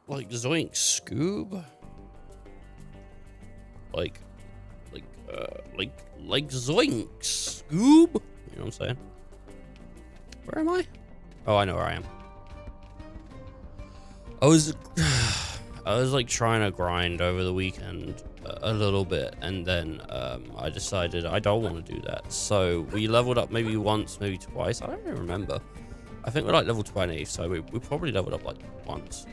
Like Zoink Scoob? Like Zoink Scoob? You know what I'm saying? Where am I? Oh, I know where I am. I was like trying to grind over the weekend a little bit, and then I decided I don't want to do that. So we leveled up maybe once, maybe twice. I don't even remember. I think we're like level 20, so we probably leveled up like once.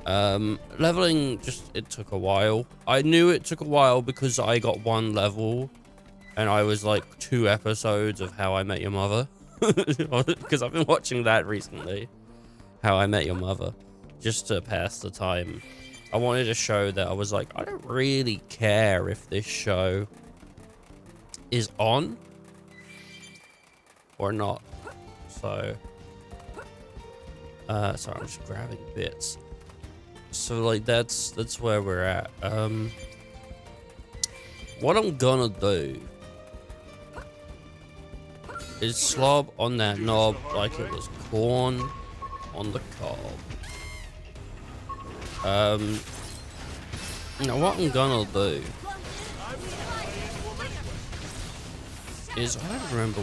Leveling it took a while. I knew it took a while because I got one level and I was like 2 episodes of How I Met Your Mother. Because I've been watching that recently. How I Met Your Mother. Just to pass the time. I wanted to show that I was like, I don't really care if this show is on or not. So, sorry, I'm just grabbing bits. So like that's where we're at. What I'm gonna do is slob on that knob like it was corn on the cob. Now what I'm gonna do is I don't remember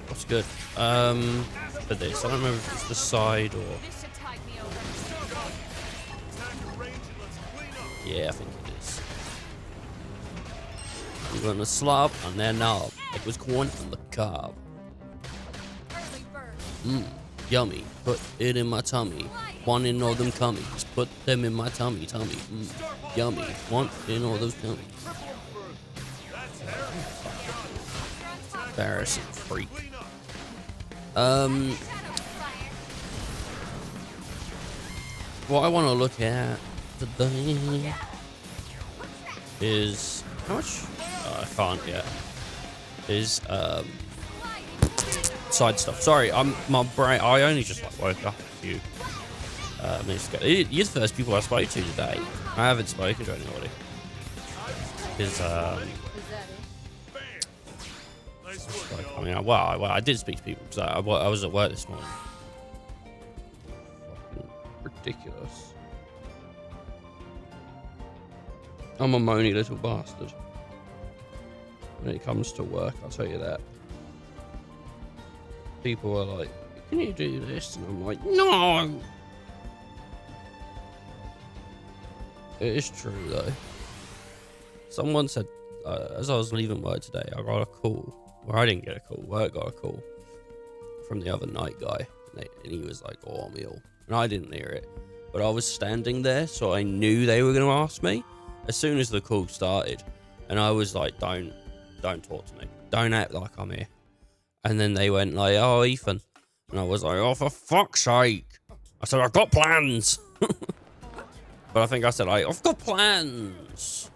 what's good for this. I don't remember if it's the side or. Yeah, I think it is. I'm gonna slop on that knob. It was corn on the cob. Yummy. Put it in my tummy. Want in all them cummies. Put them in my tummy. Yummy. Want in all those cummies. Embarrassing freak. What I want to look at today is how much I can't yet is side stuff. Sorry, my brain. I only just like woke up a few minutes ago. You're the first people I spoke to today. I haven't spoken to anybody. Is I mean, well, I did speak to people because I was at work this morning. Fucking ridiculous. I'm a moany little bastard. When it comes to work, I'll tell you that. People are like, can you do this? And I'm like, no! It is true, though. Someone said, as I was leaving work today, I got a call. Well, I didn't get a call. Work got a call from the other night guy. And he was like, oh, meal. And I didn't hear it. But I was standing there, so I knew they were going to ask me as soon as the call started. And I was like, don't talk to me. Don't act like I'm here. And then they went like, oh, Ethan. And I was like, oh, for fuck's sake. I said, I've got plans. But I think I said, like, I've got plans.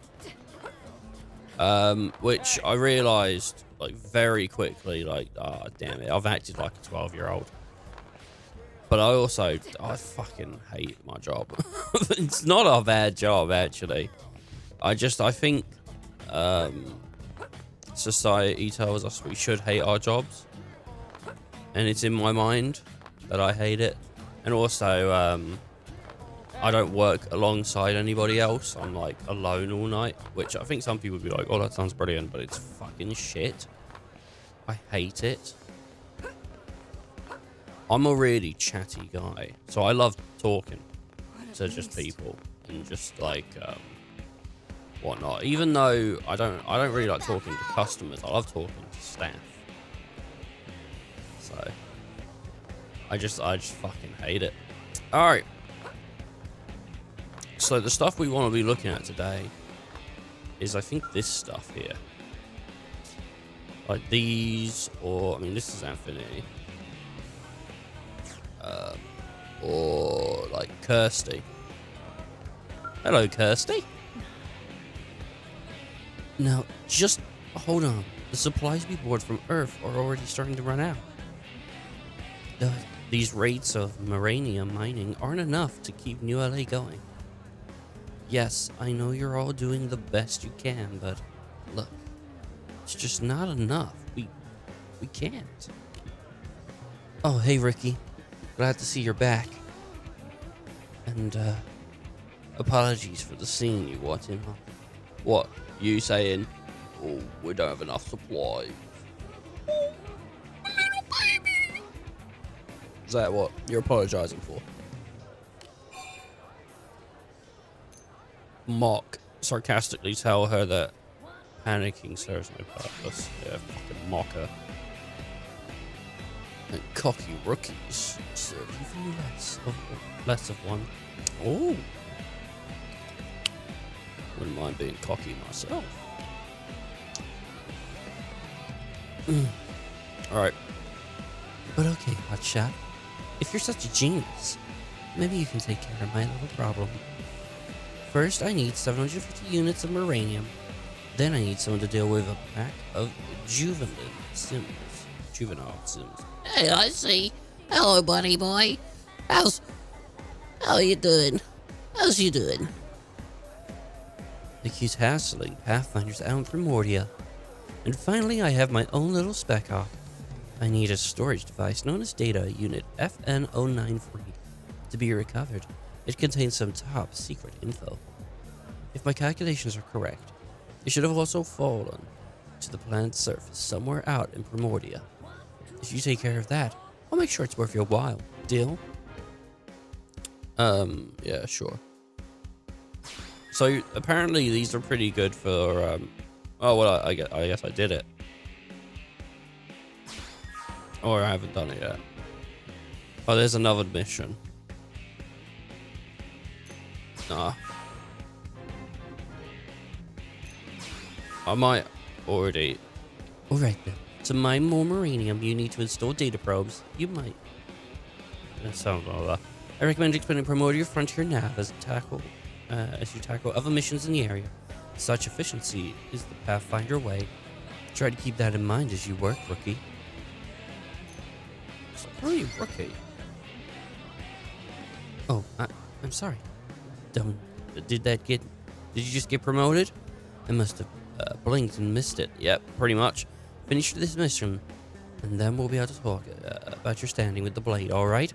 Which I realized like very quickly, like, ah, oh, damn it. I've acted like a 12-year-old. But I fucking hate my job. It's not a bad job, actually. I think society tells us we should hate our jobs. And it's in my mind that I hate it. And also, I don't work alongside anybody else. I'm like alone all night, which I think some people would be like, oh, that sounds brilliant, but it's fucking shit. I hate it. I'm a really chatty guy, so I love talking to just people and just like whatnot. Even though I don't really like talking to customers. I love talking to staff. So I just fucking hate it. All right. So the stuff we want to be looking at today is, I think, this stuff here. Like these, or I mean, this is Infinity. Or like Kirsty. Hello, Kirsty. Now, just hold on. The supplies we bought from Earth are already starting to run out. These rates of uranium mining aren't enough to keep New LA going. Yes, I know you're all doing the best you can, but look, it's just not enough. We can't. Oh, hey, Ricky. Glad to see you're back. And, apologies for the scene you watching, huh? What? You saying, oh, we don't have enough supply? Oh, my little baby! Is that what you're apologizing for? Mock sarcastically tell her that panicking serves no purpose. Yeah, fucking mocker. And cocky rookies serve even less of one. Oh, wouldn't mind being cocky myself. All right, but okay, hotshot. If you're such a genius, maybe you can take care of my little problem. First, I need 750 units of uranium. Then I need someone to deal with a pack of juvenile sims. Hey, I see. Hello, buddy boy. How you doing? How's you doing? Accused hassling pathfinders out in Primordia. And finally, I have my own little spec op. I need a storage device known as Data Unit FN093 to be recovered. It contains some top secret info. If my calculations are correct, it should have also fallen to the planet's surface somewhere out in Primordia. If you take care of that, I'll make sure it's worth your while. Deal? Yeah, sure. So apparently these are pretty good for oh well, I guess I did it. Or I haven't done it yet. Oh, there's another mission. Nah. I might already. Alright then. To mine more uranium, you need to install data probes. You might. That sounds like that. I recommend expanding Primordial Frontier Nav as you tackle other missions in the area. Such efficiency is the Pathfinder way. Try to keep that in mind as you work, rookie. Sorry, rookie. Oh, I'm sorry. Did you just get promoted? I must have blinked and missed it. Yep, pretty much. Finish this mission, and then we'll be able to talk about your standing with the blade, alright?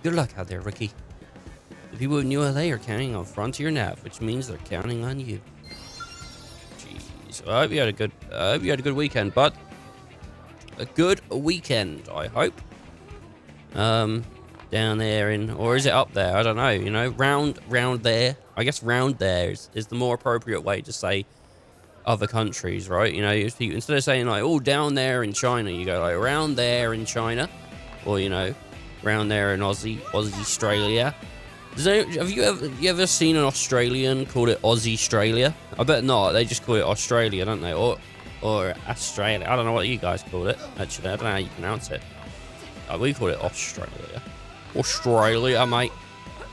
Good luck out there, rookie. The people in ULA are counting on Frontier Nav, which means they're counting on you. Jeez. I hope you had a good weekend, bud. A good weekend, I hope. Down there or is it up there? I don't know, you know, round there. I guess round there is the more appropriate way to say other countries, right? You know, instead of saying like, oh, down there in China, you go like around there in China, or you know, round there in Aussie Australia. Have you ever seen an Australian call it Aussie Australia? I bet not. They just call it Australia, don't they? Or Australia. I don't know what you guys call it. Actually, I don't know how you pronounce it. We call it Australia. Australia, mate.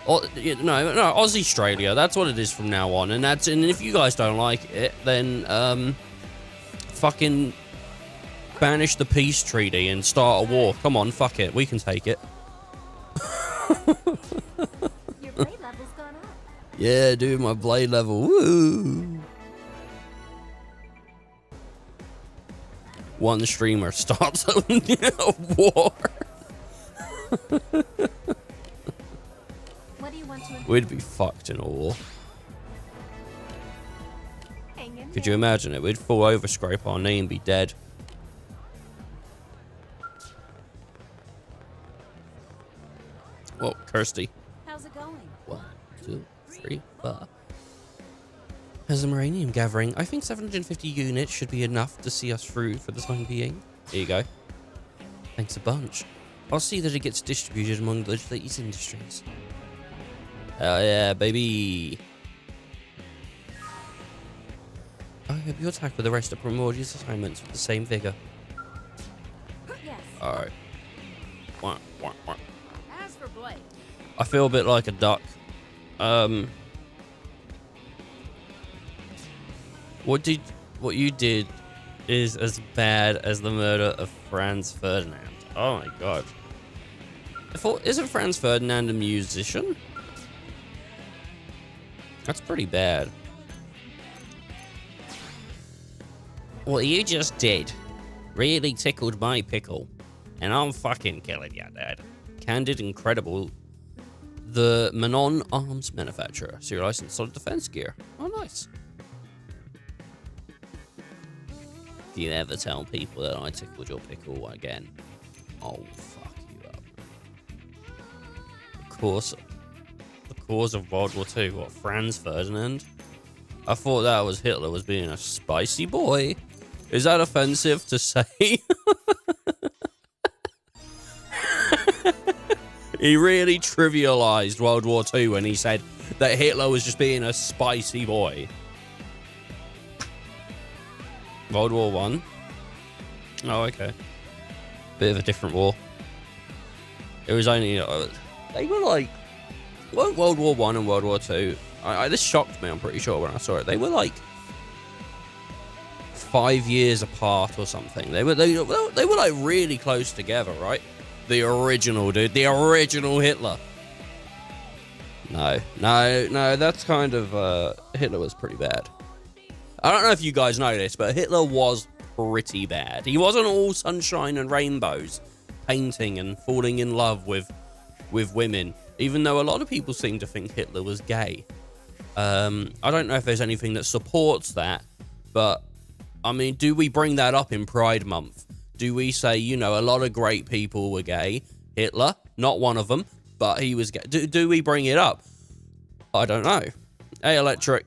No, Aussie Australia. That's what it is from now on. And if you guys don't like it, then fucking banish the peace treaty and start a war. Come on, fuck it. We can take it. Your blade level's gone up. Yeah, dude, my blade level. Woo! One streamer starts a war. What do you want to We'd be fucked in a war. hang in Could there? you imagine it? We'd fall over, scrape our knee, and be dead. Whoa, Kirsty. How's it going? 1, 2, 3, 4. As a uranium gathering, I think 750 units should be enough to see us through for the time being. Here you go. Thanks a bunch. I'll see that it gets distributed among these industries. Hell yeah, baby. I hope you'll tackle the rest of Primordial's assignments with the same vigor. Yes. Alright. Wah, wah, wah. As for Blade, I feel a bit like a duck. What you did is as bad as the murder of Franz Ferdinand. Oh my god. Isn't Franz Ferdinand a musician? That's pretty bad. What you just did really tickled my pickle. And I'm fucking killing you, Dad. Candid, incredible. the Manon Arms Manufacturer, serialized in solid defense gear. Oh, nice. If you ever tell people that I tickled your pickle again, I'll fuck you up. The cause of World War II, what, Franz Ferdinand? I thought that was Hitler was being a spicy boy. Is that offensive to say? He really trivialized World War II when he said that Hitler was just being a spicy boy. World War One. Oh, okay. Bit of a different war. It was only they were like, weren't World War One and World War Two? This shocked me. I'm pretty sure when I saw it, they were like 5 years apart or something. They were like really close together, right? The original dude, the original Hitler. No, that's kind of Hitler was pretty bad. I don't know if you guys know this, but Hitler was pretty bad. He wasn't all sunshine and rainbows, painting and falling in love with women, even though a lot of people seem to think Hitler was gay. I don't know if there's anything that supports that, but I mean, do we bring that up in Pride Month? Do we say, you know, a lot of great people were gay? Hitler, not one of them, but he was gay. Do we bring it up? I don't know. Hey, Electric.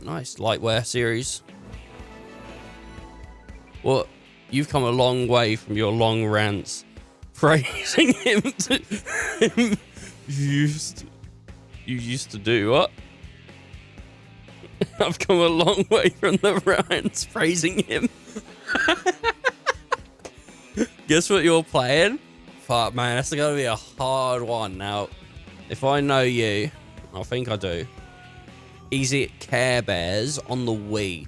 Nice. Lightwear series. Well, you've come a long way from your long rants praising him to... You used to do what? I've come a long way from the rants praising him. Guess what you're playing? Fuck, man, that's gonna be a hard one. Now, if I know you, I think I do. Is it Care Bears on the Wii?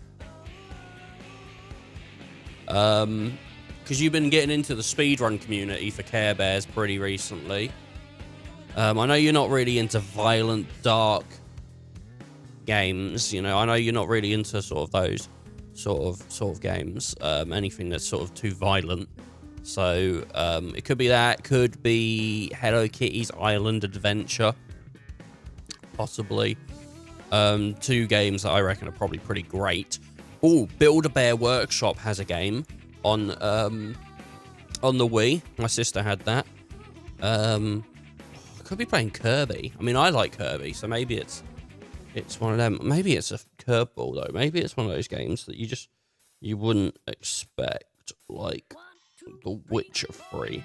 Because you've been getting into the speedrun community for Care Bears pretty recently. I know you're not really into violent, dark games. You know, I know you're not really into sort of those sort of games. Anything that's sort of too violent. So it could be that. Could be Hello Kitty's Island Adventure, possibly. Two games that I reckon are probably pretty great. Oh, Build-A-Bear Workshop has a game on the Wii. My sister had that. Could be playing Kirby. I mean, I like Kirby, so maybe it's one of them. Maybe it's a curveball though. Maybe it's one of those games that you wouldn't expect, like The Witcher 3.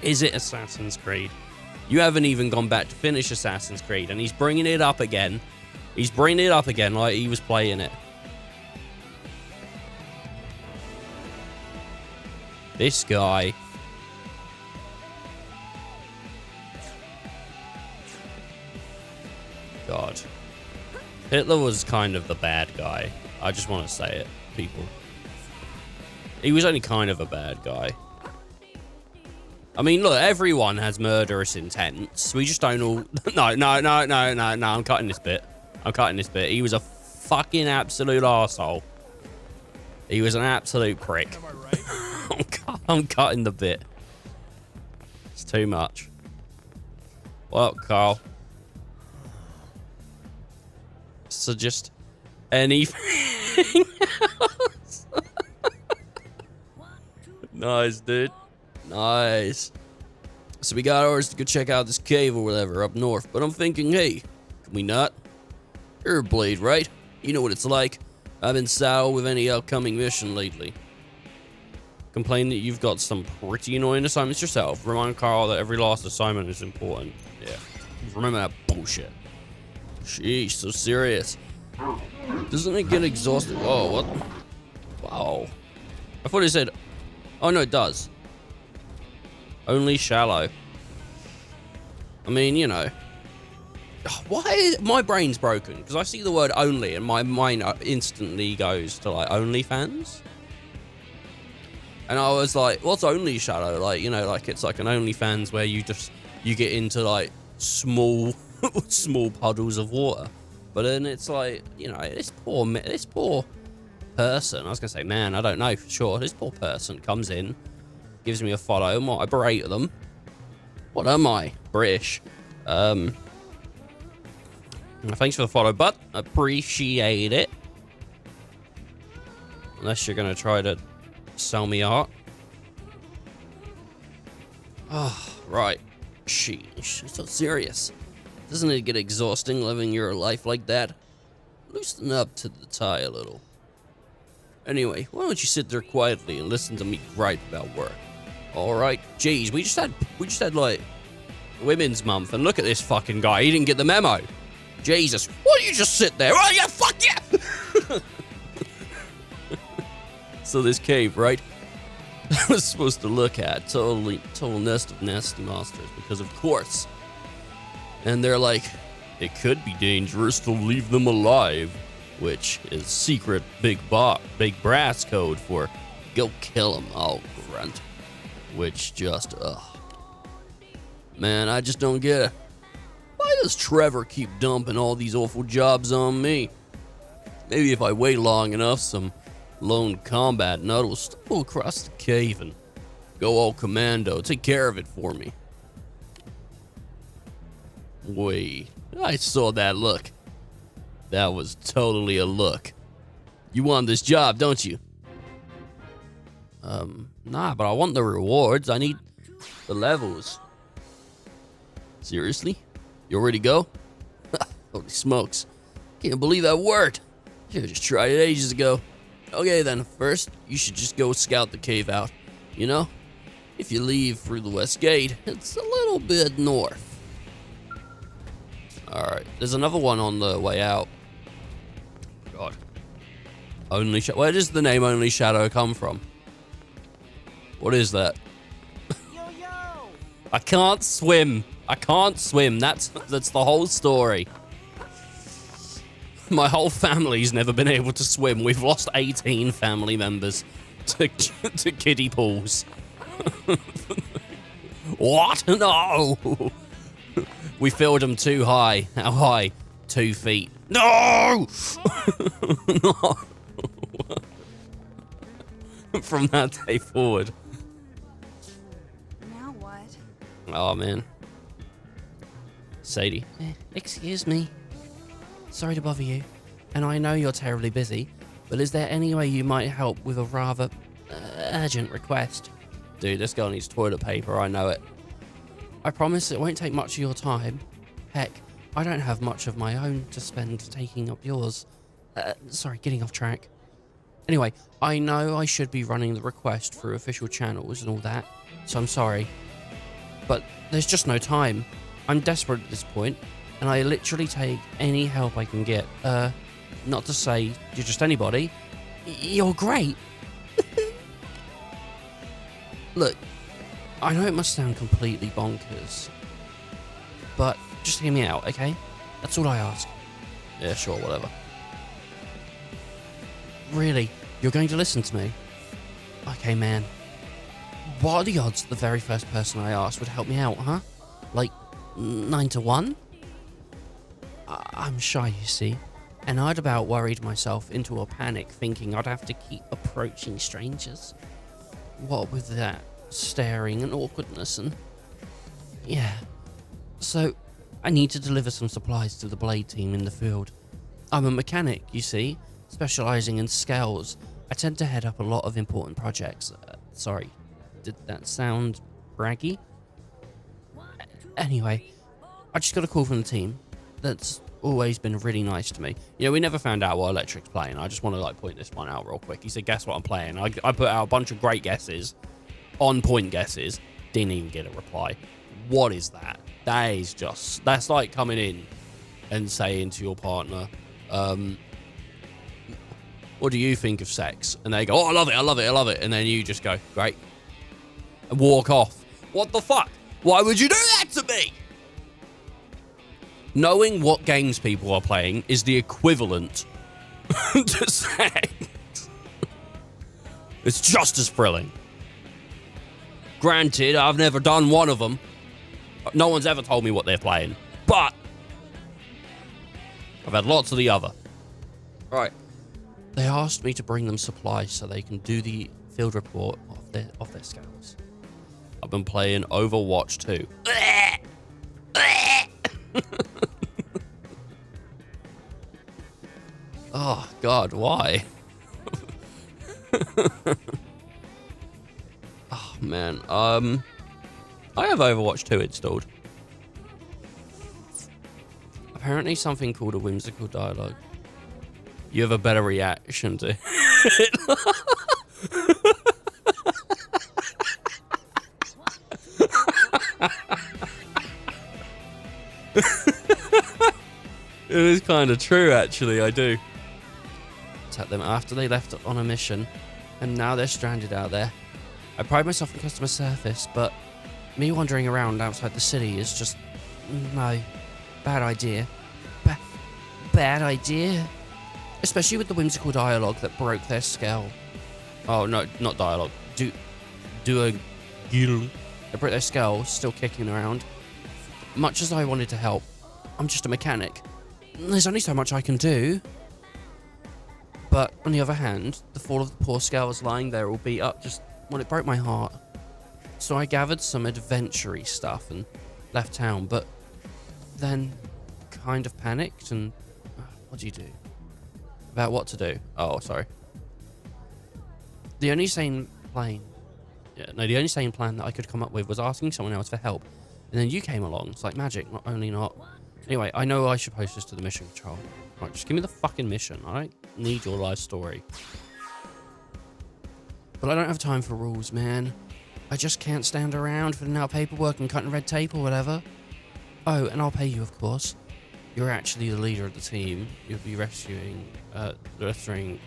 Is it Assassin's Creed? You haven't even gone back to finish Assassin's Creed, and he's bringing it up again. He's bringing it up again like he was playing it. This guy. God. Hitler was kind of the bad guy. I just want to say it, people. He was only kind of a bad guy. I mean, look, everyone has murderous intents. We just don't all... No, I'm cutting this bit. He was a fucking absolute arsehole. He was an absolute prick. Am I right? I'm cutting the bit. It's too much. Well, Carl. So just anything else? Nice, dude. Nice. So we got orders to go check out this cave or whatever up north, but I'm thinking, hey, can we not? You're a blade, right? You know what it's like. I've been sour with any upcoming mission lately. Complain that you've got some pretty annoying assignments yourself. Remind Carl that every last assignment is important. Yeah. Remember that bullshit. Sheesh, so serious. Doesn't it get exhausted? Oh, what? Wow. I thought it said... Oh, no, it does. Only shallow. I mean, you know. Why is... My brain's broken. Because I see the word only and my mind instantly goes to, like, OnlyFans. And I was like, what's only shallow? Like, you know, like, it's like an OnlyFans where you get into, like, small puddles of water. But then it's like, you know, this poor person, I was going to say, man, I don't know for sure. This poor person comes in, gives me a follow. What, I berate them? What am I? British. Thanks for the follow, but appreciate it. Unless you're going to try to sell me art. Oh, right. Sheesh, it's so serious. Doesn't it get exhausting living your life like that? Loosen up to the tie a little. Anyway, why don't you sit there quietly and listen to me gripe about work? Alright, jeez, we just had like Women's Month, and look at this fucking guy, he didn't get the memo. Jesus, why don't you just sit there? Oh yeah, fuck yeah! So this cave, right? I was supposed to look at total nest of nasty monsters, because of course. And they're like, it could be dangerous to leave them alive, which is secret big brass code for go kill them. Oh, grunt. Which just, man, I just don't get it. Why does Trevor keep dumping all these awful jobs on me? Maybe if I wait long enough, some lone combat nut will stumble across the cave and go all commando. Take care of it for me. Wait, I saw that look. That was totally a look. You want this job, don't you? Nah, but I want the rewards. I need the levels. Seriously? You ready to go? Holy smokes. Can't believe that worked. Should've just tried it ages ago. Okay then, first, you should just go scout the cave out. You know? If you leave through the west gate, it's a little bit north. Alright, there's another one on the way out. God. Where does the name Only Shadow come from? What is that? Yo! I can't swim. I can't swim. That's the whole story. My whole family's never been able to swim. We've lost 18 family members to kiddie pools. What? No! We filled them too high. How high? 2 feet. No! No! From that day forward. Now what? Oh, man. Sadie. Excuse me. Sorry to bother you, and I know you're terribly busy, but is there any way you might help with a rather urgent request? Dude, this girl needs toilet paper. I know it. I promise it won't take much of your time. Heck, I don't have much of my own to spend taking up yours. Sorry, getting off track. Anyway, I know I should be running the request through official channels and all that, so I'm sorry. But there's just no time. I'm desperate at this point, and I literally take any help I can get. Not to say you're just anybody. You're great. Look, I know it must sound completely bonkers, but just hear me out, okay? That's all I ask. Yeah, sure, whatever. Really? You're going to listen to me? Okay, man. What are the odds the very first person I asked would help me out, huh? Like, 9 to 1? I'm shy, you see, and I'd about worried myself into a panic thinking I'd have to keep approaching strangers. What with that staring and awkwardness and... yeah. So, I need to deliver some supplies to the blade team in the field. I'm a mechanic, you see, specializing in scales. I tend to head up a lot of important projects. Sorry, did that sound braggy? Anyway, I just got a call from the team. That's always been really nice to me. You know, we never found out what Electric's playing. I just want to, like, point this one out real quick. He said, guess what I'm playing? I put out a bunch of great guesses, on-point guesses, didn't even get a reply. What is that? That is just... that's like coming in and saying to your partner, what do you think of sex? And they go, oh, I love it, I love it, I love it. And then you just go, great. And walk off. What the fuck? Why would you do that to me? Knowing what games people are playing is the equivalent to sex. It's just as thrilling. Granted, I've never done one of them. No one's ever told me what they're playing. But I've had lots of the other. Right. They asked me to bring them supplies so they can do the field report of their scouts. I've been playing Overwatch 2. Oh, God, why? Oh, man. I have Overwatch 2 installed. Apparently something called a whimsical dialogue. You have a better reaction to it. It is kind of true, actually. I do. Attacked them after they left on a mission, and now they're stranded out there. I pride myself in customer service, but me wandering around outside the city is just... no. Bad idea. Bad idea. Especially with the whimsical dialogue that broke their skull. Oh, no, not dialogue. Do a gill. They broke their skull, still kicking around. Much as I wanted to help, I'm just a mechanic. There's only so much I can do. But on the other hand, the fall of the poor skulls lying there all beat up just... well, it broke my heart. So I gathered some adventure-y stuff and left town, but then kind of panicked and... what do you do? About what to do? Oh, sorry. The only sane plan that I could come up with was asking someone else for help. And then you came along. It's like magic, not only not... Anyway, I know I should post this to the mission control. Right, just give me the fucking mission. I don't need your life story. But I don't have time for rules, man. I just can't stand around filling out paperwork and cutting red tape or whatever. Oh, and I'll pay you, of course. You're actually the leader of the team. You'll be rescuing... actually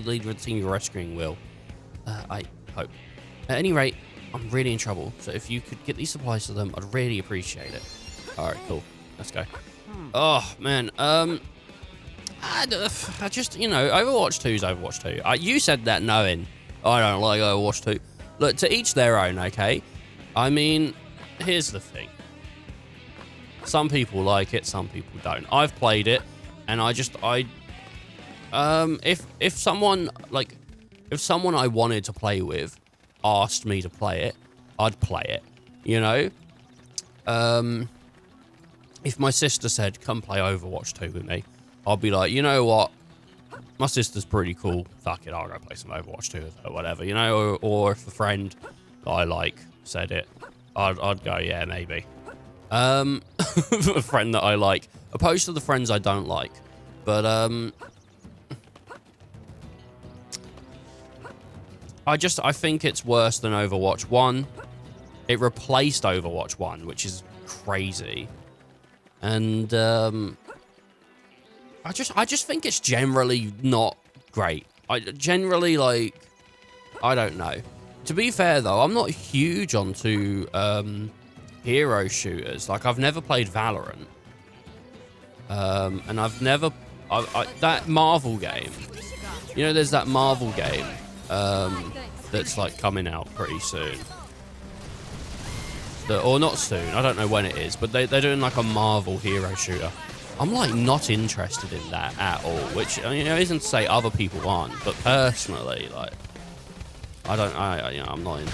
the leader of the team you're rescuing will. I hope. At any rate, I'm really in trouble. So if you could get these supplies to them, I'd really appreciate it. Alright, cool. Let's go. Oh, man. I just, Overwatch 2 is Overwatch 2. You said that knowing I don't like Overwatch 2. Look, to each their own, okay? I mean, here's the thing. Some people like it, some people don't. I've played it, and if someone I wanted to play with asked me to play it, I'd play it, you know? If my sister said, come play Overwatch 2 with me, I'd be like, you know what? My sister's pretty cool. Fuck it, I'll go play some Overwatch 2 with her, whatever, you know? Or if a friend that I like said it, I'd go, yeah, maybe. A friend that I like, opposed to the friends I don't like. But, I think it's worse than Overwatch 1. It replaced Overwatch 1, which is crazy. And, I just think it's generally not great. I don't know. To be fair, though, I'm not huge onto, hero shooters. Like, I've never played Valorant. And I've never... that Marvel game. You know, there's that Marvel game, that's, like, coming out pretty soon. Or not soon. I don't know when it is. But they're doing, like, a Marvel hero shooter. I'm, like, not interested in that at all. Which, isn't to say other people aren't. But personally, like... I'm not in...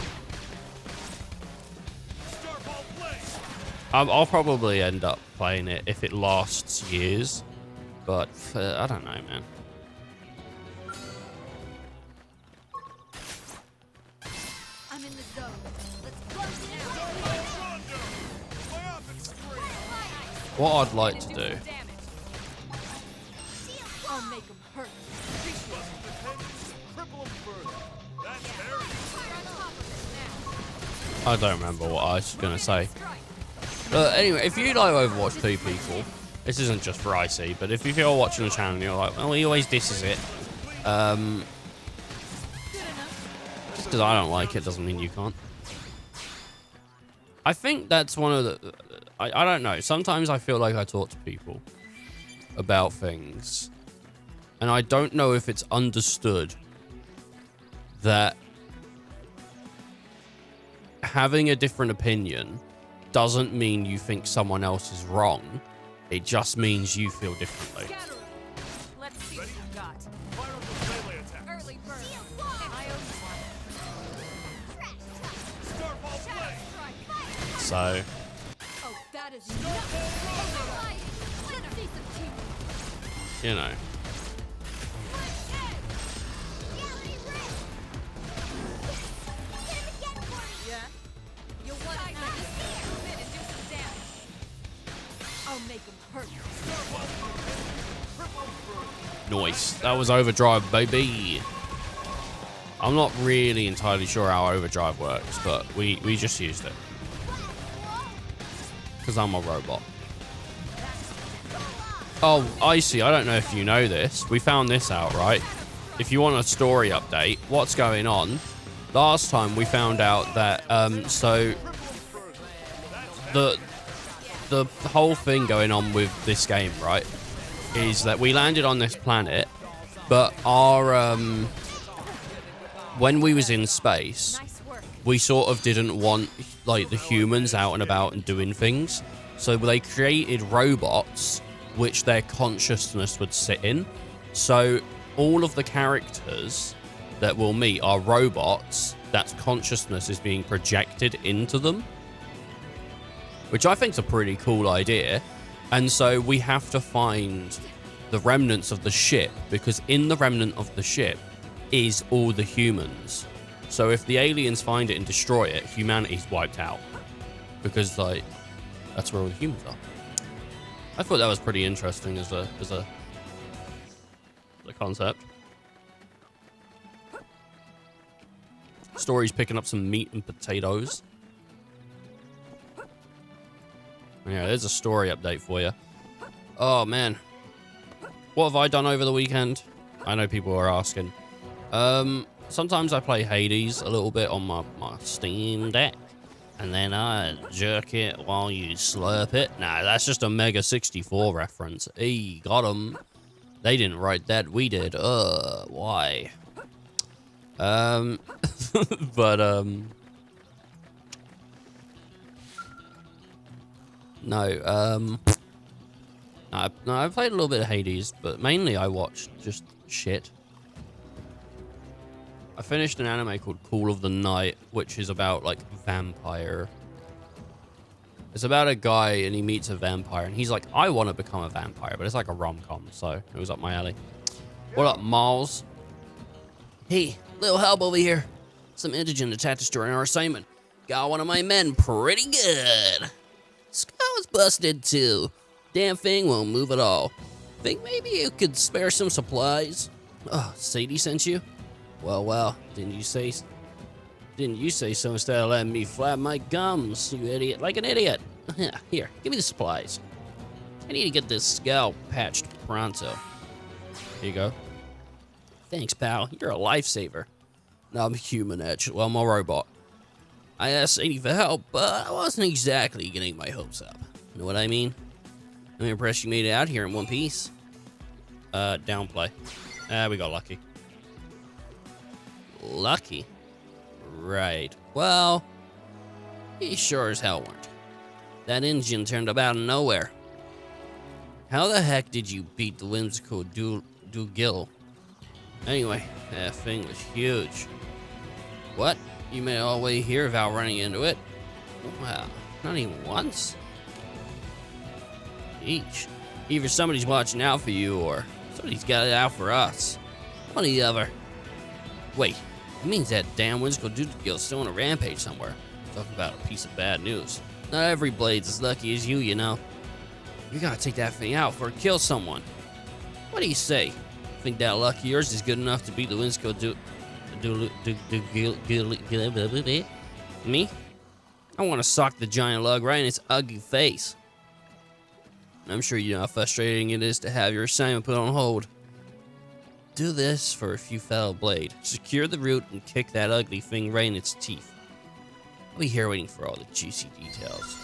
I'll probably end up playing it if it lasts years. But, I don't know, man. I'm in the zone. Let's close it out. What I'd like to do... I'll make them hurt. Appreciate it. I don't remember what I was going to say. Anyway, if you like Overwatch 2 people, this isn't just for IC, but if you're watching the channel and you're like, well, he always disses it. Just because I don't like it doesn't mean you can't. I think that's one of the... I don't know. Sometimes I feel like I talk to people about things, and I don't know if it's understood that having a different opinion doesn't mean you think someone else is wrong. It just means you feel differently. Scatter 'em. Let's see what you got. Fire up those melee attacks. Early bird. I owe you one. Starfall play. So, Oh, that is nothing. Let's see some teamwork. you know. Yeah? You'll want to have this move in and do some damage. I'll make him hurt. Nice. That was overdrive, baby. I'm not really entirely sure how overdrive works, but we just used it. Because I'm a robot. Oh, I see. I don't know if you know this. We found this out, right? If you want a story update, what's going on? Last time we found out that, so the whole thing going on with this game, right, is that we landed on this planet, but our, when we was in space, Nice work. we sort of didn't want, like, the humans out and about and doing things. So they created robots which their consciousness would sit in. So all of the characters that we'll meet are robots that's consciousness is being projected into them, which I think is a pretty cool idea. And so we have to find the remnants of the ship, because in the remnant of the ship is all the humans. So if the aliens find it and destroy it, humanity's wiped out, because, like, that's where all the humans are. I thought that was pretty interesting as a concept. Story's picking up some meat and potatoes. Yeah, there's a story update for you. Oh, man. What have I done over the weekend? I know people are asking. Sometimes I play Hades a little bit on my Steam Deck. And then I jerk it while you slurp it. Nah, that's just a Mega 64 reference. Hey, got 'em. They didn't write that, we did. Why? But, no, I played a little bit of Hades, but mainly I watched just shit. I finished an anime called Call of the Night, which is about, like, vampire. It's about a guy and he meets a vampire and he's like, I want to become a vampire, but it's like a rom-com, so it was up my alley. What up, Miles? Hey, little help over here. Some indigent attacked us during our assignment. Got one of my men pretty good. Skull was busted too. Damn thing won't move at all. Think maybe you could spare some supplies? Oh, Sadie sent you? Well, didn't you say so instead of letting me flap my gums, you idiot, like an idiot? Here, give me the supplies. I need to get this skull patched pronto. Here you go. Thanks, pal. You're a lifesaver. No, I'm human, Edge. Well, I'm a robot. I asked Sadie for help, but I wasn't exactly getting my hopes up. Know what I mean? I'm impressed you made it out here in one piece. Downplay. We got lucky. Lucky? Right. Well, he sure as hell weren't. That engine turned up out of nowhere. How the heck did you beat the whimsical Dougal? Anyway, that thing was huge. What? You made it all the way here without running into it? Wow, not even once? Each. Either somebody's watching out for you or somebody's got it out for us. One or the other. Wait, it means that damn whimsical Dougal's still on a rampage somewhere. Talk about a piece of bad news. Not every blade's as lucky as you know. You gotta take that thing out before it kills someone. What do you say? Think that luck of yours is good enough to beat the whimsical Me? I want to sock the giant lug right in its ugly face. I'm sure you know how frustrating it is to have your assignment put on hold. Do this for a few fellow blade. Secure the root and kick that ugly thing right in its teeth. I'll be here waiting for all the juicy details.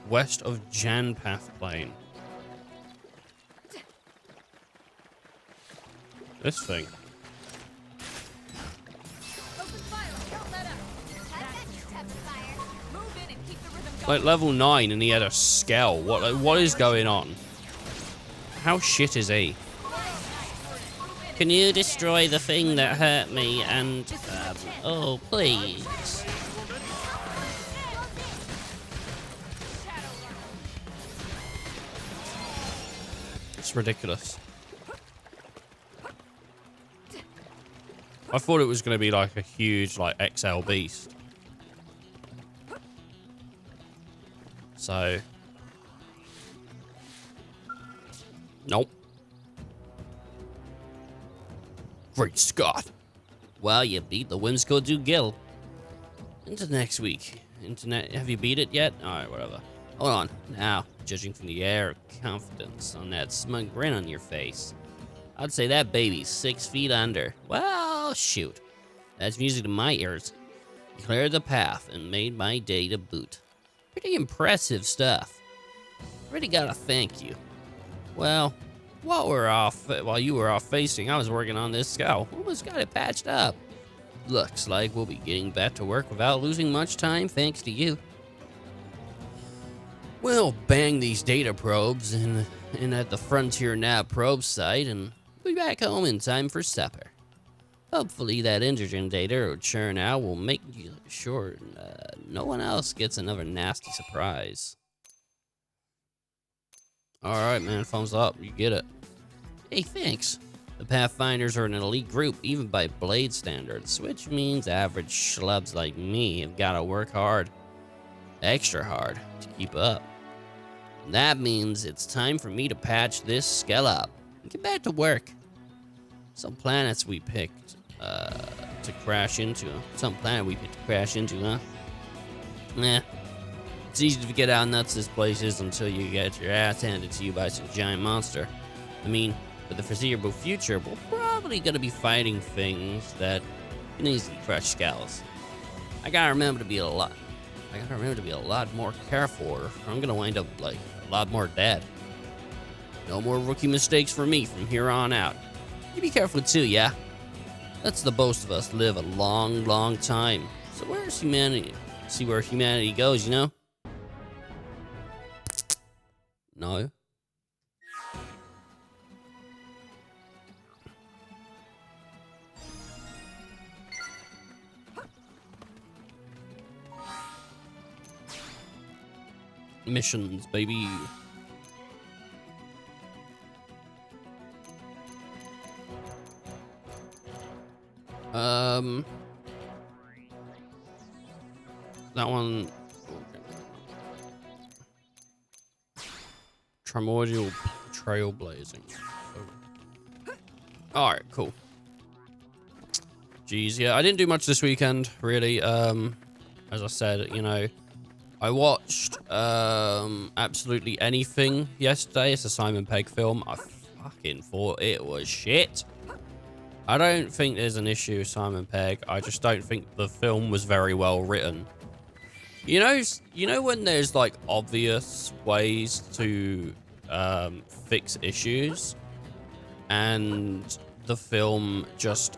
West of Janpath Plain. This thing. Open fire. Count that out. Like level 9 and he had a scale. What is going on? How shit is he? Can you destroy the thing that hurt me and, oh, please. It's ridiculous. I thought it was going to be like a huge, like, XL beast. So. Nope. Great Scott. Well, you beat the whimsical Dougal. Into next week. Have you beat it yet? Alright, whatever. Hold on. Now, judging from the air of confidence on that smug grin on your face, I'd say that baby's 6 feet under. Well, shoot. That's music to my ears. You cleared the path and made my day to boot. Pretty impressive stuff. Really gotta thank you. Well, while you were off facing, I was working on this skull. Almost got it patched up. Looks like we'll be getting back to work without losing much time, thanks to you. We'll bang these data probes in at the Frontier Nav probe site and be back home in time for supper. Hopefully that Intergen data or churn out will make sure no one else gets another nasty surprise. Alright, man, thumbs up, you get it. Hey, thanks. The Pathfinders are an elite group, even by Blade standards, which means average schlubs like me have gotta work hard. Extra hard, to keep up. And that means it's time for me to patch this skull up and get back to work. Some planets we picked to crash into. Huh? Nah. It's easy to forget how nuts this place is until you get your ass handed to you by some giant monster. I mean, for the foreseeable future, we're probably gonna be fighting things that can easily crush skulls. I gotta remember to be a lot more careful, or I'm gonna wind up like a lot more dead. No more rookie mistakes for me from here on out. You be careful too, yeah? That's the boast of us live a long, long time. So where's humanity? See where humanity goes, you know? No. Missions, baby. That one. Primordial trailblazing. Oh. Alright, cool. Jeez, yeah, I didn't do much this weekend, really. As I said, you know, I watched absolutely anything yesterday. It's a Simon Pegg film. I fucking thought it was shit. I don't think there's an issue with Simon Pegg. I just don't think the film was very well written. You know when there's like obvious ways to fix issues, and the film just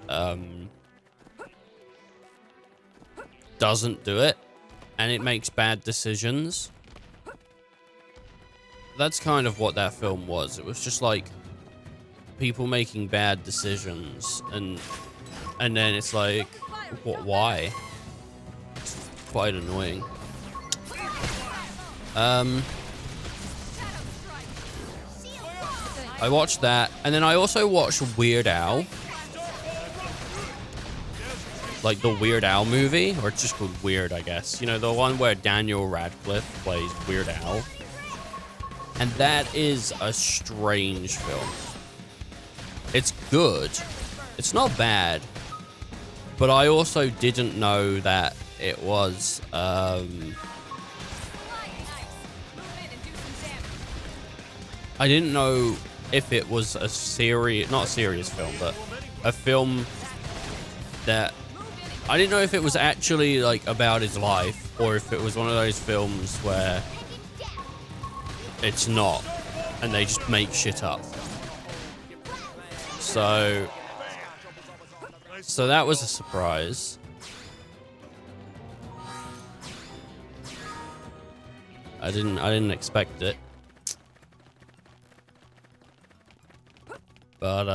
doesn't do it, and it makes bad decisions. That's kind of what that film was. It was just like people making bad decisions, and then it's like, what? Why? It's quite annoying. I watched that, and then I also watched Weird Al. Like the Weird Al movie, or it's just called Weird, I guess. You know, the one where Daniel Radcliffe plays Weird Al. And that is a strange film. It's good. It's not bad. But I also didn't know that it was, I didn't know if it was a serious, not a serious film, but a film that, I didn't know if it was actually like about his life, or if it was one of those films where it's not, and they just make shit up. So that was a surprise. I didn't expect it. But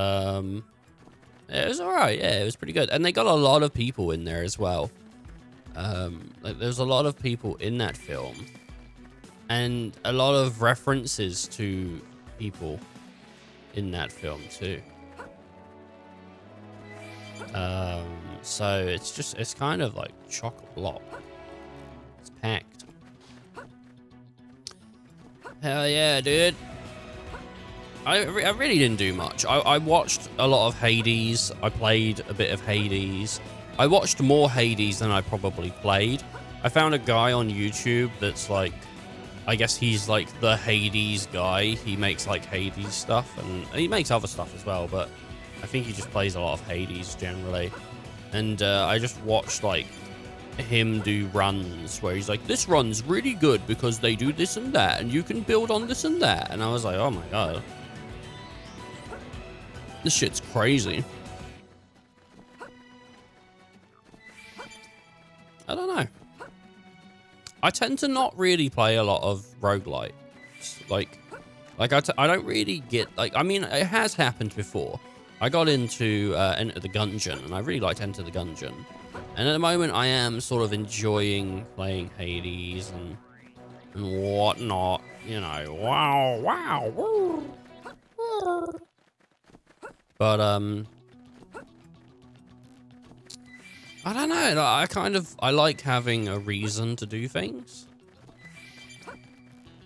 it was alright. Yeah, it was pretty good. And they got a lot of people in there as well. Like there's a lot of people in that film, and a lot of references to people in that film too. So it's kind of like chock-a-block. It's packed. Hell yeah, dude. I really didn't do much. I watched a lot of Hades. I played a bit of Hades. I watched more Hades than I probably played. I found a guy on YouTube that's like, I guess he's like the Hades guy. He makes like Hades stuff, and he makes other stuff as well, but I think he just plays a lot of Hades generally. And I just watched like him do runs where he's like, this run's really good because they do this and that, and you can build on this and that. And I was like, oh my god, this shit's crazy. I don't know. I tend to not really play a lot of roguelites. Like I don't really get, like, I mean, it has happened before. I got into Enter the Gungeon, and I really liked Enter the Gungeon. And at the moment, I am sort of enjoying playing Hades and whatnot. You know, wow. But, I don't know. I like having a reason to do things.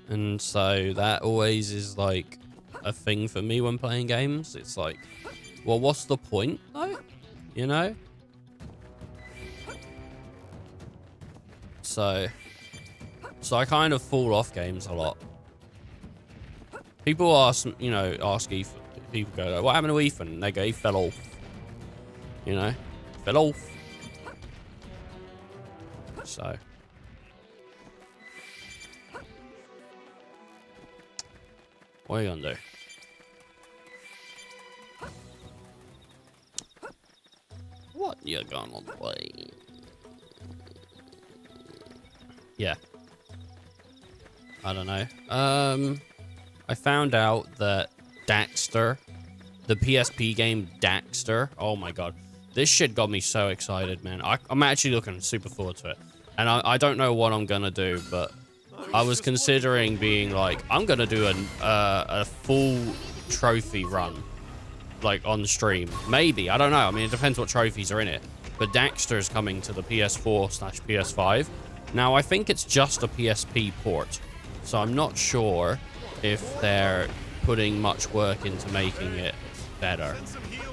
And so that always is like a thing for me when playing games. It's like, well, what's the point though? You know? So I kind of fall off games a lot. People ask Ethan, people go, what happened to Ethan? And they go, he fell off. You know? Fell off. So. What are you gonna do? What you gonna play? Yeah. I don't know. I found out that Daxter, the PSP game Daxter, oh my god. This shit got me so excited, man. I'm actually looking super forward to it. And I don't know what I'm gonna do, but I was considering being like, I'm gonna do a full trophy run, like on stream. Maybe, I don't know. I mean, it depends what trophies are in it. But Daxter is coming to the PS4/PS5. Now, I think it's just a PSP port, so I'm not sure if they're putting much work into making it better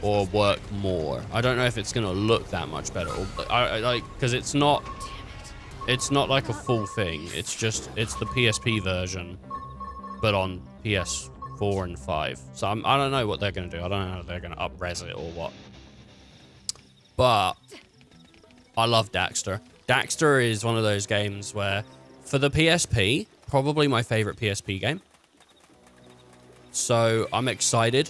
or work more. I don't know if it's gonna look that much better. I like, because it's not like a full thing. It's the PSP version, but on PS4 and 5. So I don't know what they're gonna do. I don't know if they're gonna up-res it or what. But I love Daxter. Daxter is one of those games where, for the PSP, probably my favorite PSP game. So I'm excited.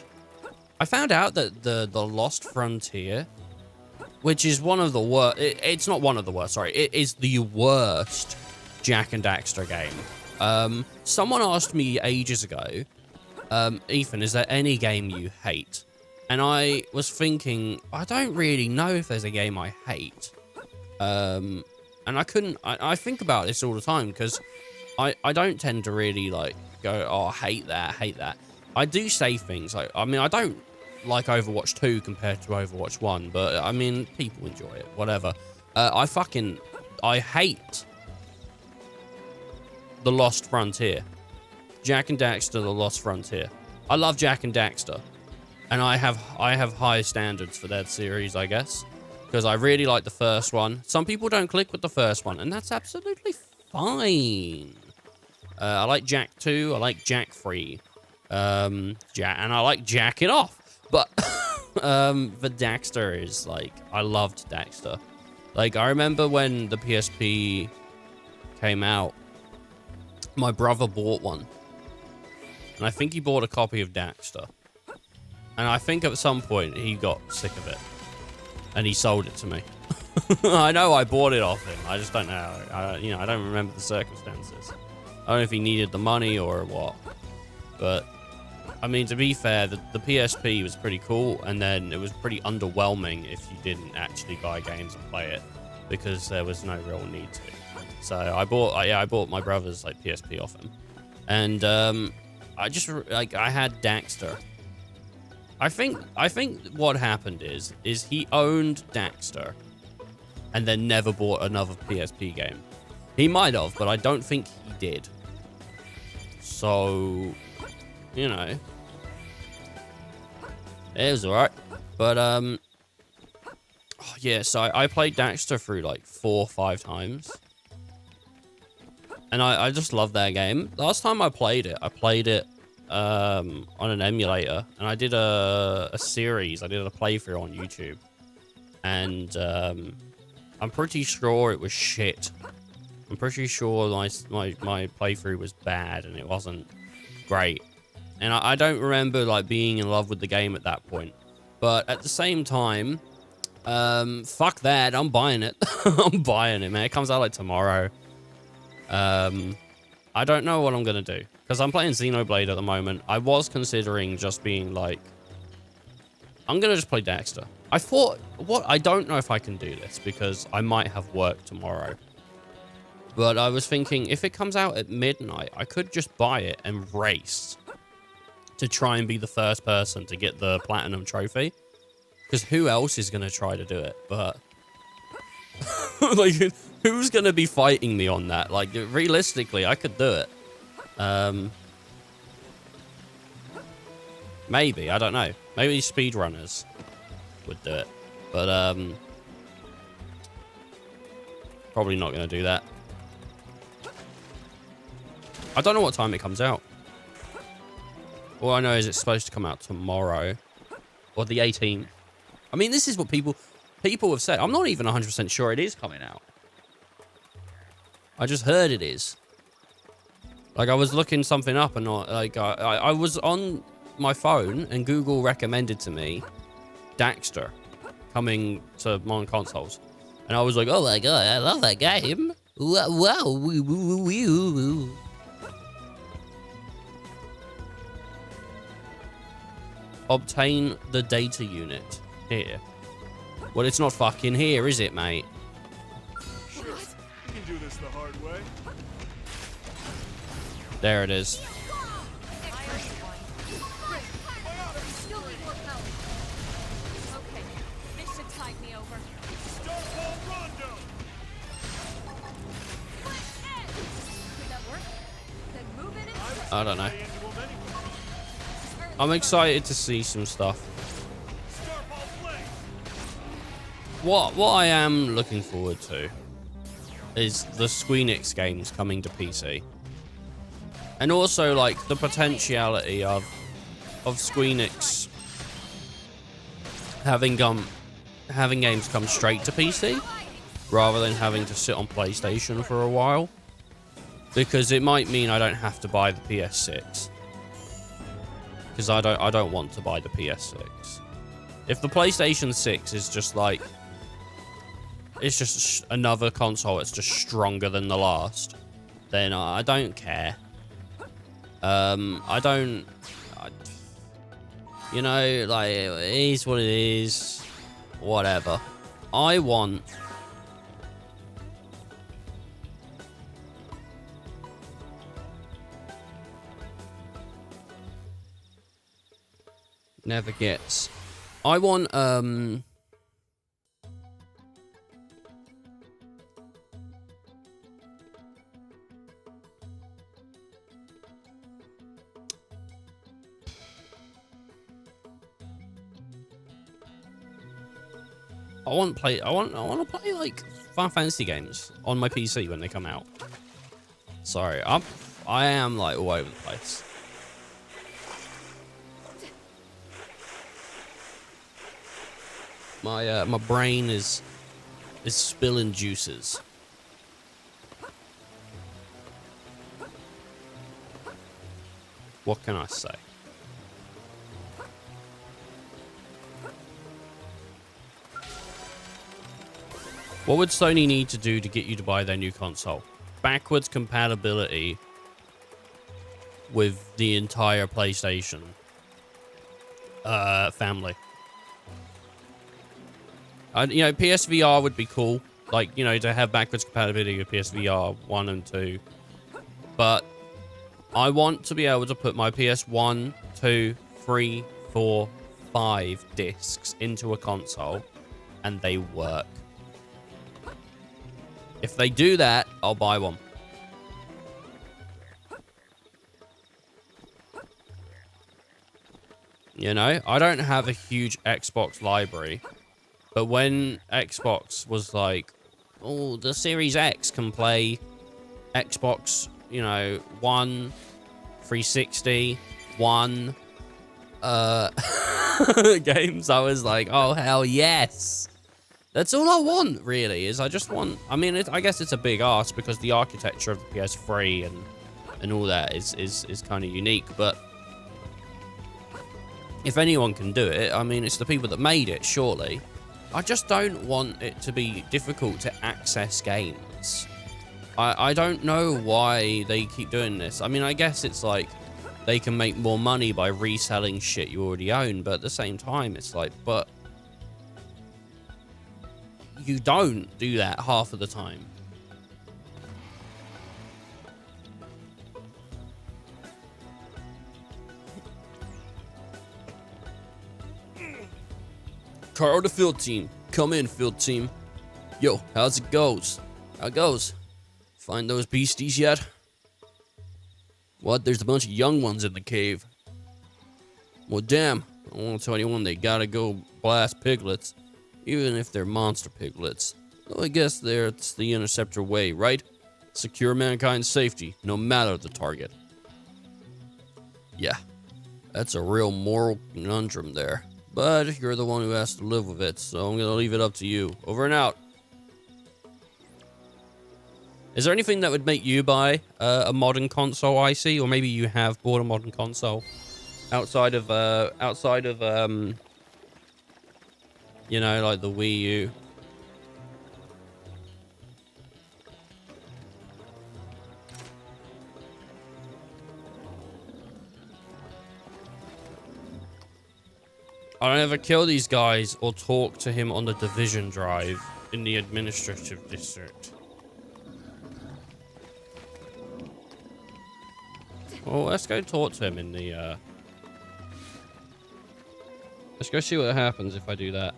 I found out that the Lost Frontier, which is one of the worst, it's not one of the worst, sorry, it is the worst Jak and Daxter game. Someone asked me ages ago, Ethan, is there any game you hate? And I was thinking, I don't really know if there's a game I hate. And I think about this all the time, because I don't tend to really like go, oh, I hate that. I do say things like, I mean, I don't like Overwatch 2 compared to Overwatch 1, but I mean, people enjoy it, whatever. I hate the Lost Frontier. Jak and Daxter, the Lost Frontier. I love Jak and Daxter, and I have high standards for that series, I guess, because I really like the first one. Some people don't click with the first one, and that's absolutely fine. I like Jak 2, I like Jak 3, and I like Jak It Off. But the Daxter is like, I loved Daxter. Like, I remember when the PSP came out, my brother bought one. And I think he bought a copy of Daxter. And I think at some point he got sick of it. And he sold it to me. I know I bought it off him. I just don't know. I don't remember the circumstances. don't know if he needed the money or what. But, I mean, to be fair, the PSP was pretty cool. And then it was pretty underwhelming if you didn't actually buy games and play it. Because there was no real need to. So I bought my brother's like PSP off him. And I just, like, I had Daxter. I think what happened is he owned Daxter and then never bought another PSP game. He might have, but I don't think he did. So, you know, it was alright. But, oh, yeah, so I played Daxter through like 4 or 5 times. And I just love that game. Last time I played it on an emulator, and I did a series. I did a playthrough on YouTube, and I'm pretty sure it was shit. I'm pretty sure my playthrough was bad and it wasn't great. And I don't remember like being in love with the game at that point. But at the same time, fuck that. I'm buying it. I'm buying it, man. It comes out like tomorrow. I don't know what I'm gonna do because I'm playing Xenoblade at the moment. I was considering just being like, I'm gonna just play Daxter. I thought, I don't know if I can do this because I might have work tomorrow. But I was thinking if it comes out at midnight, I could just buy it and race to try and be the first person to get the platinum trophy. Because who else is gonna try to do it? But like, who's gonna be fighting me on that? Like, realistically, I could do it. Maybe, I don't know. Maybe speedrunners would do it. But, probably not gonna do that. I don't know what time it comes out. All I know is it's supposed to come out tomorrow. Or the 18th. I mean, this is what people have said. I'm not even 100% sure it is coming out. I just heard it is. Like, I was looking something up and like I was on my phone and Google recommended to me Daxter coming to modern consoles. And I was like, oh my god, I love that game. Wow. Obtain the data unit here. Well, it's not fucking here, is it, mate? Sure, you can do this the hard way. There it is. Still need more help. Okay, this should tide me over. Starfall Rondo! Did that work? Then move it in. I don't know. Stay into him anyway. I'm excited to see some stuff. Starfall Flame! What I am looking forward to is the Squeenix games coming to PC. And also, like, the potentiality of Squeenix having games come straight to PC rather than having to sit on PlayStation for a while. Because it might mean I don't have to buy the PS6. Because I don't want to buy the PS6. If the PlayStation 6 is just like, it's just another console that's just stronger than the last, then I don't care. You know, like, it is what it is. Whatever. I want never gets. I want I want to play like Final Fantasy games on my PC when they come out. Sorry, I am like all over the place. My brain is spilling juices. What can I say? What would Sony need to do to get you to buy their new console? Backwards compatibility with the entire PlayStation family. You know, PSVR would be cool. Like, you know, to have backwards compatibility with PSVR 1 and 2. But I want to be able to put my PS1, 2, 3, 4, 5 discs into a console and they work. If they do that, I'll buy one. You know, I don't have a huge Xbox library, but when Xbox was like, oh, the Series X can play Xbox, you know, 1, 360, 1, games, I was like, oh, hell yes. That's all I want, really, is I just want, I mean, I guess it's a big ask because the architecture of the PS3 and all that is kind of unique, but if anyone can do it, I mean, it's the people that made it, surely. I just don't want it to be difficult to access games. I don't know why they keep doing this. I mean, I guess it's like they can make more money by reselling shit you already own, but at the same time, it's like, but you don't do that half of the time. Carl, the field team. Come in, field team. Yo, how's it goes? How it goes? Find those beasties yet? What? There's a bunch of young ones in the cave. Well, damn. I won't tell anyone they gotta go blast piglets. Even if they're monster piglets. Well, I guess that's the Interceptor way, right? Secure mankind's safety, no matter the target. Yeah. That's a real moral conundrum there. But you're the one who has to live with it, so I'm gonna leave it up to you. Over and out. Is there anything that would make you buy a modern console, Icy? Or maybe you have bought a modern console outside of you know, like the Wii U? I don't ever kill these guys or talk to him on the division drive in the administrative district. Well, let's go talk to him in the, let's go see what happens if I do that.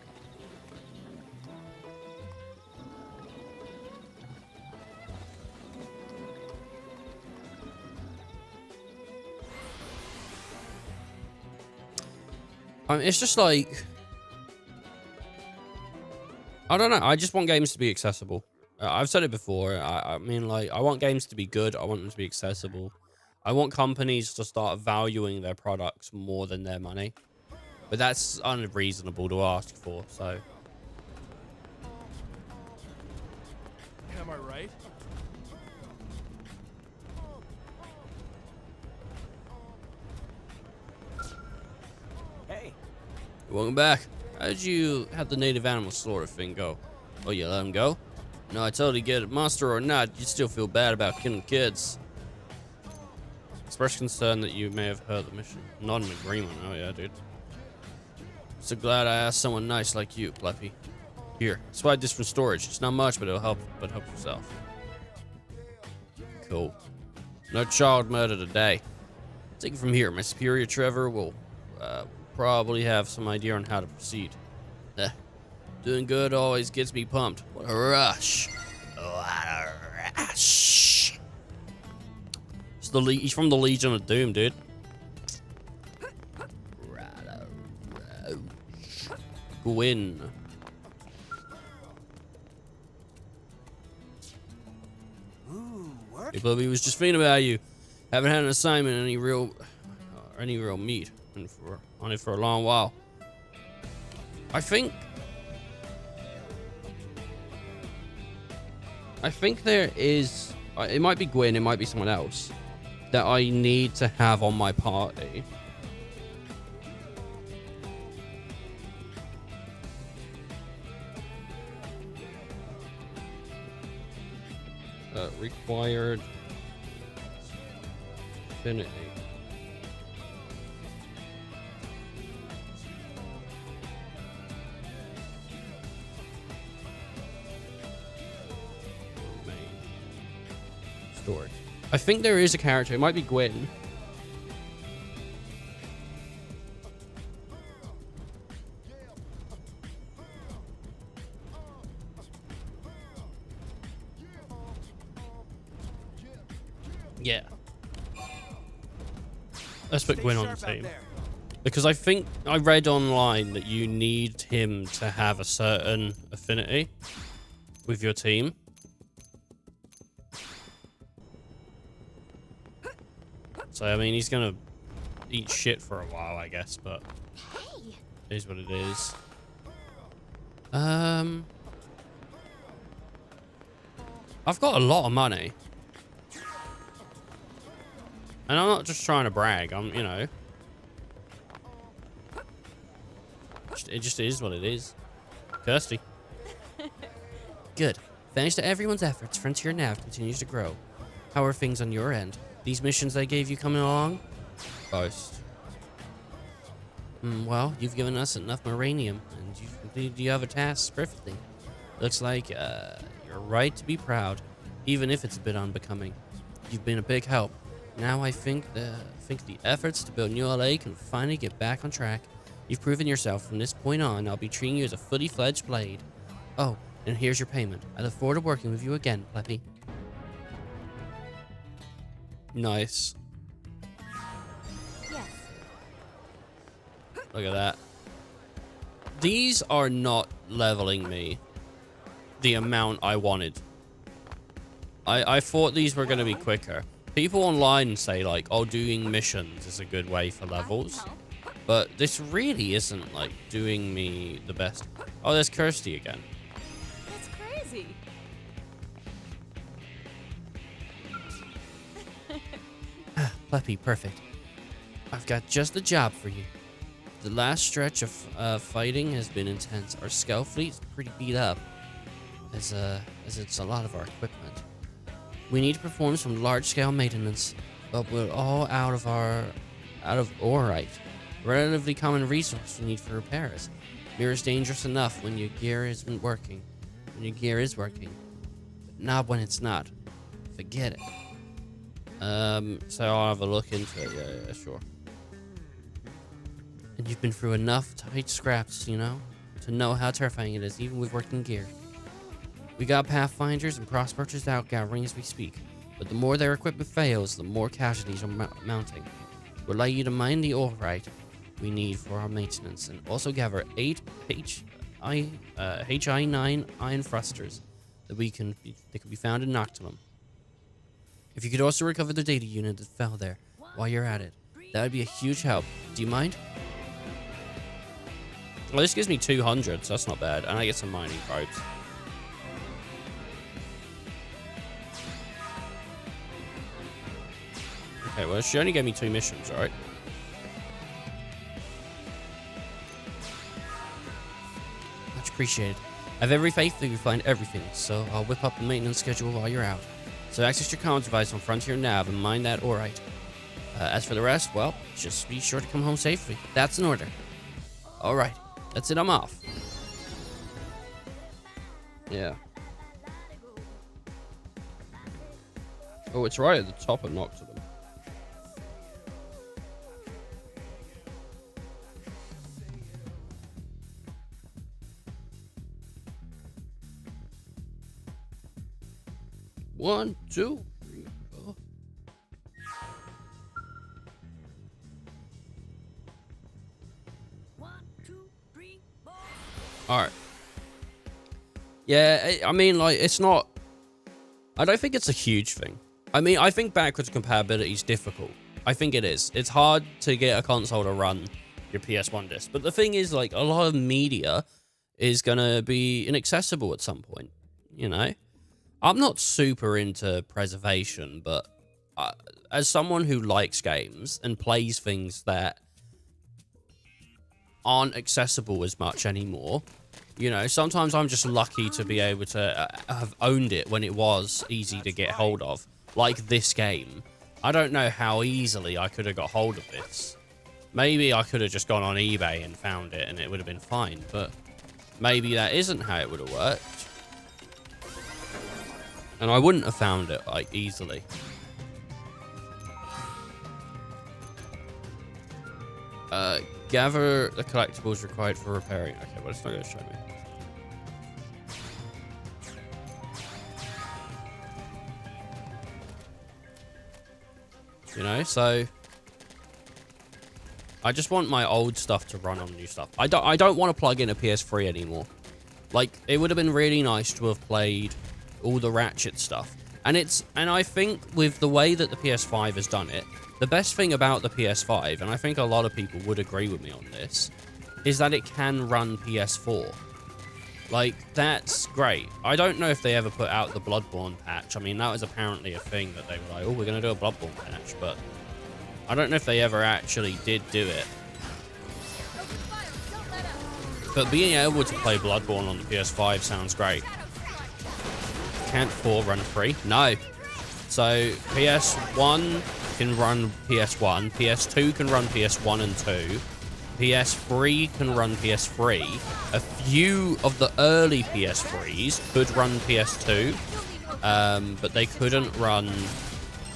It's just like, I don't know. I just want games to be accessible. I've said it before. I mean, like, I want games to be good. I want them to be accessible. I want companies to start valuing their products more than their money. But that's unreasonable to ask for, so. Am I right? Hey. Welcome back. How did you have the native animal slaughter thing go? Oh, you let him go? No, I totally get it. Monster or not, you still feel bad about killing kids. Express concern that you may have heard the mission. Not an agreement. Oh, yeah, dude. So glad I asked someone nice like you, Pleppy. Here, slide this from storage. It's not much, but it'll help. But help yourself. Cool. No child murder today. Take it from here. My superior Trevor will probably have some idea on how to proceed. Doing good always gets me pumped. What a rush. What a rush. He's from the Legion of Doom, dude. Gwyn. Hey, Bubby, was just thinking about you. Haven't had an assignment, any real meat on it for a long while. I think there is. It might be Gwyn. It might be someone else that I need to have on my party. Required Affinity. Main. Story. I think there is a character. It might be Gwen. Yeah. Let's put Gwen on the team. Because I think I read online that you need him to have a certain affinity with your team. So, I mean, he's gonna eat shit for a while, I guess, but it is what it is. I've got a lot of money. And I'm not just trying to brag, you know. It just is what it is. Kirsty. Good. Thanks to everyone's efforts, Frontier Nav continues to grow. How are things on your end? These missions I gave you coming along? Boast. Well, you've given us enough Maranium, and you've completed the other tasks perfectly. Looks like, you're right to be proud, even if it's a bit unbecoming. You've been a big help. Now I think the efforts to build New LA can finally get back on track. You've proven yourself. From this point on, I'll be treating you as a fully fledged blade. Oh, and here's your payment. I look forward to working with you again, Pleppy. Nice. Yes. Look at that. These are not leveling me the amount I wanted. I thought these were going to be quicker. People online say, like, oh, doing missions is a good way for levels. But this really isn't, like, doing me the best. Oh, there's Kirsty again. That's crazy. Pleppy, perfect. I've got just the job for you. The last stretch of fighting has been intense. Our scout fleet's pretty beat up, as it's a lot of our equipment. We need to perform some large-scale maintenance, but we're all out of orite, relatively common resource we need for repairs. Mirror's dangerous enough when your gear isn't working. When your gear is working, but not when it's not. Forget it. So I'll have a look into it. Yeah, sure. And you've been through enough tight scraps, you know, to know how terrifying it is, even with working gear. We got Pathfinders and Prospectors out gathering as we speak, but the more their equipment fails, the more casualties are mounting. We'd like you to mine the orite we need for our maintenance, and also gather 8 HI9 iron thrusters that can be found in Noctilum. If you could also recover the data unit that fell there while you're at it, that would be a huge help. Do you mind? Well, this gives me 200, so that's not bad. And I get some mining probes. Okay, well, she only gave me 2 missions, right? Much appreciated. I have every faith that you find everything, so I'll whip up the maintenance schedule while you're out. So access your comms device on Frontier Nav and mine that orite. As for the rest, well, just be sure to come home safely. That's an order. Alright, that's it, I'm off. Yeah. Oh, it's right at the top of Noctilum. One, two, three, four. All right. Yeah, I mean, like, it's not... I don't think it's a huge thing. I mean, I think backwards compatibility is difficult. I think it is. It's hard to get a console to run your PS1 disc. But the thing is, like, a lot of media is going to be inaccessible at some point, you know? I'm not super into preservation, but as someone who likes games and plays things that aren't accessible as much anymore, you know, sometimes I'm just lucky to be able to have owned it when it was easy to get hold of, like this game. I don't know how easily I could have got hold of this. Maybe I could have just gone on eBay and found it and it would have been fine, but maybe that isn't how it would have worked. And I wouldn't have found it, like, easily. Gather the collectibles required for repairing. Okay, well, it's not going to show me. You know, so I just want my old stuff to run on new stuff. I don't want to plug in a PS3 anymore. Like, it would have been really nice to have played all the Ratchet stuff. And I think with the way that the PS5 has done it, the best thing about the PS5, and I think a lot of people would agree with me on this, is that it can run PS4. Like, that's great. I don't know if they ever put out the Bloodborne patch. I mean, that was apparently a thing that they were like, oh, we're going to do a Bloodborne patch, but I don't know if they ever actually did do it. But being able to play Bloodborne on the PS5 sounds great. Can't 4 run 3? No. So, PS1 can run PS1, PS2 can run PS1 and 2, PS3 can run PS3, a few of the early PS3s could run PS2, but they couldn't run,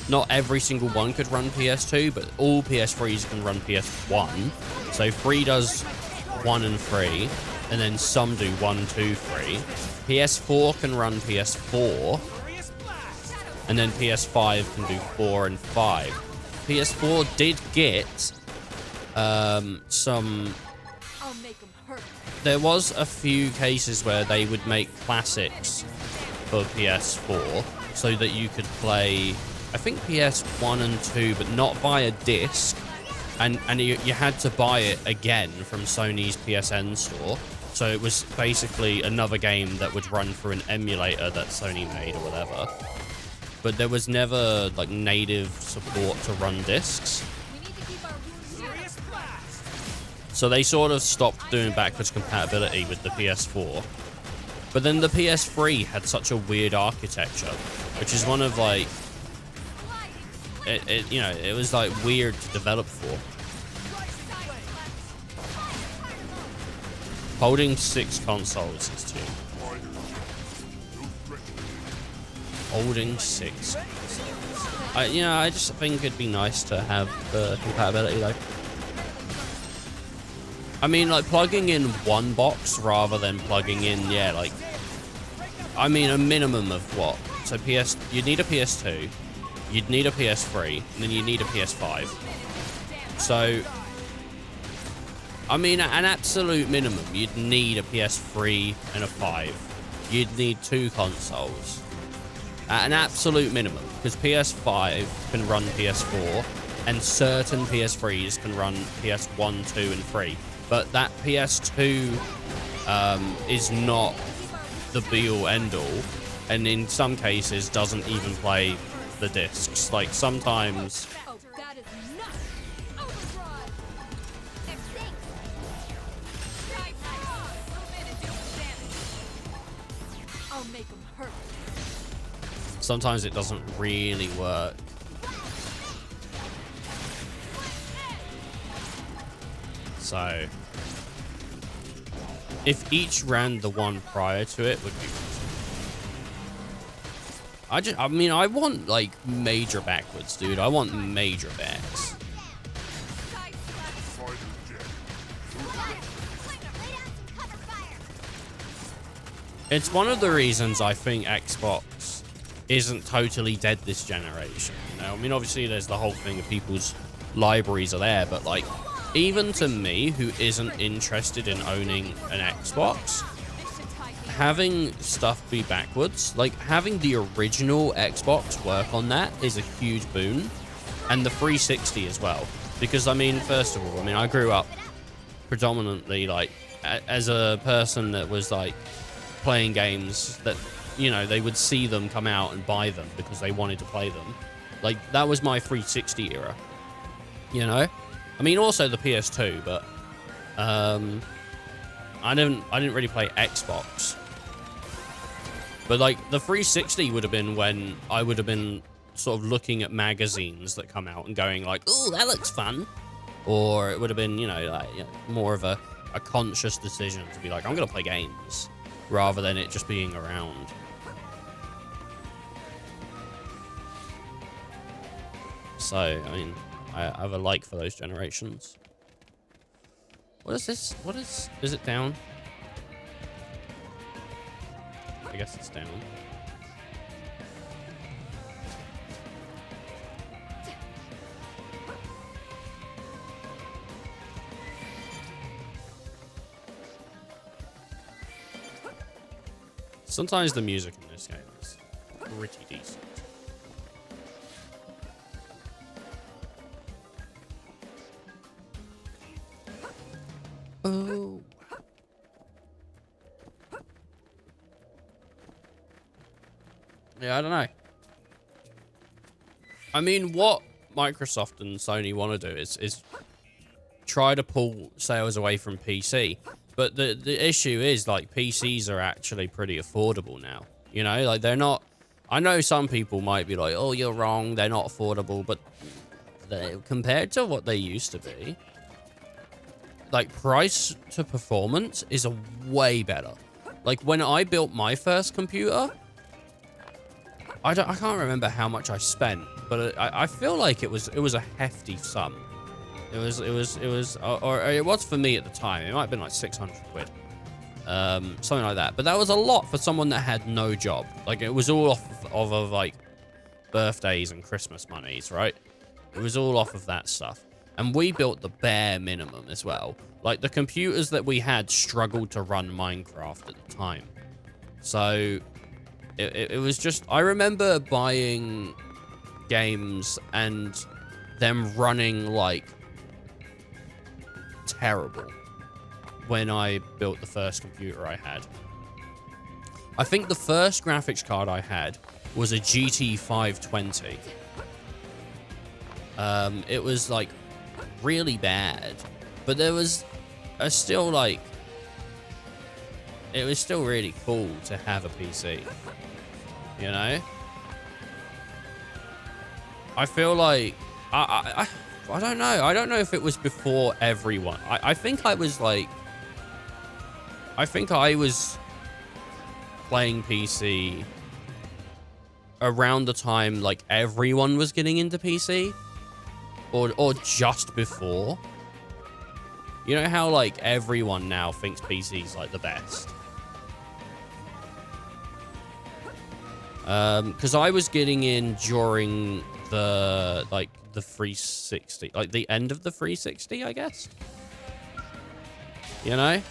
not every single one could run PS2, but all PS3s can run PS1, so 3 does 1 and 3, and then some do 1, 2, 3. PS4 can run PS4, and then PS5 can do 4 and 5. PS4 did get some... There was a few cases where they would make classics for PS4 so that you could play, I think, PS1 and 2, but not via disc. And you had to buy it again from Sony's PSN store. So it was basically another game that would run through an emulator that Sony made or whatever. But there was never, like, native support to run discs. So they sort of stopped doing backwards compatibility with the PS4. But then the PS3 had such a weird architecture, which is one of, like... you know, it was, like, weird to develop for. Holding 6 consoles is too. Holding 6 consoles. You know, I just think it'd be nice to have the compatibility, though. I mean, like, plugging in one box rather than plugging in, yeah, like... I mean, a minimum of what? So you'd need a PS2, you'd need a PS3, and then you need a PS5. So... I mean, at an absolute minimum, you'd need a PS3 and a 5. You'd need 2 consoles. At an absolute minimum, because PS5 can run PS4, and certain PS3s can run PS1, 2, and 3. But that PS2 is not the be-all, end-all, and in some cases doesn't even play the discs. Like, sometimes... Sometimes it doesn't really work. So, if each ran the one prior to it, would be... I mean, I want, like, major backwards, dude. I want major backs. It's one of the reasons I think Xbox isn't totally dead this generation. Now, I mean, obviously there's the whole thing of people's libraries are there, but, like, even to me, who isn't interested in owning an Xbox, having stuff be backwards, like, having the original Xbox work on that is a huge boon, and the 360 as well. Because, I mean, first of all, I mean, I grew up predominantly, like, as a person that was, like, playing games that, you know, they would see them come out and buy them because they wanted to play them. Like, that was my 360 era, you know? I mean, also the PS2, but I didn't really play Xbox. But, like, the 360 would have been when I would have been sort of looking at magazines that come out and going like, oh, that looks fun. Or it would have been, more of a conscious decision to be like, I'm going to play games, rather than it just being around. So, I mean, I have a like for those generations. What is this? Is it down? I guess it's down. Sometimes the music in this game is pretty decent. Oh. Yeah, I don't know. I mean, what Microsoft and Sony want to do is try to pull sales away from PC. But the issue is, like, PCs are actually pretty affordable now. You know, like, they're not... I know some people might be like, oh, you're wrong, they're not affordable, but compared to what they used to be, like, price to performance is a way better. Like, when I built my first computer, I can't remember how much I spent, but I feel like it was a hefty sum. It was for me at the time. It might have been like 600 quid. Something like that. But that was a lot for someone that had no job. Like, it was all off of like birthdays and Christmas monies, right? It was all off of that stuff. And we built the bare minimum as well. Like, the computers that we had struggled to run Minecraft at the time. So it was just, I remember buying games and them running like terrible when I built the first computer I had. I think the first graphics card I had was a GT 520. It was like really bad, but there was still like, it was still really cool to have a PC, you know? I feel like I don't know. I don't know if it was before everyone. I think I was like, I think I was playing PC around the time like everyone was getting into PC, or just before. You know how like everyone now thinks PC's like the best. Because I was getting in during the 360, like the end of the 360, I guess. You know?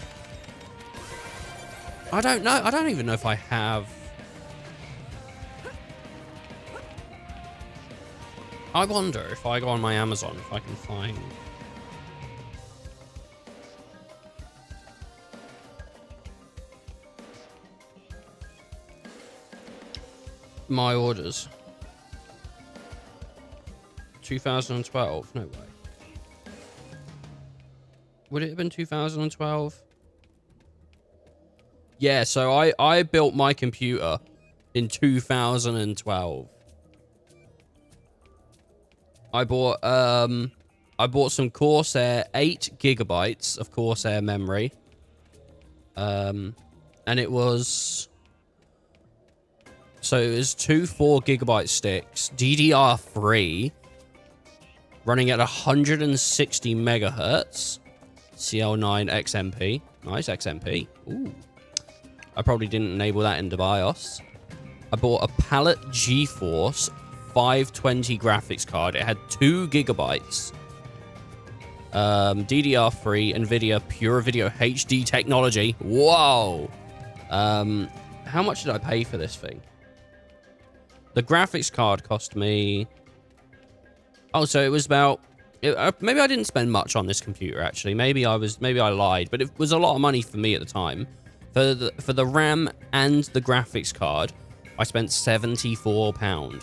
I don't know. I don't even know if I have. I wonder if I go on my Amazon if I can find my orders. 2012? No way. Would it have been 2012? Yeah, so I built my computer in 2012. I bought some Corsair 8 gigabytes of Corsair memory. And it was, so it was two 4 gigabyte sticks, DDR3, running at 160 megahertz, CL9 XMP. Nice XMP. Ooh. I probably didn't enable that into BIOS. I bought a Palette GeForce 520 graphics card. It had 2 gigabytes. DDR3, NVIDIA Pure Video HD technology. Whoa! How much did I pay for this thing? The graphics card cost me... Oh, so it was about... maybe I didn't spend much on this computer, actually. Maybe I lied, but it was a lot of money for me at the time. For the RAM and the graphics card, I spent £74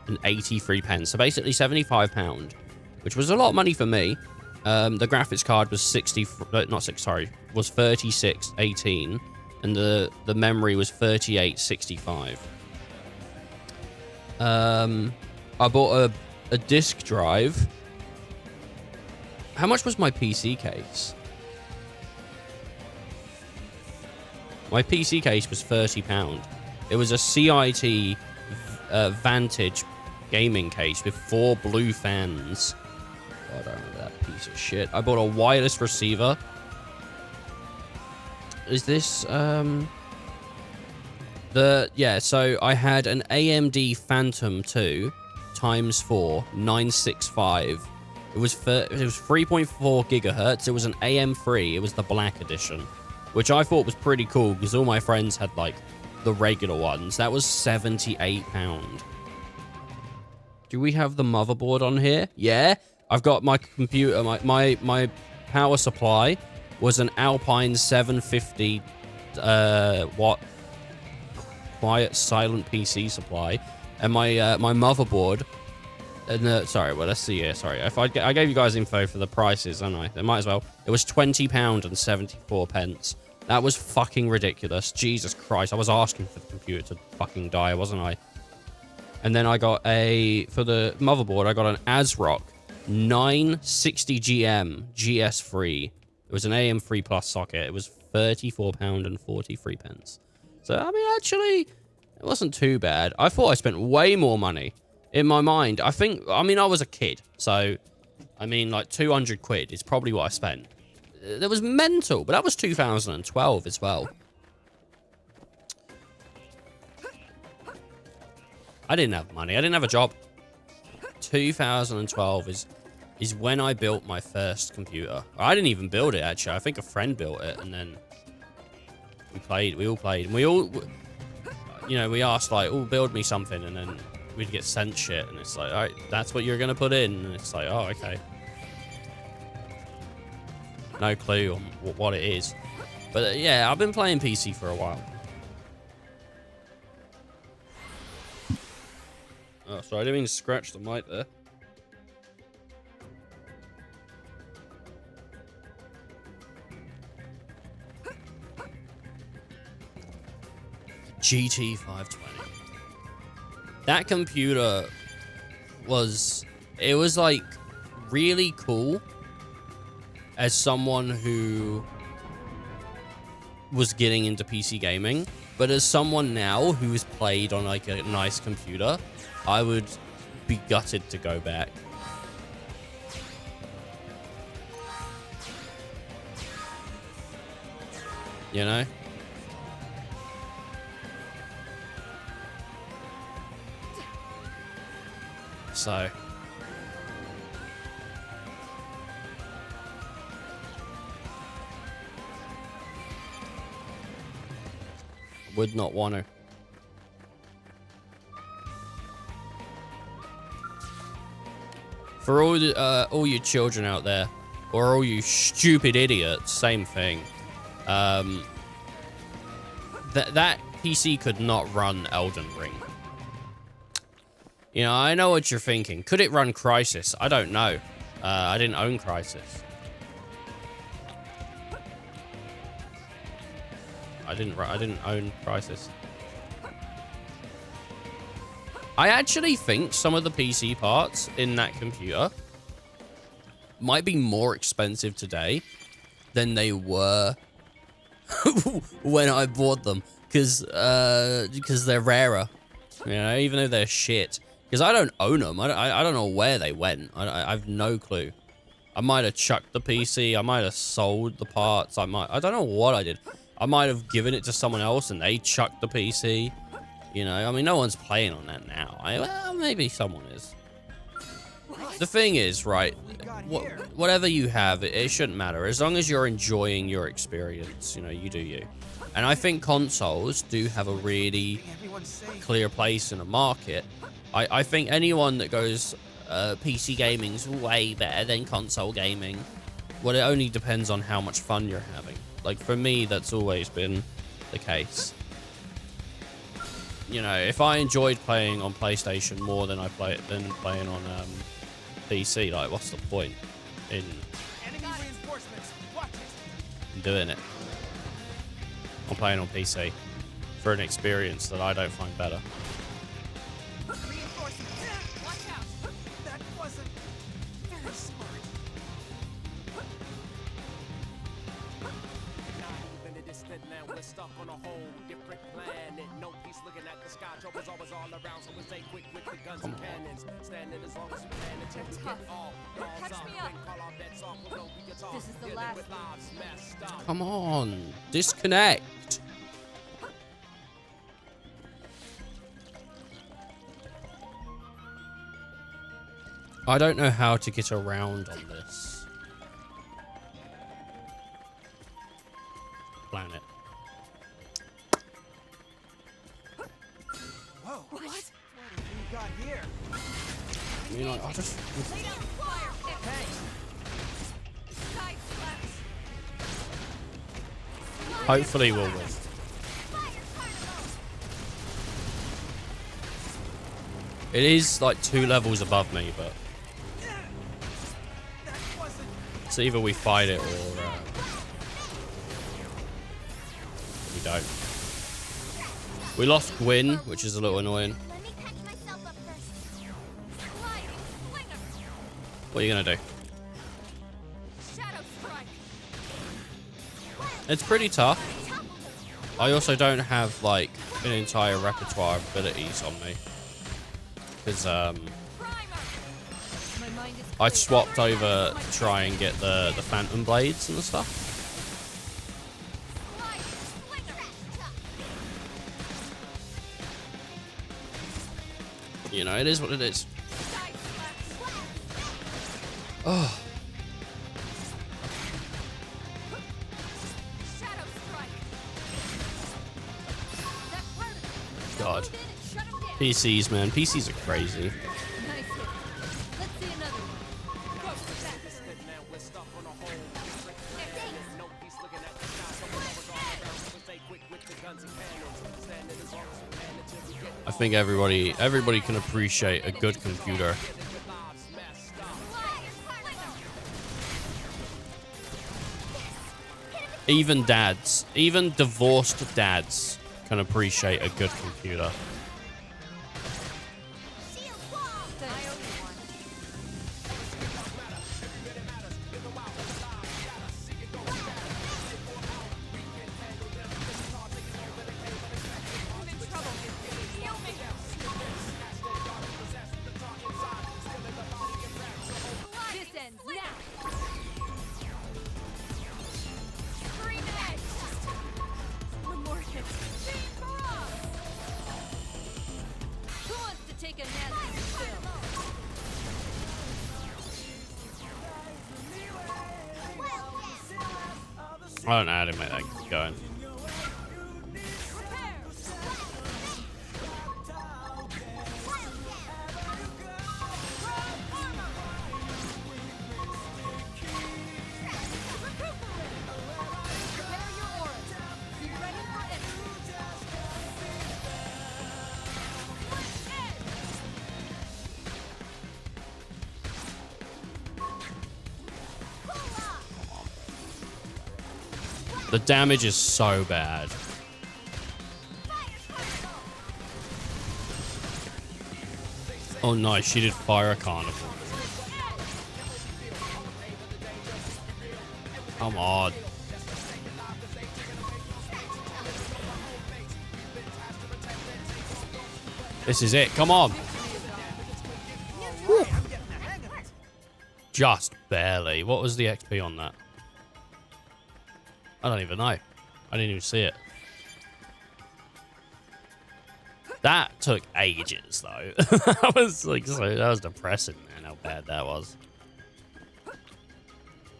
and 83 pence. So basically £75, which was a lot of money for me. The graphics card was 3618, and the memory was 3865. I bought a disk drive. How much was my PC case? My PC case was £30. It was a CIT Vantage gaming case with 4 blue fans. God, I remember that piece of shit. I bought a wireless receiver. Is this so I had an AMD Phantom 2 x4 965. It was 3.4 gigahertz. It was an AM3. It was the black edition, which I thought was pretty cool because all my friends had like the regular ones. That was £78. Do we have the motherboard on here? Yeah. I've got my computer. My power supply was an Alpine 750 watt quiet silent PC supply, and my motherboard. And sorry, well let's see here. Sorry, if I gave you guys info for the prices, don't I? They might as well. It was £20 and 74 pence. That was fucking ridiculous. Jesus Christ, I was asking for the computer to fucking die, wasn't I? And then I got for the motherboard, I got an ASRock 960GM GS3. It was an AM3 Plus socket. It was £34 and 43 pence. So, I mean, actually, it wasn't too bad. I thought I spent way more money. In my mind, I was a kid. So, I mean, like 200 quid is probably what I spent. That was mental, but that was 2012 as well. I didn't have money. I didn't have a job. 2012 is when I built my first computer. I didn't even build it, actually. I think a friend built it, and then we all played. And we all, you know, we asked, like, oh, build me something, and then we'd get sent shit, and it's like, all right, that's what you're going to put in. And it's like, oh, okay. No clue on what it is. But, yeah, I've been playing PC for a while. Oh, sorry, I didn't mean to scratch the mic there. GT 520. That computer was like really cool as someone who was getting into PC gaming, but as someone now who has played on like a nice computer, I would be gutted to go back. You know? So would not want to. For all you children out there, or all you stupid idiots, same thing. That PC could not run Elden Ring. You know, I know what you're thinking. Could it run Crysis? I don't know. I didn't own Crysis. I didn't own Crysis. I actually think some of the PC parts in that computer might be more expensive today than they were when I bought them, because they're rarer. You know, even though they're shit. Because I don't own them. I don't know where they went. I have no clue. I might have chucked the PC. I might have sold the parts. I don't know what I did. I might have given it to someone else and they chucked the PC. You know, I mean, no one's playing on that now. Well, maybe someone is. The thing is, right, whatever you have, it shouldn't matter. As long as you're enjoying your experience, you know, you do you. And I think consoles do have a really clear place in the market. I think anyone that goes, PC gaming's way better than console gaming, well, it only depends on how much fun you're having. Like, for me, that's always been the case. You know, if I enjoyed playing on PlayStation more than playing on PC, like, what's the point in doing it? I'm playing on PC for an experience that I don't find better. Watch out. on a whole different planet. No peace looking at the sky. Trouble's always all around, so we stay quick with the guns and cannons. Standing as long as we can until we get all balls Catch up. me up. Then call our bets off. We'll know we can talk. This is the Dealing last with lives messed up. Come on, disconnect. I don't know how to get around on this planet. Whoa. What? What have we got here? I mean, like, I just... Lay down fire! Side slaps. Hopefully we'll win. It is like 2 levels above me, but it's either we fight it or we don't. We lost Gwyn, which is a little annoying. Let me catch myself up first. Sliding flinger. What are you gonna do? Shadow strike. It's pretty tough. I also don't have like an entire repertoire of abilities on me. Because Primer. My mind is I clear. swapped over to try and get the Phantom Blades and the stuff. Sliding flinger. You know, it is what it is. Side slaps. Oh, Shadow strike. That part. God. Move in and shut him down. PCs, man. PCs are crazy. Nice hit. Let's see another one. Go for that. Now we're stuck on a whole different planet. No peace looking at the sky. Trouble's always all around, so we stay quick with the guns and cannons. Standing as long as we can until we get I think everybody can appreciate a good computer. lives messed up. Even dads, even divorced dads can appreciate a good computer. Shield wall. I owe you one. I'm in trouble. Heal me. This ends now. Scream edge. One more hit. Team Boss. Who wants to take a nasty spill? I don't know how to make that keep going. Prepare. Prepare your auras. Be ready for it. Edge. The damage is so bad. Oh nice, she did fire a carnival. Come on. This is it, come on. Whew. Just barely. What was the XP on that? I don't even know. I didn't even see it. That took ages, though. That was like that was depressing, man. How bad that was.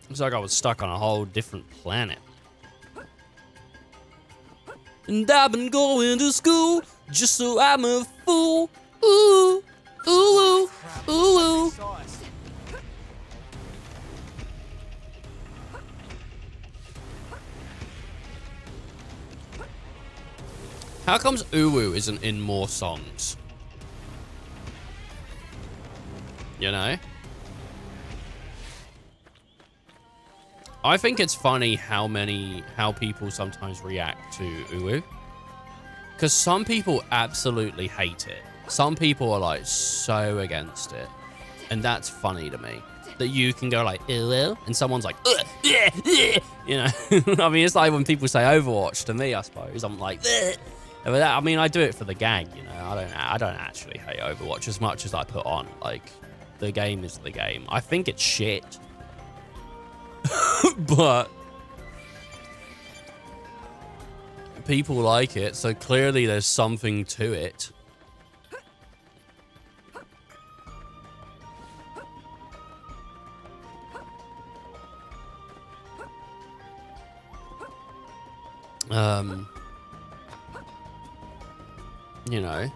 It's like I was stuck on a whole different planet. And I've been going to school just so I'm a fool. Ooh, ooh, ooh, ooh, ooh. Saw us. How comes Uwu isn't in more songs? You know? I think it's funny how people sometimes react to Uwu. Because some people absolutely hate it. Some people are like so against it. And that's funny to me. that you can go like, ew, and someone's like, ugh, ugh, ugh, you know. I mean, it's like when people say Overwatch to me, I suppose. I'm like, ugh. But that, I mean, I do it for the gang, you know. I don't actually hate Overwatch as much as I put on. Like, the game is the game. I think it's shit. But people like it, so clearly there's something to it. You know.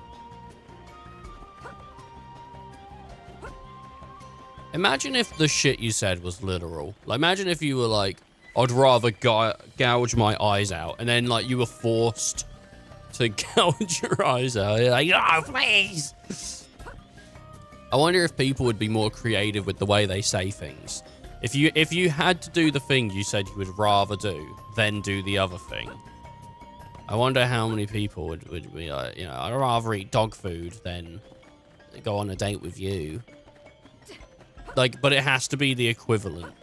Imagine if the shit you said was literal. Like, imagine if you were like, I'd rather gouge my eyes out, and then like you were forced to gouge your eyes out. You're like, oh, please. I wonder if people would be more creative with the way they say things. If you had to do the thing you said you would rather do, then do the other thing. I wonder how many people would be like, you know, I'd rather eat dog food than go on a date with you. Like, but it has to be the equivalent.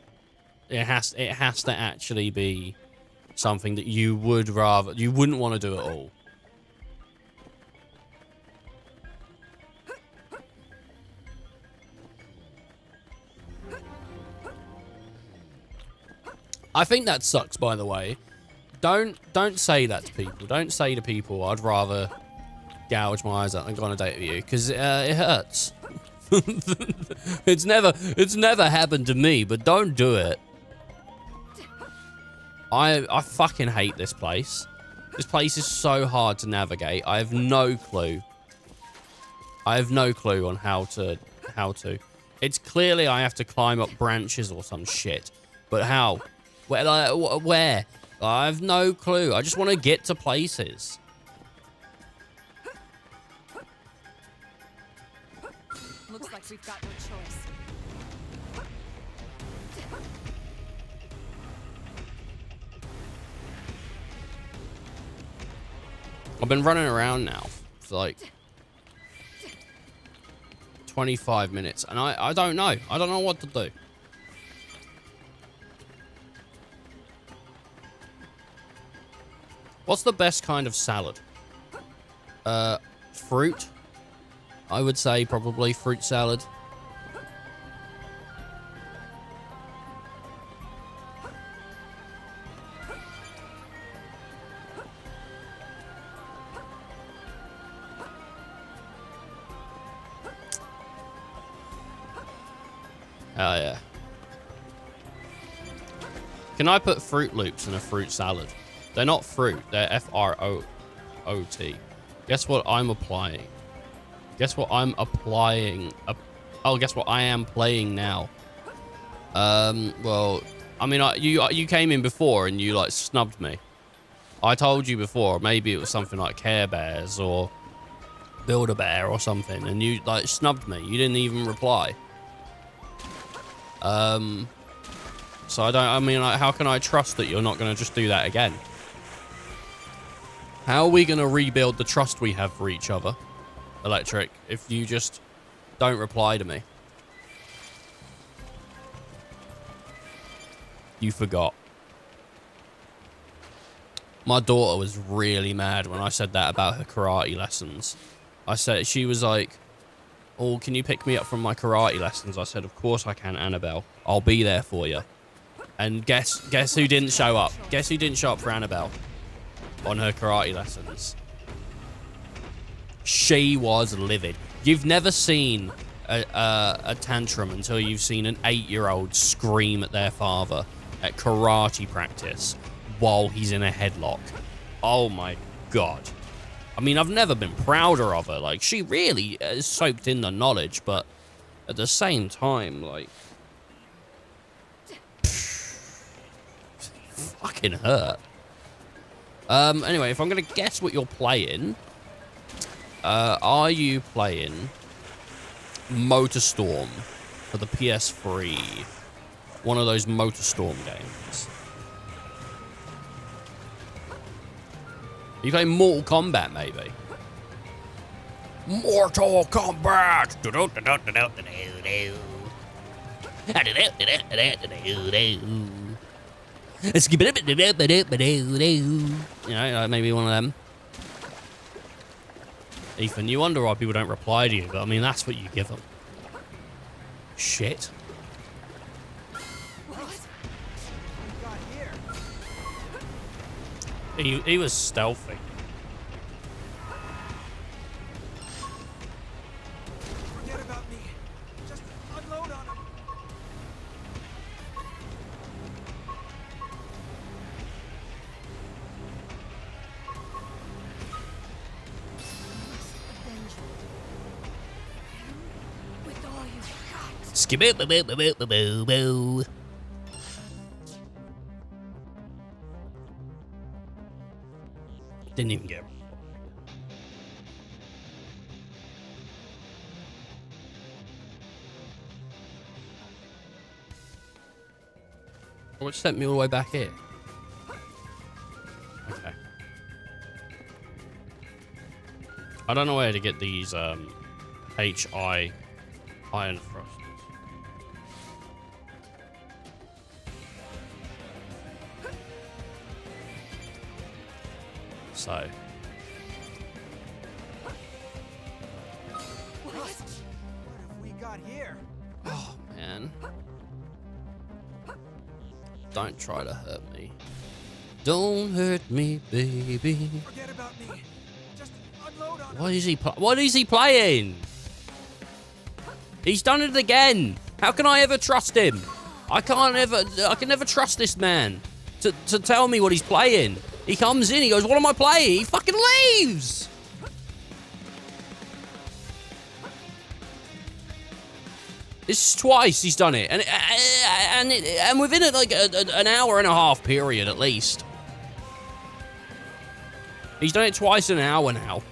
It has to actually be something that you wouldn't want to do at all. I think that sucks, by the way. Don't say that to people. Don't say to people, I'd rather gouge my eyes out than go on a date with you, because it hurts. It's never happened to me, but don't do it. I fucking hate this place. This place is so hard to navigate. I have no clue. I have no clue on how to. It's clearly I have to climb up branches or some shit. But how? Where? I have no clue. I just want to get to places. Looks like we've got no choice. I've been running around now for like 25 minutes, and I don't know. I don't know what to do. What's the best kind of salad? Fruit. I would say probably fruit salad. Oh yeah. Can I put Fruit Loops in a fruit salad? They're not fruit. They're F-R-O-O-T. Guess what I'm applying? Guess what I'm applying? Oh, guess what I am playing now? Well, I mean, you came in before and you like snubbed me. I told you before, maybe it was something like Care Bears or Build-A-Bear or something, and you like snubbed me. You didn't even reply. So I mean, like, how can I trust that you're not going to just do that again? How are we going to rebuild the trust we have for each other, Electric, if you just don't reply to me? You forgot. My daughter was really mad when I said that about her karate lessons. I said, she was like, oh, can you pick me up from my karate lessons? I said, of course I can, Annabelle. I'll be there for you. And guess who didn't show up? Guess who didn't show up for Annabelle on her karate lessons? She was livid. You've never seen a tantrum until you've seen an 8-year-old scream at their father at karate practice while he's in a headlock. Oh my God. I mean, I've never been prouder of her. Like, she really is soaked in the knowledge, but at the same time, like, fucking hurt. Anyway, if I'm gonna guess what you're playing, are you playing MotorStorm for the PS3? One of those MotorStorm games. Are you playing Mortal Kombat, maybe? Mortal Kombat! You know, like maybe one of them. Ethan, you wonder why people don't reply to you, but I mean, that's what you give them. Shit. He was stealthy. Forget about me. Just unload on him. With all you've got. Skip boo. Didn't even get it. Which sent me all the way back here. Okay. I don't know where to get these HI iron thrusters. So. What have we got here? Oh, man. Don't try to hurt me. Don't hurt me, baby. Forget about me. Just unload on him. What is he playing? He's done it again. How can I ever trust him? I can never trust this man to tell me what he's playing. He comes in, he goes, what am I playing? He fucking leaves. This is twice he's done it, and within it like an hour and a half period at least. He's done it twice in an hour now.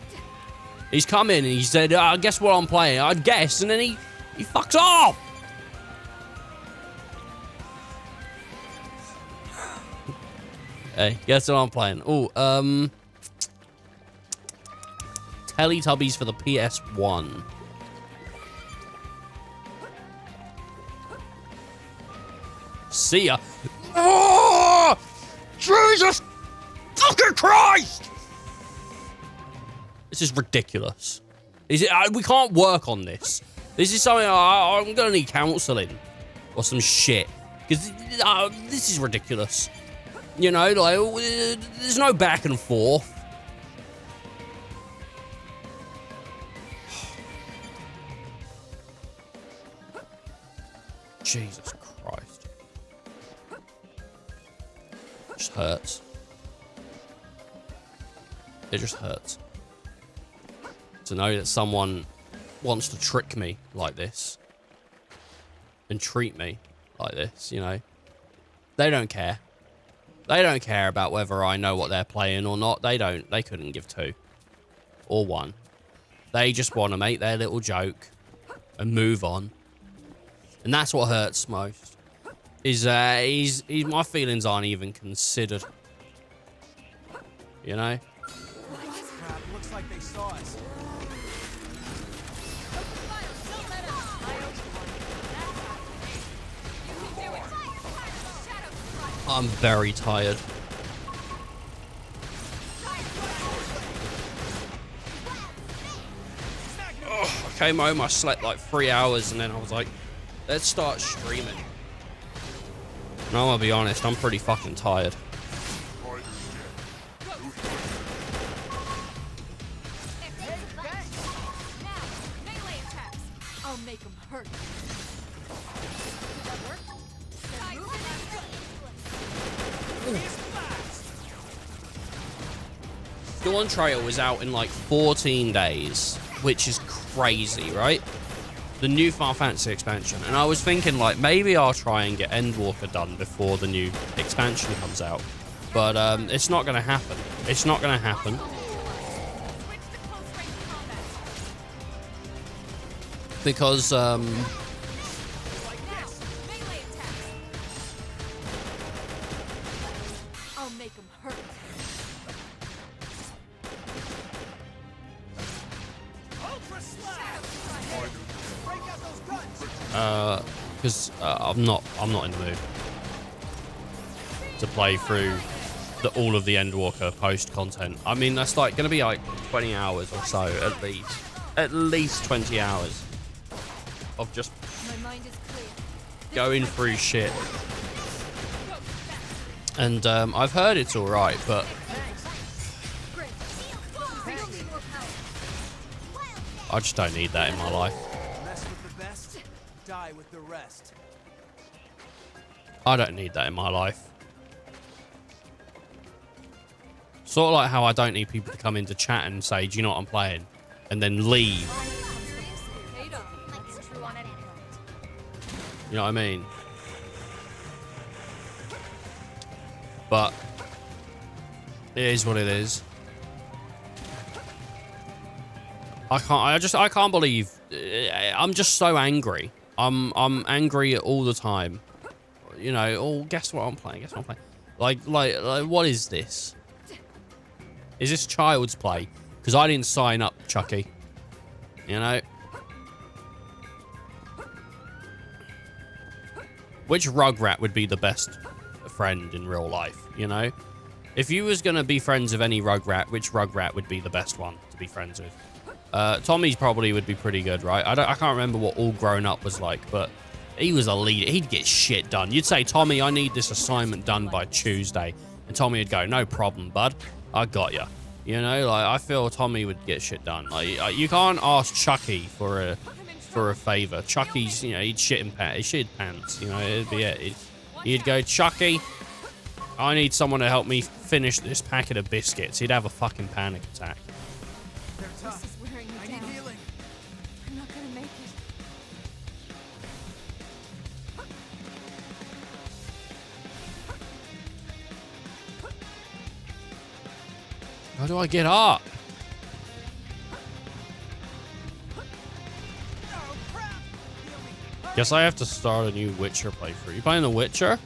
He's come in and he said, guess what I'm playing? I'd guess, and then he fucks off. Hey, guess what I'm playing? Oh, Teletubbies for the PS1. See ya. Oh, Jesus fucking Christ! This is ridiculous. We can't work on this. This is something I'm gonna need counseling or some shit, because this is ridiculous. You know, like, there's no back and forth. Jesus Christ. It just hurts. It just hurts. To know that someone wants to trick me like this. And treat me like this, you know. They don't care. They don't care about whether I know what they're playing or not. They don't. They couldn't give two. Or one. They just want to make their little joke and move on. And that's what hurts most. My feelings aren't even considered. You know? Crap, looks like they saw us. I'm very tired. Oh, I came home, I slept like 3 hours, and then I was like, let's start streaming. And I'm gonna be honest, I'm pretty fucking tired. I'll make them hurt. Did that work? They're moving Dawn Trail was out in like 14 days, which is crazy, right? The new Final Fantasy expansion. And I was thinking, like, maybe I'll try and get Endwalker done before the new expansion comes out. But it's not going to happen. It's not going to happen. Because, I'll make them hurt. Ultra Slash! Break out those guns! because I'm not in the mood to play through all of the Endwalker post content. I mean, that's like gonna be like 20 hours or so at least 20 hours of just My mind is clear. going through shit. And I've heard it's all right, but I just don't need that in my life. Mess with the best, die with the rest. I don't need that in my life. Sort of like how I don't need people to come into chat and say, do you know what I'm playing? And then leave. Paid off. That's true on any front. You know what I mean? But it is what it is. I can't believe I'm just so angry. I'm angry all the time. You know, oh, guess what I'm playing? Guess what I'm playing? Like what is this? Is this child's play? Because I didn't sign up, Chucky. You know? Which Rugrat would be the best friend in real life, you know? If you was going to be friends with any Rugrat, which Rugrat would be the best one to be friends with? Tommy's probably would be pretty good, right? I can't remember what All Grown Up was like, but he was a leader. He'd get shit done. You'd say, Tommy, I need this assignment done by Tuesday. And Tommy would go, no problem, bud. I got ya. You know, like, I feel Tommy would get shit done. Like, you can't ask Chucky for a favor. Chucky's, you know, he'd shit in pants. You know, it'd be it. He'd go, Chucky, I need someone to help me finish this packet of biscuits. He'd have a fucking panic attack. They're tough. This is wearing me I down. need healing. I'm not gonna make it. How do I get up? Guess I have to start a new Witcher playthrough. You playing The Witcher?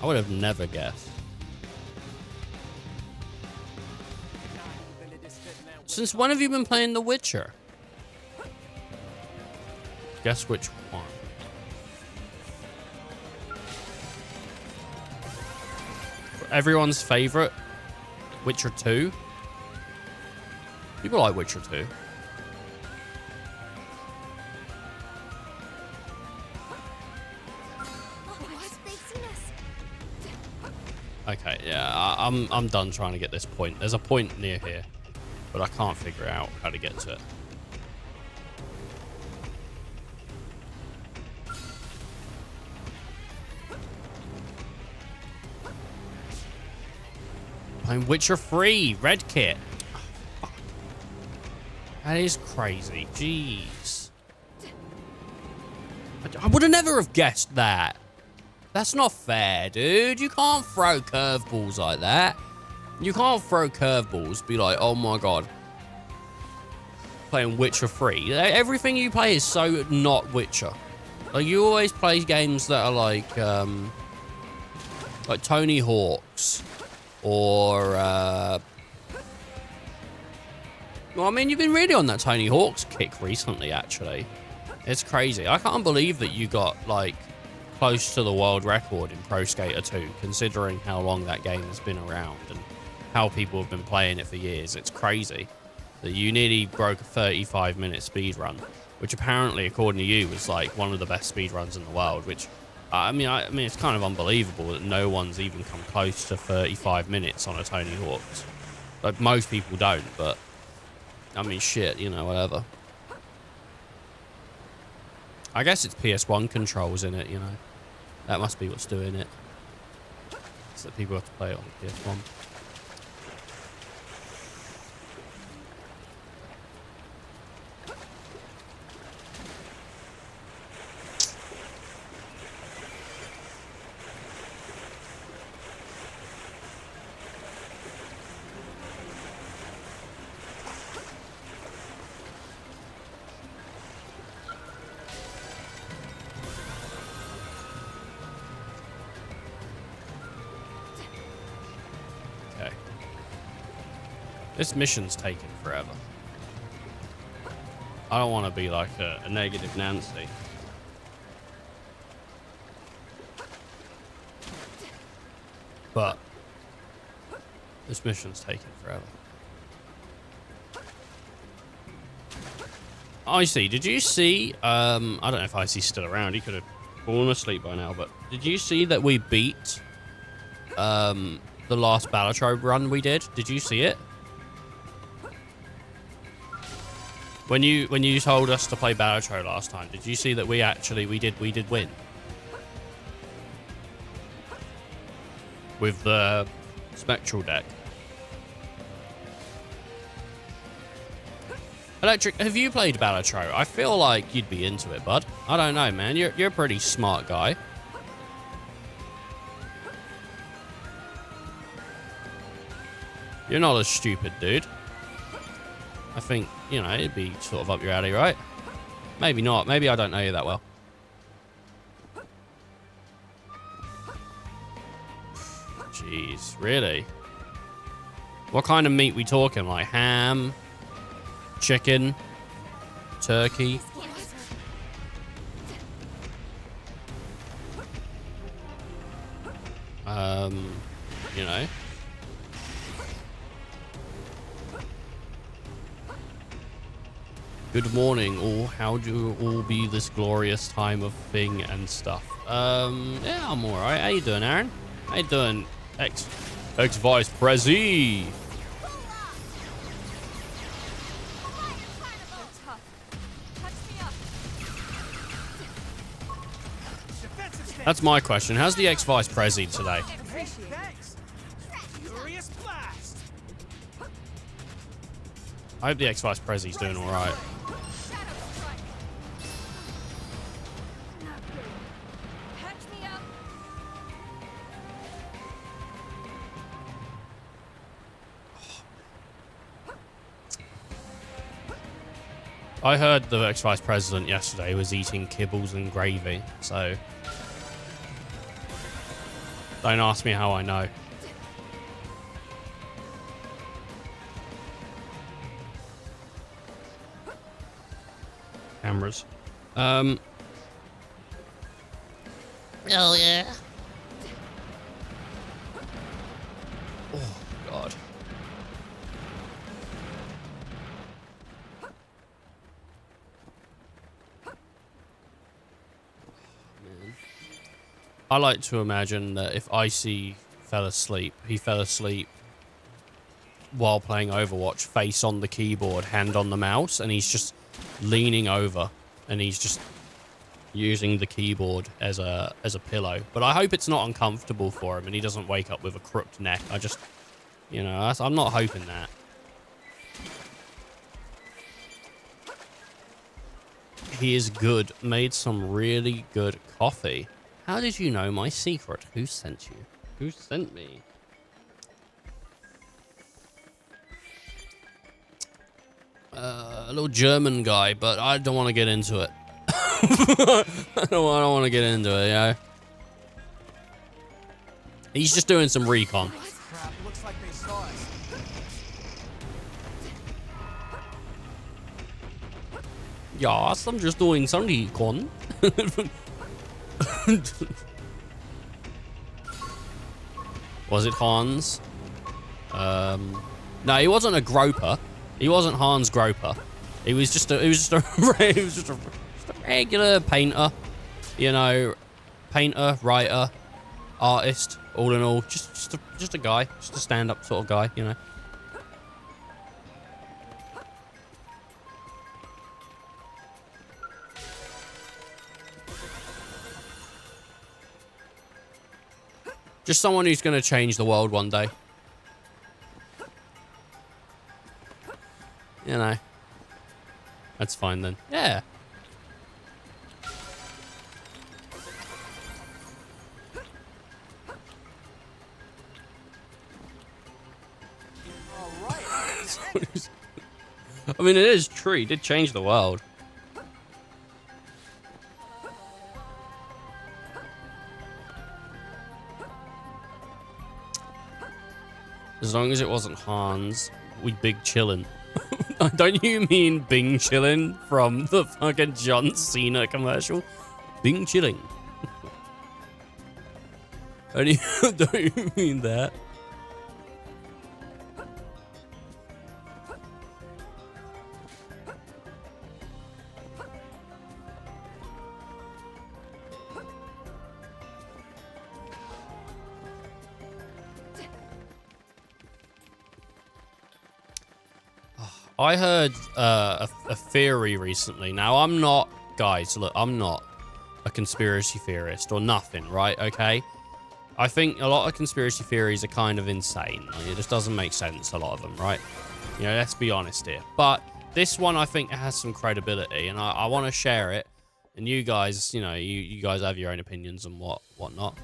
I would have never guessed. Since when have you been playing The Witcher? Guess which one? Everyone's favorite, Witcher 2. People like Witcher 2. Okay, yeah, I'm done trying to get this point. There's a point near here, but I can't figure out how to get to it. Playing Witcher 3, Red Kit. Oh, fuck. That is crazy. Jeez. I would have never have guessed that. That's not fair, dude. You can't throw curveballs like that. You can't throw curveballs, be like, oh my god. Playing Witcher 3. Everything you play is so not Witcher. Like, you always play games that are like Tony Hawk's. Or, well, I mean, you've been really on that Tony Hawk's kick recently, actually. It's crazy. I can't believe that you got, like, close to the world record in Pro Skater 2, considering how long that game has been around and how people have been playing it for years. It's crazy that you nearly broke a 35-minute speed run, which apparently, according to you, was, like, one of the best speed runs in the world, which... I mean, it's kind of unbelievable that no one's even come close to 35 minutes on a Tony Hawk's. Like, most people don't, but... I mean, shit, you know, whatever. I guess it's PS1 controls in it, you know. That must be what's doing it. It's that people have to play it on the PS1. This mission's taking forever. I don't want to be like a negative Nancy. But this mission's taking forever. Icy, did you see, I don't know if Icy's still around. He could have fallen asleep by now, but did you see that we beat the last Balatro run we did? Did you see it? When you told us to play Balatro last time, did you see that we did win? With the Spectral deck. Electric, have you played Balatro? I feel like you'd be into it, bud. I don't know, man. You're a pretty smart guy. You're not a stupid dude. I think, you know, it'd be sort of up your alley, right? Maybe not. Maybe I don't know you that well. Jeez, really? What kind of meat we talking? Like ham, chicken, turkey? You know. Good morning, all. How do all be this glorious time of thing and stuff? Yeah, I'm alright. How you doing, Aaron? How you doing, ex-vice prezi? That's my question. How's the ex-vice prezi today? Thanks. Furious blast. I hope the ex-vice prezi's doing alright. I heard the ex-vice president yesterday was eating kibbles and gravy, so don't ask me how I know. Cameras. Oh yeah. Oh god. I like to imagine that if Icy fell asleep, he fell asleep while playing Overwatch, face on the keyboard, hand on the mouse, and he's just leaning over and he's just using the keyboard as a pillow. But I hope it's not uncomfortable for him and he doesn't wake up with a crooked neck. I just, you know, I'm not hoping that. He is good. Made some really good coffee. How did you know my secret? Who sent you? Who sent me? A little German guy, but I don't want to get into it. I don't want to get into it, you know? He's just doing some recon. Crap, looks like they saw us. Yes, I'm just doing some recon. Was it Hans? No, he wasn't a groper. He wasn't Hans Groper. He was just a regular painter, you know, painter, writer, artist, all in all, just a guy, just a stand-up sort of guy, you know. Just someone who's going to change the world one day. You know. That's fine then. Yeah. I mean, it is true. He did change the world. As long as it wasn't Hans, we big chillin'. Don't you mean Bing chillin' from the fucking John Cena commercial? Bing chilling. don't even mean that. I heard a theory recently. Now, I'm not, guys, look, I'm not a conspiracy theorist or nothing, right? Okay? I think a lot of conspiracy theories are kind of insane. Like, it just doesn't make sense, a lot of them, right? You know, let's be honest here. But this one, I think, has some credibility, and I want to share it. And you guys, you know, you guys have your own opinions and whatnot.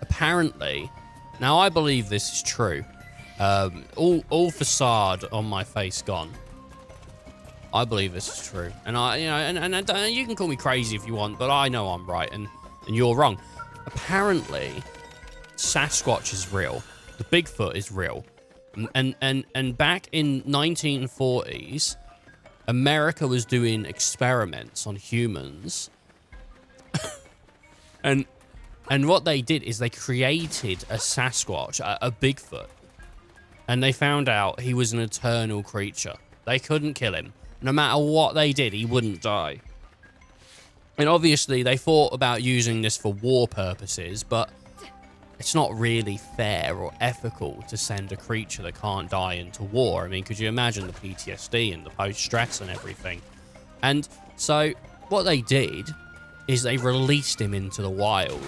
Apparently, now I believe this is true. All facade on my face gone. I believe this is true, and and you can call me crazy if you want, but I know I'm right and you're wrong. Apparently, Sasquatch is real. The Bigfoot is real, and back in 1940s, America was doing experiments on humans, and what they did is they created a Sasquatch, a Bigfoot. And they found out he was an eternal creature. They couldn't kill him. No matter what they did, he wouldn't die. And obviously, they thought about using this for war purposes, but it's not really fair or ethical to send a creature that can't die into war. I mean, could you imagine the PTSD and the post-stress and everything? And so, what they did is they released him into the wild.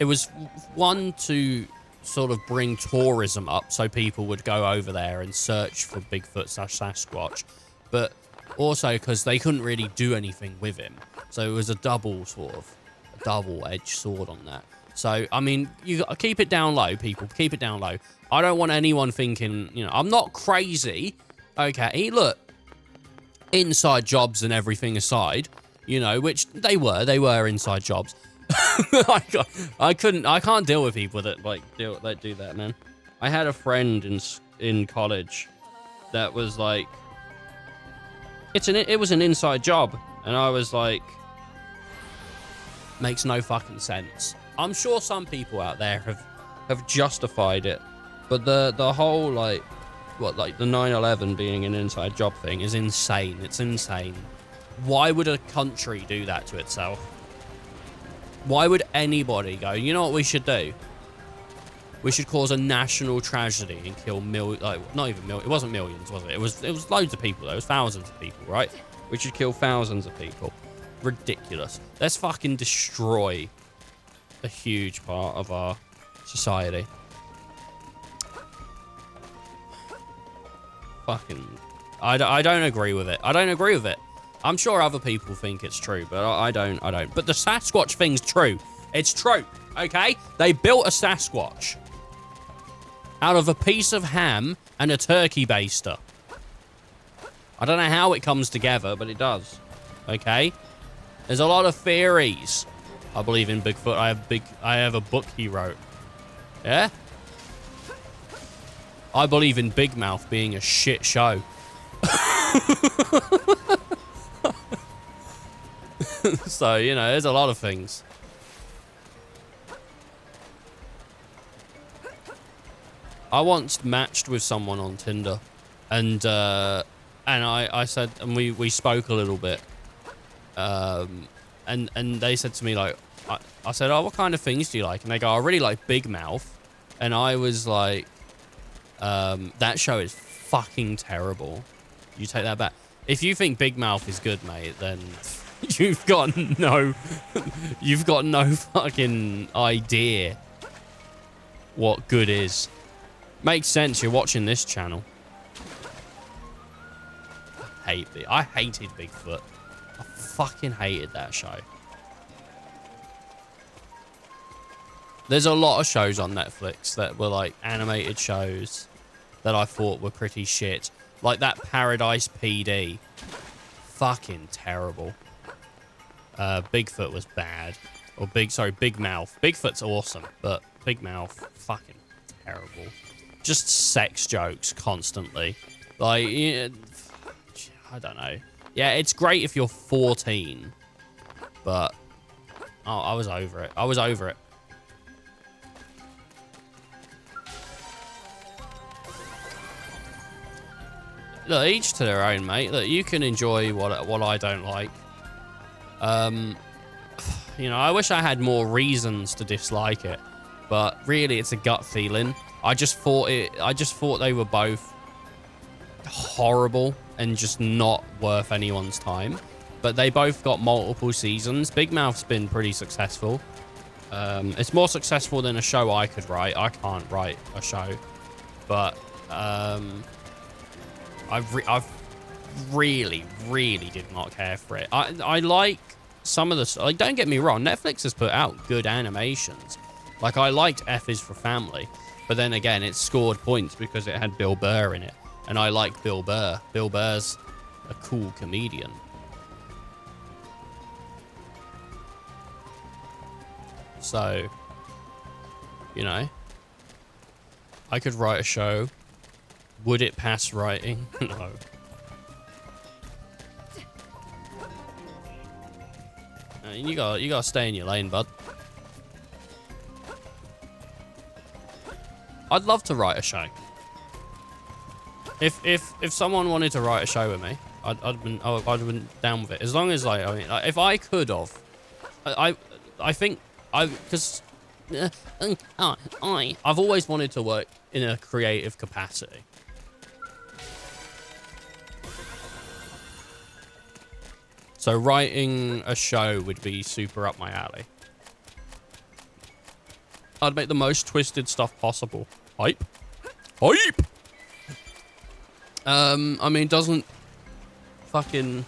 It was one to sort of bring tourism up so people would go over there and search for Bigfoot/Sasquatch, but also because they couldn't really do anything with him, so it was a double-edged sword on that. So I mean, you gotta keep it down low, people, keep it down low. I don't want anyone thinking, you know, I'm not crazy. Okay, look, inside jobs and everything aside, you know, which they were inside jobs. I can't deal with people that do that, man. I had a friend in college that was like, it was an inside job, and I was like, makes no fucking sense. I'm sure some people out there have justified it, but the whole like the 9/11 being an inside job thing is insane. It's insane. Why would a country do that to itself? Why would anybody go, you know what we should do? We should cause a national tragedy and kill it wasn't millions, was it? It was loads of people, though. It was thousands of people, right? We should kill thousands of people. Ridiculous. Let's fucking destroy a huge part of our society. Fucking... I don't agree with it. I don't agree with it. I'm sure other people think it's true, but I don't. But the Sasquatch thing's true. It's true, okay? They built a Sasquatch out of a piece of ham and a turkey baster. I don't know how it comes together, but it does, okay? There's a lot of theories. I believe in Bigfoot. I have a book he wrote. Yeah? I believe in Big Mouth being a shit show. So, you know, there's a lot of things. I once matched with someone on Tinder, and I said, and we spoke a little bit, and they said to me, like, I said, oh, what kind of things do you like? And they go, I really like Big Mouth. And I was like, that show is fucking terrible. You take that back. If you think Big Mouth is good, mate, then you've got no fucking idea what good is. Makes sense. You're watching this channel. I hated Bigfoot. I fucking hated that show. There's a lot of shows on Netflix that were like animated shows that I thought were pretty shit. Like that Paradise PD. Fucking terrible. Bigfoot was bad. Or Big Mouth. Bigfoot's awesome, but Big Mouth, fucking terrible. Just sex jokes constantly. Like, yeah, I don't know. Yeah, it's great if you're 14, but Oh, I was over it. I was over it. Look, each to their own, mate. Look, you can enjoy what I don't like. You know, I wish I had more reasons to dislike it, but really, it's a gut feeling. I just thought they were both horrible and just not worth anyone's time. But they both got multiple seasons. Big Mouth's been pretty successful. It's more successful than a show I could write. I can't write a show, but I've really did not care for it. I like some of the, like, don't get me wrong, Netflix has put out good animations. Like, I liked F is for Family, but then again, it scored points because it had Bill Burr in it, and I like Bill Burr. Bill Burr's a cool comedian. So, you know, I could write a show. Would it pass writing? No. You gotta stay in your lane, bud. I'd love to write a show. If someone wanted to write a show with me, I'd been down with it. As long as, like, I mean, like, if I could have, I think because I've always wanted to work in a creative capacity. So writing a show would be super up my alley. I'd make the most twisted stuff possible. Hype. Hype! I mean, doesn't fucking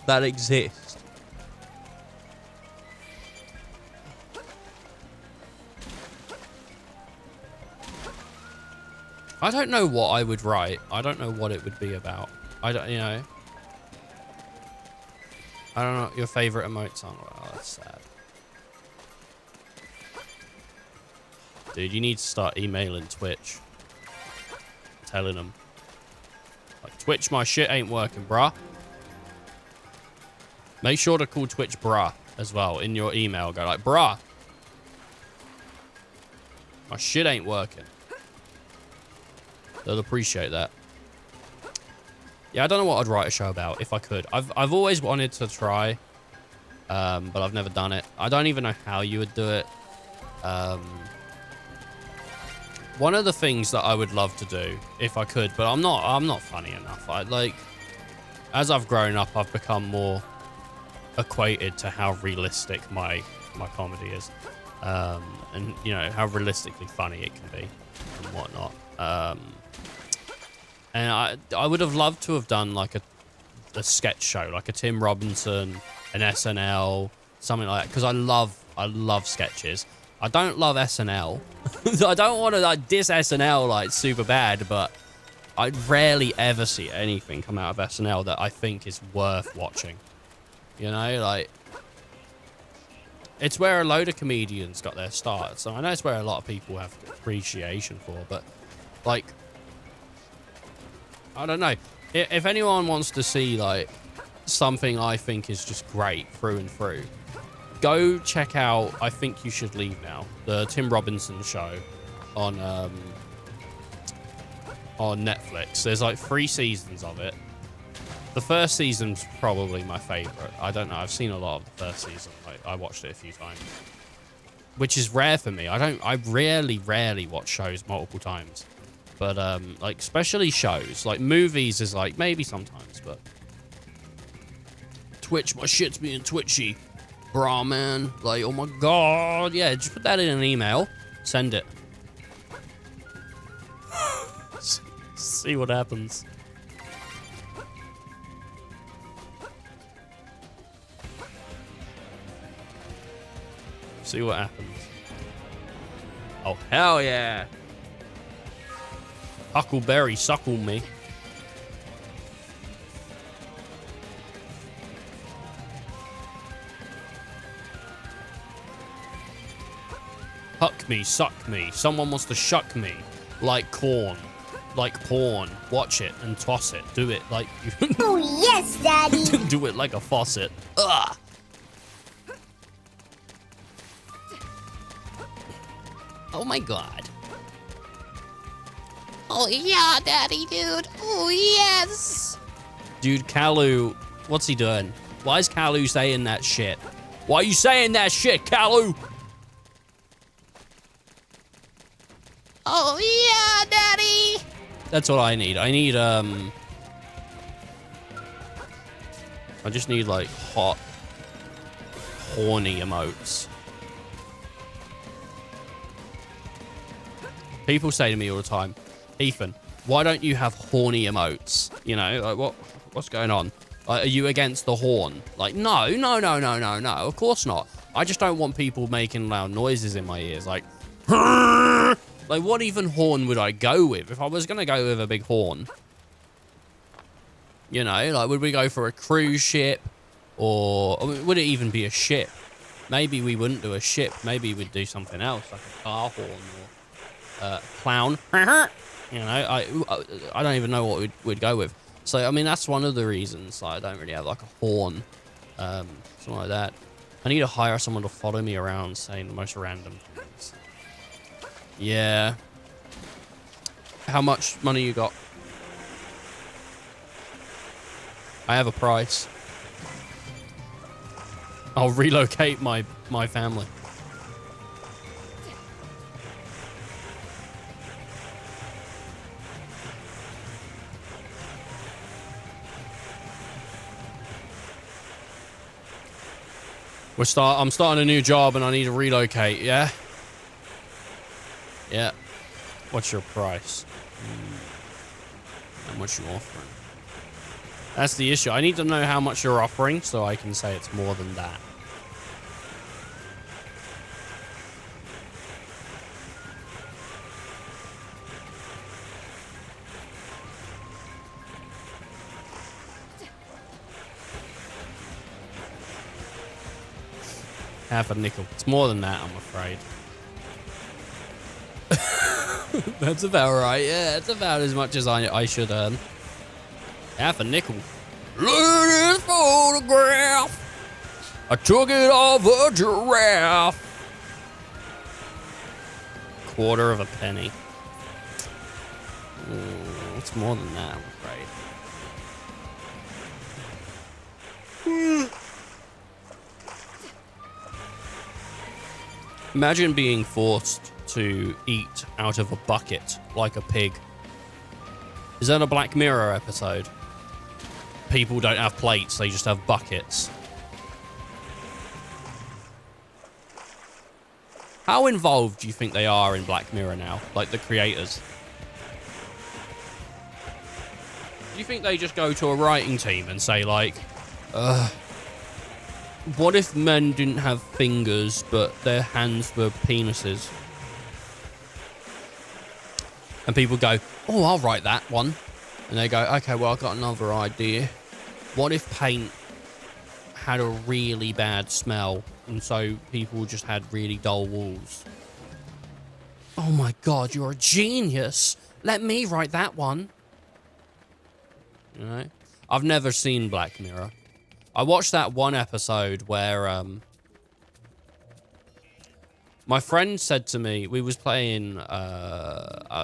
that exist? I don't know what I would write. I don't know what it would be about. I don't, you know. I don't know your favorite emote song. Oh, that's sad. Dude, you need to start emailing Twitch. Telling them. Like, Twitch, my shit ain't working, bruh. Make sure to call Twitch bruh as well in your email. Go like, bruh. My shit ain't working. They'll appreciate that. Yeah, I don't know what I'd write a show about if I could. I've always wanted to try, but I've never done it. I don't even know how you would do it. One of the things that I would love to do if I could, but I'm not funny enough. As I've grown up, I've become more equated to how realistic my comedy is, and you know how realistically funny it can be and whatnot. And I would have loved to have done like a sketch show, like a Tim Robinson, an SNL, something like that, because I love sketches. I don't love SNL. I don't want to like diss SNL like super bad, but I rarely ever see anything come out of SNL that I think is worth watching. You know, like, it's where a load of comedians got their start. So I know it's where a lot of people have appreciation for, but like, I don't know. If anyone wants to see like something I think is just great through and through, go check out I Think You Should Leave Now, the Tim Robinson show on Netflix. There's like 3 seasons of it. The first season's probably my favorite. I don't know. I've seen a lot of the first season. Like, I watched it a few times, which is rare for me. I rarely watch shows multiple times. But, like, especially shows. Like, movies is, like, maybe sometimes, but... Twitch, my shit's being twitchy. Brah, man. Like, oh my god. Yeah, just put that in an email. Send it. See what happens. See what happens. Oh, hell yeah. Huckleberry, suckle me. Huck me, suck me. Someone wants to shuck me. Like corn. Like porn. Watch it and toss it. Do it like you... Oh, yes, Daddy. Do it like a faucet. Ugh. Oh my god. Oh yeah, daddy, dude. Oh yes. Dude, Kalu, what's he doing? Why is Kalu saying that shit? Why are you saying that shit, Kalu? Oh yeah, daddy. That's what I need. I need, I just need, like, hot, horny emotes. People say to me all the time, Ethan, why don't you have horny emotes? You know, like, what's going on? Like, are you against the horn? Like, no, of course not. I just don't want people making loud noises in my ears, like, like, what even horn would I go with? If I was going to go with a big horn, you know, like, would we go for a cruise ship? Or would it even be a ship? Maybe we wouldn't do a ship. Maybe we'd do something else, like a car horn or clown. You know, I don't even know what we'd go with. So, I mean, that's one of the reasons I don't really have, like, a horn. Something like that. I need to hire someone to follow me around saying the most random things. Yeah. How much money you got? I have a price. I'll relocate my family. I'm starting a new job and I need to relocate, yeah? Yeah. What's your price? How much you offering? That's the issue. I need to know how much you're offering so I can say it's more than that. Half a nickel. It's more than that, I'm afraid. That's about right. Yeah, it's about as much as I should earn. Half a nickel. Look at this photograph. I took it off a giraffe. Quarter of a penny. It's more than that, I'm afraid. Imagine being forced to eat out of a bucket like a pig. Is that a Black Mirror episode? People don't have plates, they just have buckets. How involved do you think they are in Black Mirror now? Like the creators? Do you think they just go to a writing team and say like, what if men didn't have fingers, but their hands were penises? And people go, oh, I'll write that one. And they go, okay, well, I've got another idea. What if paint had a really bad smell, and so people just had really dull walls? Oh my God, you're a genius. Let me write that one. You know? I've never seen Black Mirror. I watched that one episode where my friend said to me, we was playing The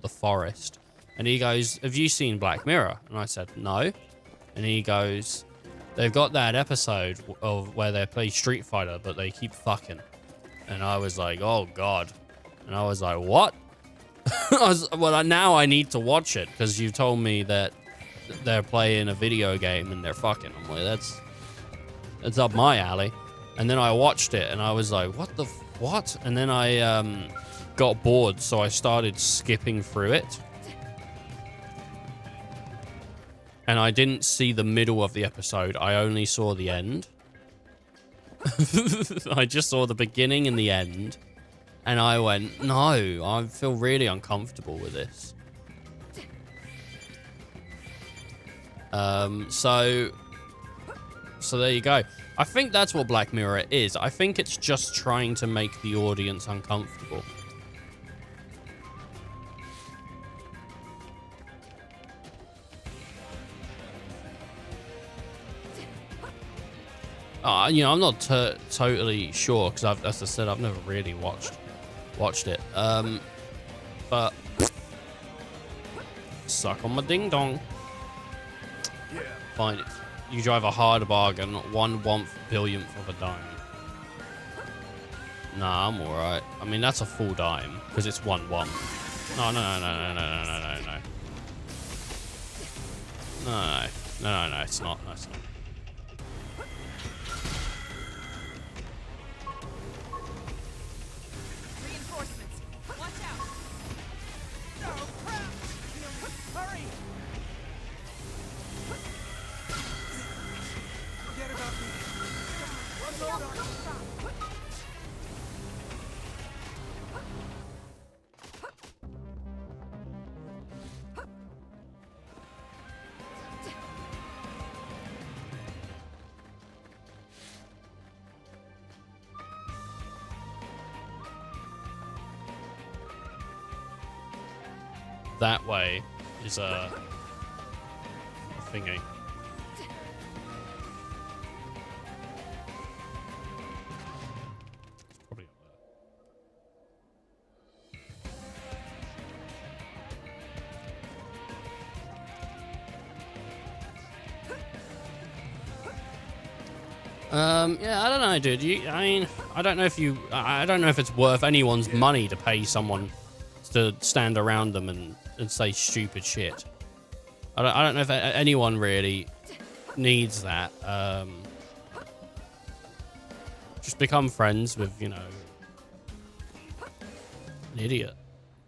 Forest, and he goes, have you seen Black Mirror? And I said no. And he goes, they've got that episode of where they play Street Fighter but they keep fucking. And I was like, oh God. And I was like, what? Well, now I need to watch it because you told me that they're playing a video game and they're fucking. I'm like, that's up my alley. And then I watched it and I was like, what? And then I got bored, so I started skipping through it. And I didn't see the middle of the episode. I only saw the end. I just saw the beginning and the end. And I went, no, I feel really uncomfortable with this. So there you go. I think that's what Black Mirror is. I think it's just trying to make the audience uncomfortable. You know, I'm not totally sure because as I said, I've never really watched it. But suck on my ding dong. Yeah. Fine. You drive a hard bargain, 1/1 billionth of a dime. Nah, I'm alright. I mean, that's a full dime because it's 1/1. No, no, no, no, no, no, no, no, no, no. No, no, no, no, it's not. No, it's not. Reinforcements. Watch out. Oh, crap! Hurry! Forget about me. Where'd it all come from? That way is a thingy. It's probably up there. Yeah, I don't know, dude. I mean, I don't know if it's worth anyone's money to pay someone to stand around them and say stupid shit. I don't know if anyone really needs that. Just become friends with, you know, an idiot.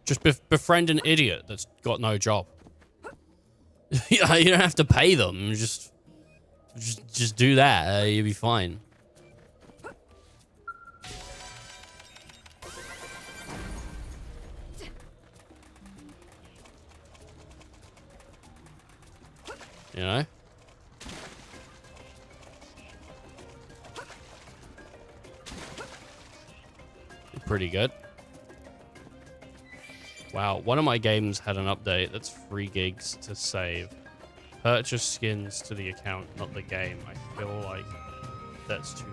Just befriend an idiot that's got no job. You don't have to pay them. Just do that. You'll be fine. You know? Pretty good. Wow, one of my games had an update that's 3 gigs to save. Purchase skins to the account, not the game. I feel like that's too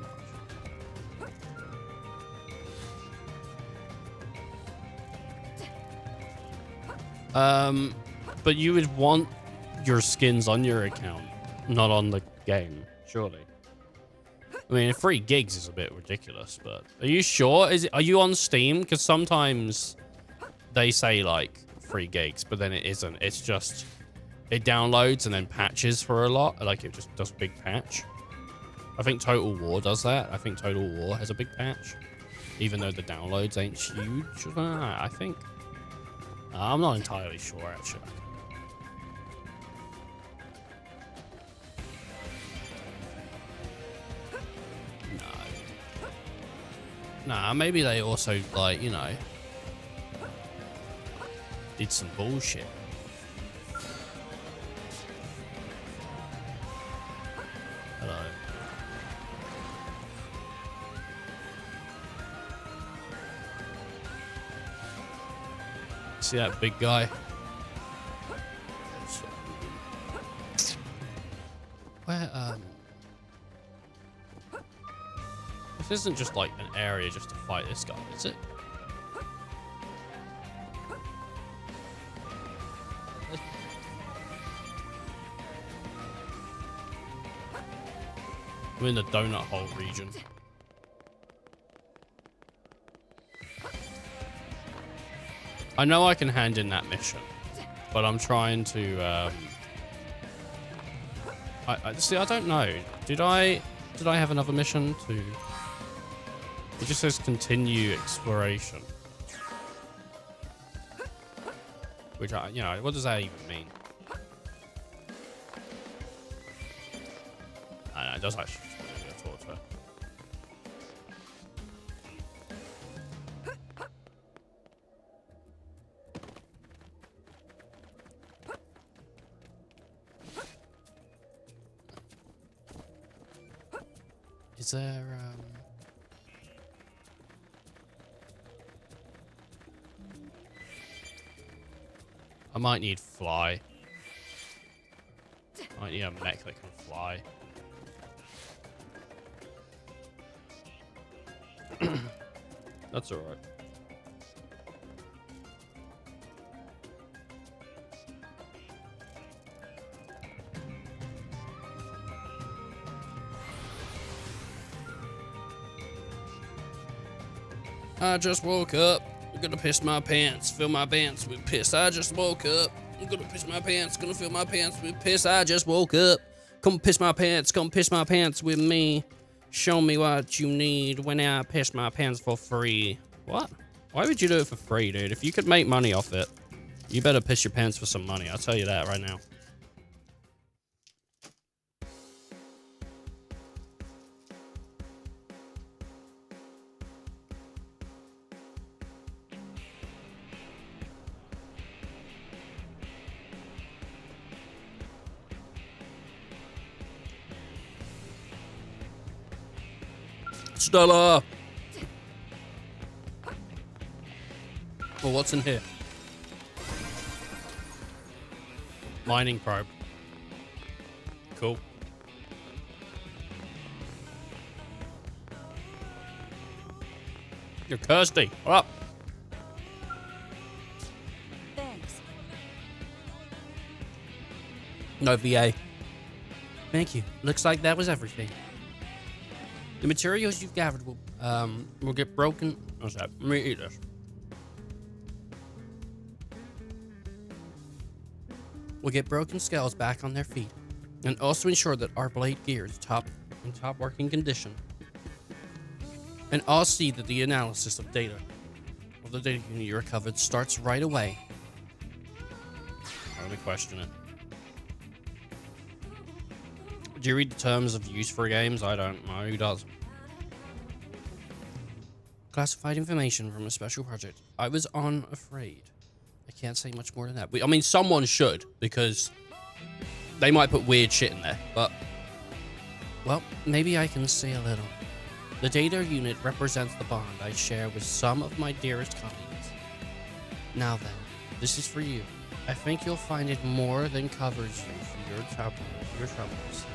much. But you would want your skins on your account, not on the game, surely. I mean, 3 gigs is a bit ridiculous, but are you sure? Are you on Steam? Because sometimes they say like 3 gigs, but then it isn't. It's just it downloads and then patches for a lot. Like it just does a big patch. I think Total War does that. I think Total War has a big patch, even though the downloads ain't huge. I think. I'm not entirely sure actually. Nah, maybe they also, like, you know, did some bullshit. Hello. See that big guy? Where, this isn't just like an area just to fight this guy, is it? I'm in the donut hole region. I know I can hand in that mission, but I'm trying to, see, I don't know. Did I have another mission to... It just says continue exploration. Which, you know, what does that even mean? I know, it does actually talk to her. Is there, I might need fly. I might need a mech that can fly. That's alright. I just woke up. I'm gonna piss my pants. Fill my pants with piss. I just woke up. I'm gonna piss my pants. Gonna fill my pants with piss. I just woke up. Come piss my pants. Come piss my pants with me. Show me what you need when I piss my pants for free. What? Why would you do it for free, dude? If you could make money off it, you better piss your pants for some money. I'll tell you that right now. Stella! Well, what's in here? Mining probe. Cool. You're thirsty. Up. Thanks. No VA. Thank you. Looks like that was everything. The materials you've gathered will get broken. What's that? Let me eat this. We'll get broken scales back on their feet, and also ensure that our blade gear is in top working condition. And I'll see that the analysis of the data unit you recovered starts right away. Let me question it. Do you read the terms of use for games? I don't know. Who does? Classified information from a special project. I was unafraid. I can't say much more than that. I mean, someone should, because they might put weird shit in there, but... Well, maybe I can say a little. The data unit represents the bond I share with some of my dearest colleagues. Now then, this is for you. I think you'll find it more than covers you for your troubles.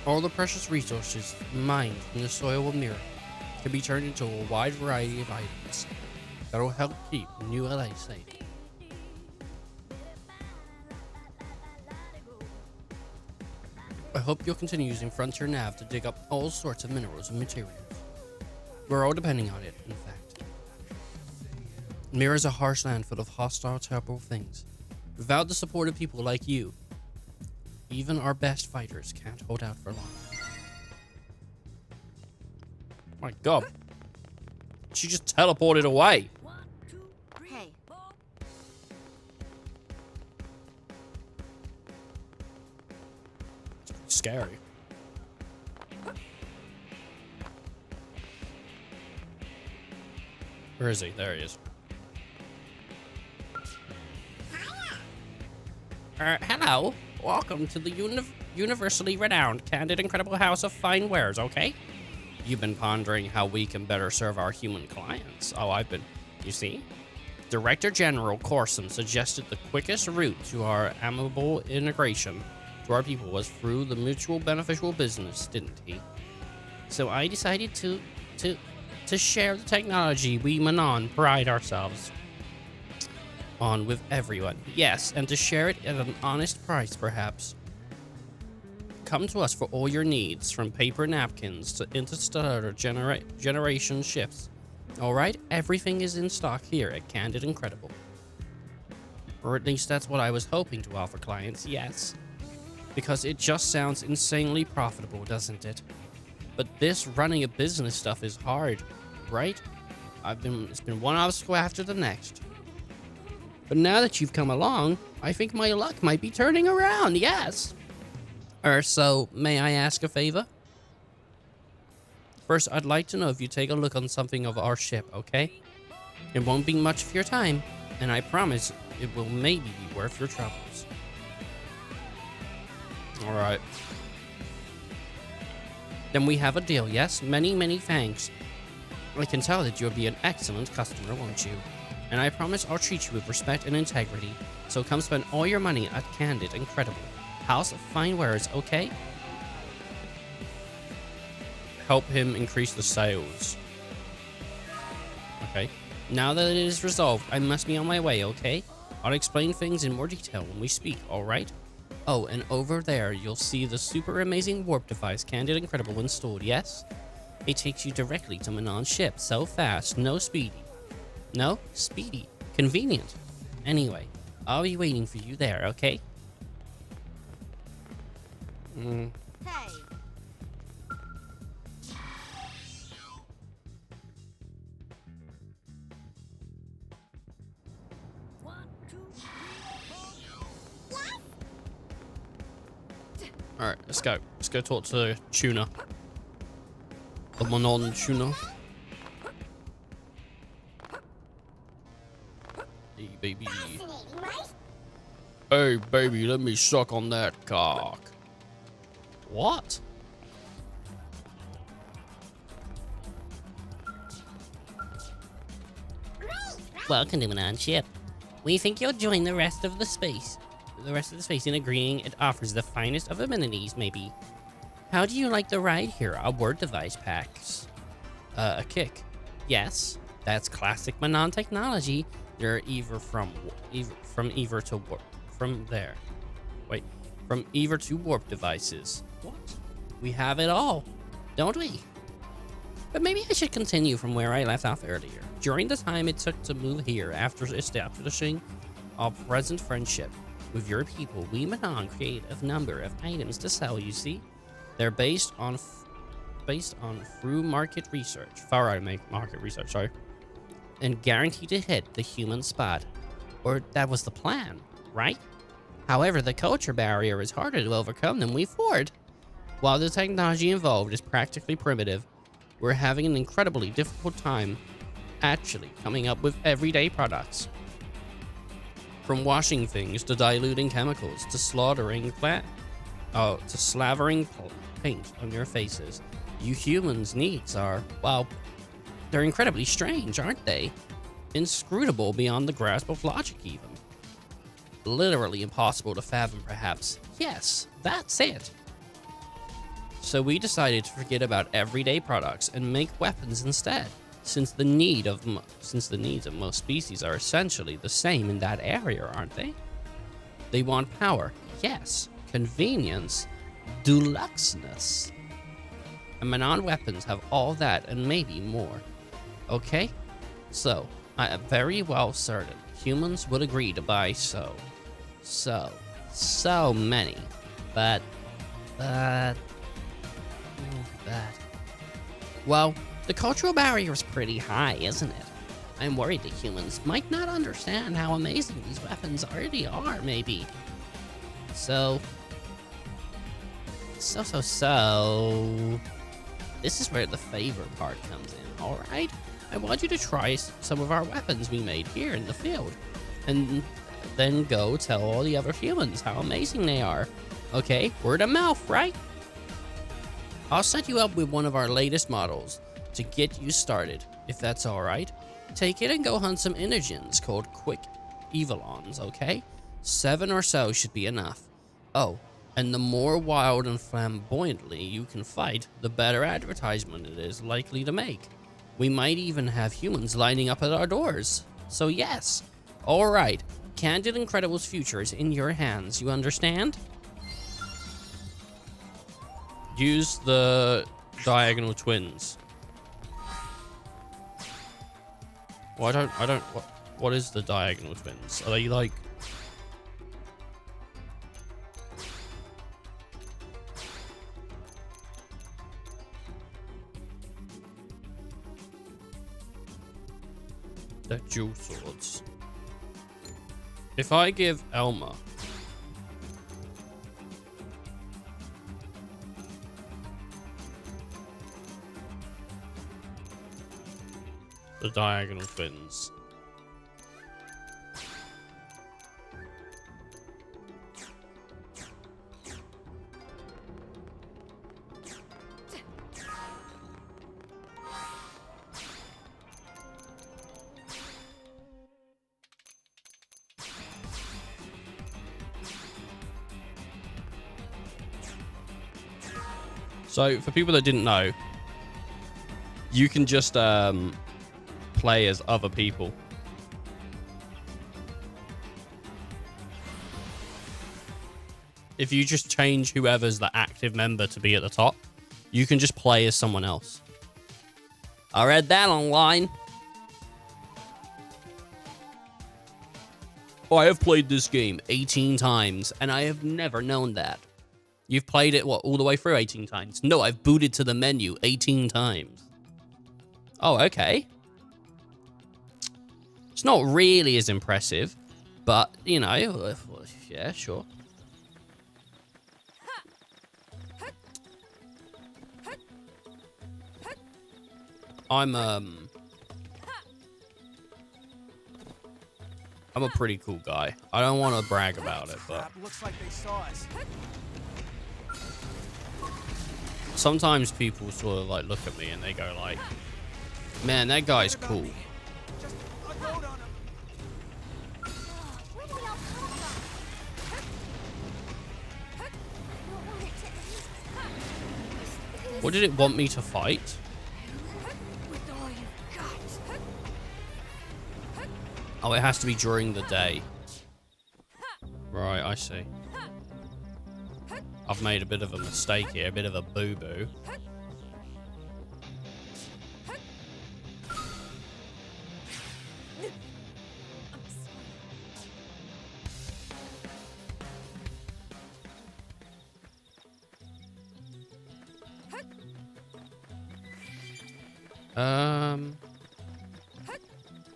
All the precious resources mined from the soil of Mira can be turned into a wide variety of items that will help keep New LA safe. I hope you'll continue using Frontier Nav to dig up all sorts of minerals and materials. We're all depending on it, in fact. Mira is a harsh land full of hostile, terrible things. Without the support of people like you, even our best fighters can't hold out for long. My God. She just teleported away. Hey, It's scary. Where is he? There he is. Hello. Welcome to the universally renowned, candid, incredible house of fine wares, okay? You've been pondering how we can better serve our human clients. Oh, you see? Director General Corson suggested the quickest route to our amiable integration to our people was through the mutual beneficial business, didn't he? So I decided to share the technology we Manon pride ourselves on with everyone. Yes, and to share it at an honest price, perhaps. Come to us for all your needs, from paper napkins to interstellar generation shifts. Alright, everything is in stock here at Candid Incredible. Or at least that's what I was hoping to offer clients, yes. Because it just sounds insanely profitable, doesn't it? But this running a business stuff is hard, right? It's been one obstacle after the next. But now that you've come along, I think my luck might be turning around, yes. So, may I ask a favor? First, I'd like to know if you take a look on something of our ship, okay? It won't be much of your time, and I promise it will maybe be worth your troubles. Alright. Then we have a deal, yes? Many, many thanks. I can tell that you'll be an excellent customer, won't you? And I promise I'll treat you with respect and integrity. So come spend all your money at Candid Incredible. House of Fine Wares, okay? Help him increase the sales. Okay. Now that it is resolved, I must be on my way, okay? I'll explain things in more detail when we speak, alright? Oh, and over there, you'll see the super amazing warp device Candid Incredible installed, yes? It takes you directly to Manon's ship, so fast, no speedy. No? Speedy. Convenient. Anyway, I'll be waiting for you there, okay? Hey. Alright, let's go. Let's go talk to Tuna. The Manon Tuna. Hey, baby. Hey, baby, let me suck on that cock. What? Welcome to Manon's ship. We think you'll join the rest of the space in agreeing it offers the finest of amenities, maybe. How do you like the ride here? Our word device packs. A kick. Yes, that's classic Manon technology. They're either from either to warp. From either to warp devices. What? We have it all, don't we? But maybe I should continue from where I left off earlier. During the time it took to move here after establishing our present friendship with your people, we Manon create a number of items to sell, you see? They're based on through market research, market research, sorry, and guaranteed to hit the human spot. Or that was the plan, right? However, the culture barrier is harder to overcome than we thought. While the technology involved is practically primitive, we're having an incredibly difficult time actually coming up with everyday products. From washing things to diluting chemicals to slavering paint on your faces, you humans' needs are, well, they're incredibly strange, aren't they? Inscrutable beyond the grasp of logic even. Literally impossible to fathom, perhaps. Yes, that's it. So we decided to forget about everyday products and make weapons instead, since the needs of most species are essentially the same in that area, aren't they? They want power, yes, convenience, deluxeness. And Manon weapons have all that and maybe more. Okay? So, I am very well certain humans would agree to buy so many. But, well, the cultural barrier is pretty high, isn't it? I'm worried the humans might not understand how amazing these weapons already are, maybe. So, this is where the favor part comes in, alright? I want you to try some of our weapons we made here in the field, and then go tell all the other humans how amazing they are. Okay, word of mouth, right? I'll set you up with one of our latest models to get you started, if that's alright. Take it and go hunt some Energens called Quick Evolons, okay? 7 or so should be enough. Oh, and the more wild and flamboyantly you can fight, the better advertisement it is likely to make. We might even have humans lining up at our doors. So yes. Alright, Candid Incredible's future is in your hands, you understand? Use the diagonal twins. Well, I don't, what is the diagonal twins? Are they like... They're dual swords. If I give Elma the diagonal twins, So for people that didn't know, you can just play as other people. If you just change whoever's the active member to be at the top, you can just play as someone else. I read that online. I have played this game 18 times, and I have never known that. You've played it, what, all the way through 18 times? No, I've booted to the menu 18 times. Oh, okay. It's not really as impressive, but, you know, yeah, sure. I'm a pretty cool guy. I don't want to brag about it, but Looks like they saw us. sometimes people sort of like look at me and they go like, man, that guy's cool. Just unload on them. Where did they all come from? What did it want me to fight? With all you've got. Oh, it has to be during the day. Right, I see. I've made a bit of a mistake here, a bit of a boo-boo.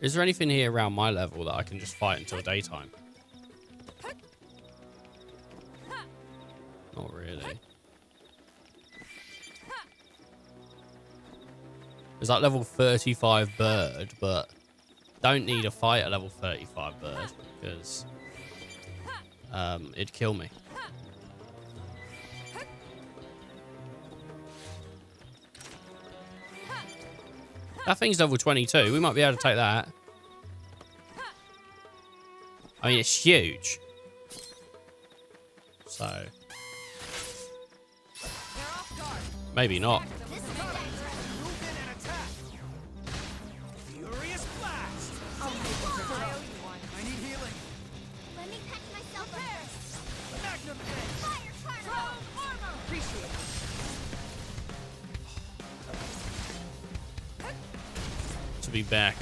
Is there anything here around my level that I can just fight until daytime? Not really. There's that level 35 bird, but don't need a fight at level 35 bird because it'd kill me. That thing's level 22. We might be able to take that. I mean, it's huge. So maybe not. Furious blast. I need healing. Let me catch myself first. Magnum edge. Fire particle. Armor. Appreciate it. To be back.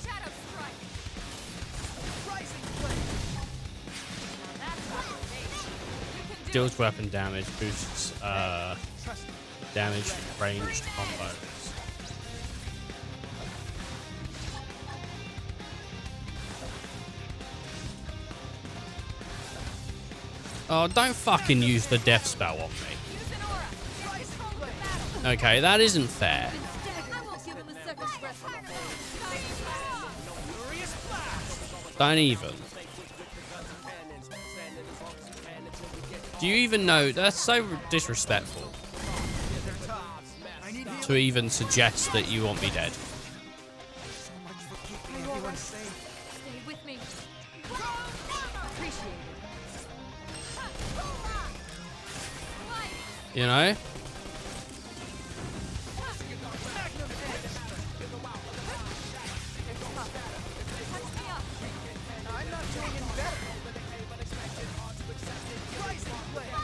Shadow strike. Rising flame. Now that's not the base. You can do Deals weapon damage, boosts Trust me. damage, ranged combos. Oh, don't fucking use the death spell on me. use an aura. Take control of the battle. Okay, that isn't fair. Instead, I won't give him a second's rest on the blade. Furious blast. Don't even. Do you even know? That's so disrespectful I need healing. to even suggest that you want me dead. So much for keeping everyone safe. Stay with me. Appreciate it. You know? I'm not doing any better. Rising flame.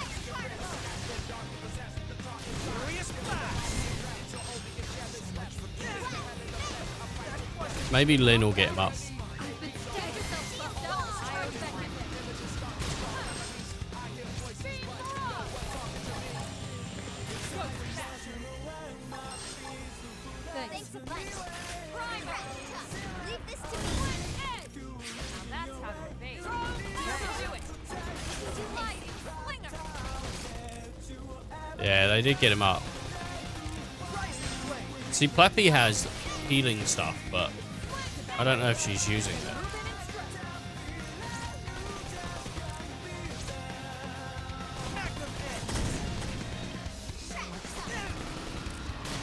Furious blast. Maybe Lynn will get him up. Thanks a bunch. Leave this to me. Now that's how you bait. You can do it. Mighty slinger. Yeah, they did get him up. See, Pleppy has healing stuff, but I don't know if she's using it.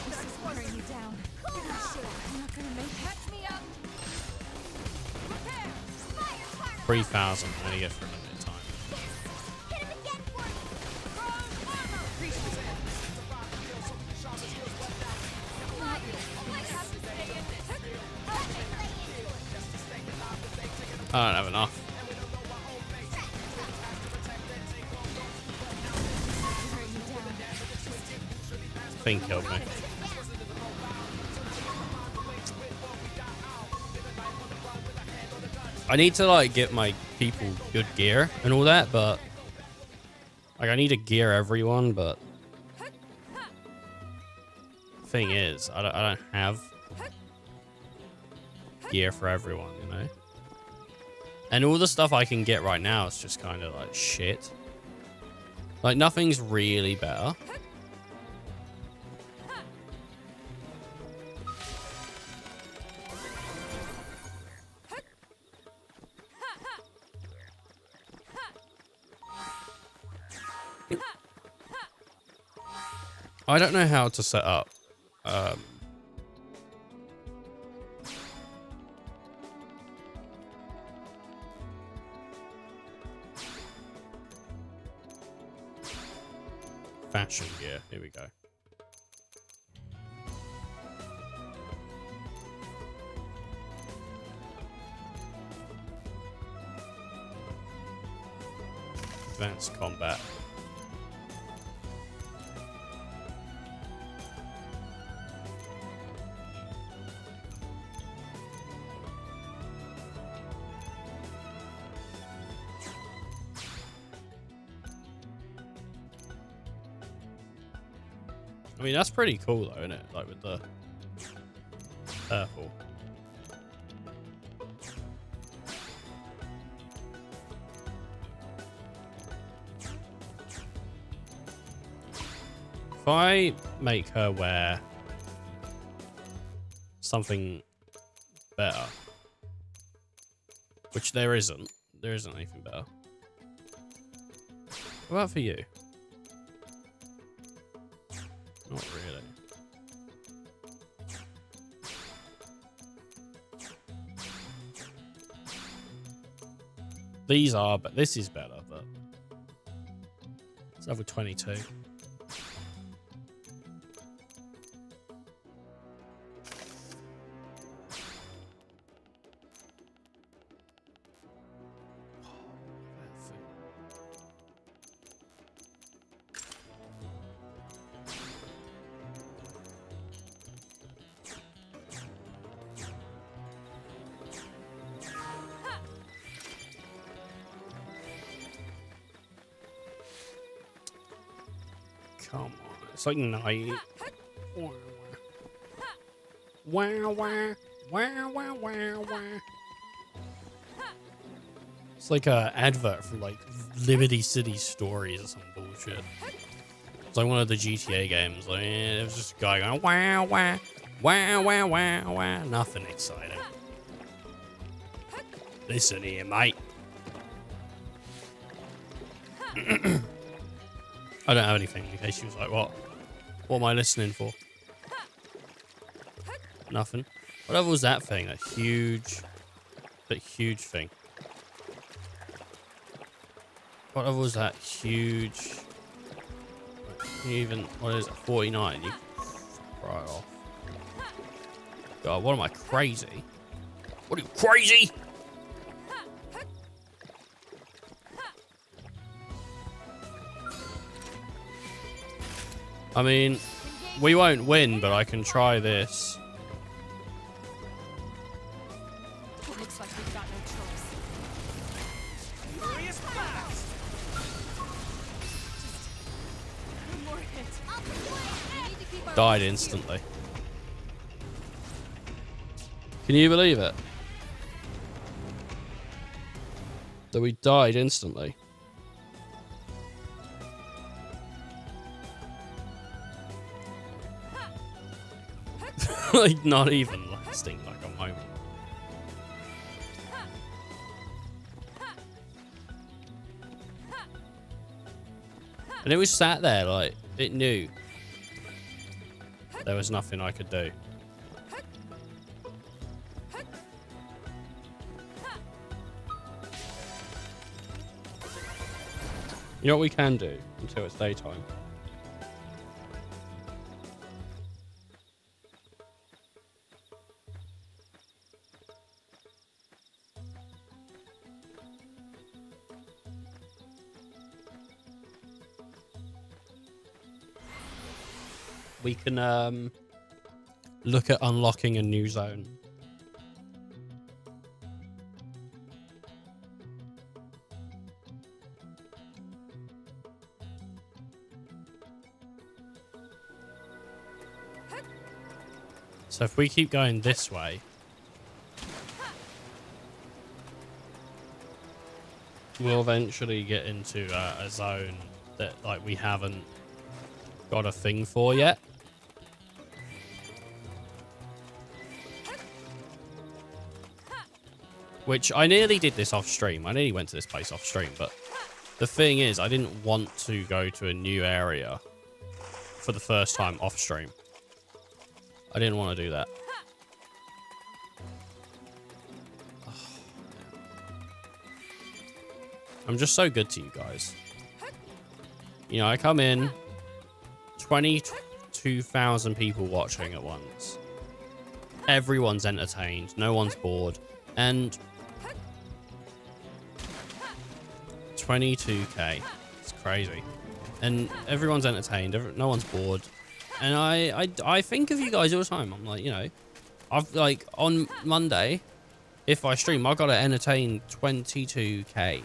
This is wearing you down. I'm not gonna make catch me up. Prepare. 3,000. I only get for a limited time. Hit him again for me. I don't have enough. Thing killed me. I need to like get my people good gear and all that, but like I need to gear everyone, but thing is, I don't have gear for everyone, you know? And all the stuff I can get right now is just kind of like shit. Like nothing's really better. I don't know how to set up fashion gear. Here we go. Advanced combat. I mean, that's pretty cool though, isn't it? Like with the purple. If I make her wear something better, which there isn't anything better. What about for you? Not really. These are, but this is better, but it's level 22. Come on, it's like night. Wow, wow, wow, wow, wow, wow. It's like a advert for like Liberty City Stories or some bullshit. It's like one of the GTA games. Like it was just a guy going wow, wow, wow, wow, wow, wow. Nothing exciting. Listen here, mate. I don't have anything in case she was like, what? What am I listening for? Nothing. Whatever was that thing? That huge thing. Whatever was that huge? Even, what is it, 49? You right off. God, what am I, crazy? What are you, crazy? I mean, we won't win, but I can try this. Looks like we've got no choice. Furious blast! One more hit. We need to keep our Died instantly. Can you believe it? That we died instantly. Like, not even lasting like a moment. And it was sat there, like, it knew there was nothing I could do. You know what we can do until it's daytime? we can look at unlocking a new zone. So if we keep going this way, we'll eventually get into a zone that like we haven't got a thing for yet. Which I nearly did this off stream. I nearly went to this place off stream, but the thing is I didn't want to go to a new area for the first time off stream. I didn't want to do that. I'm just so good to you guys. You know, I come in, 22,000 people watching at once. Everyone's entertained. No one's bored. And 22k. It's crazy. And everyone's entertained. No one's bored. And I think of you guys all the time. I'm like, you know, I've like on Monday, if I stream, I've got to entertain 22k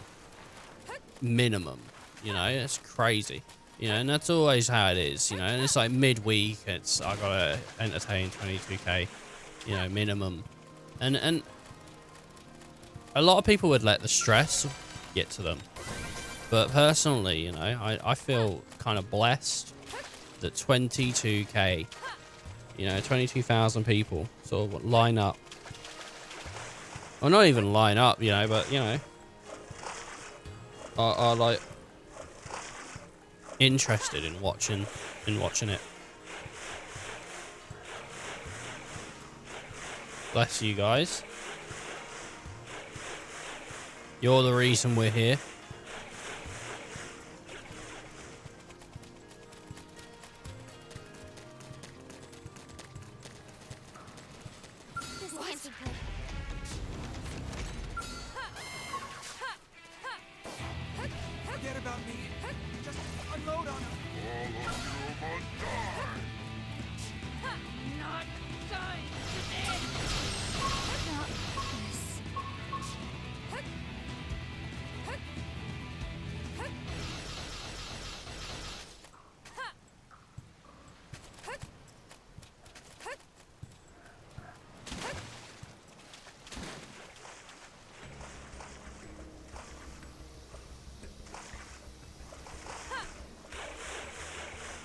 minimum. You know, it's crazy. You know, and that's always how it is. You know, and it's like midweek. I got to entertain 22k. You know, minimum. And a lot of people would let the stress get to them. But personally, you know, I feel kind of blessed that 22k, you know, 22,000 people sort of line up. Well, not even line up, you know, but, you know, are like interested in watching it. Bless you guys. You're the reason we're here. This can't be good. Forget about me. Just unload on him. Not done today. Not this.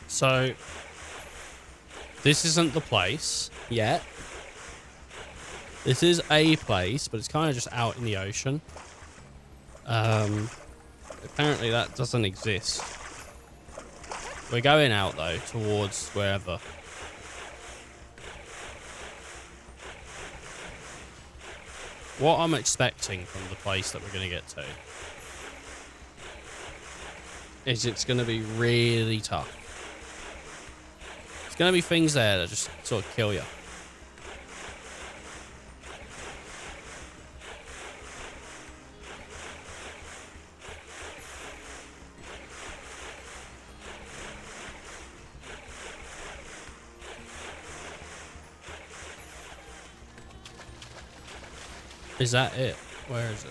So, this isn't the place yet. This is a place, but it's kind of just out in the ocean. Apparently that doesn't exist. We're going out, though, towards wherever. What I'm expecting from the place that we're going to get to is it's going to be really tough. There's going to be things there that just sort of kill you. Is that it? Where is it?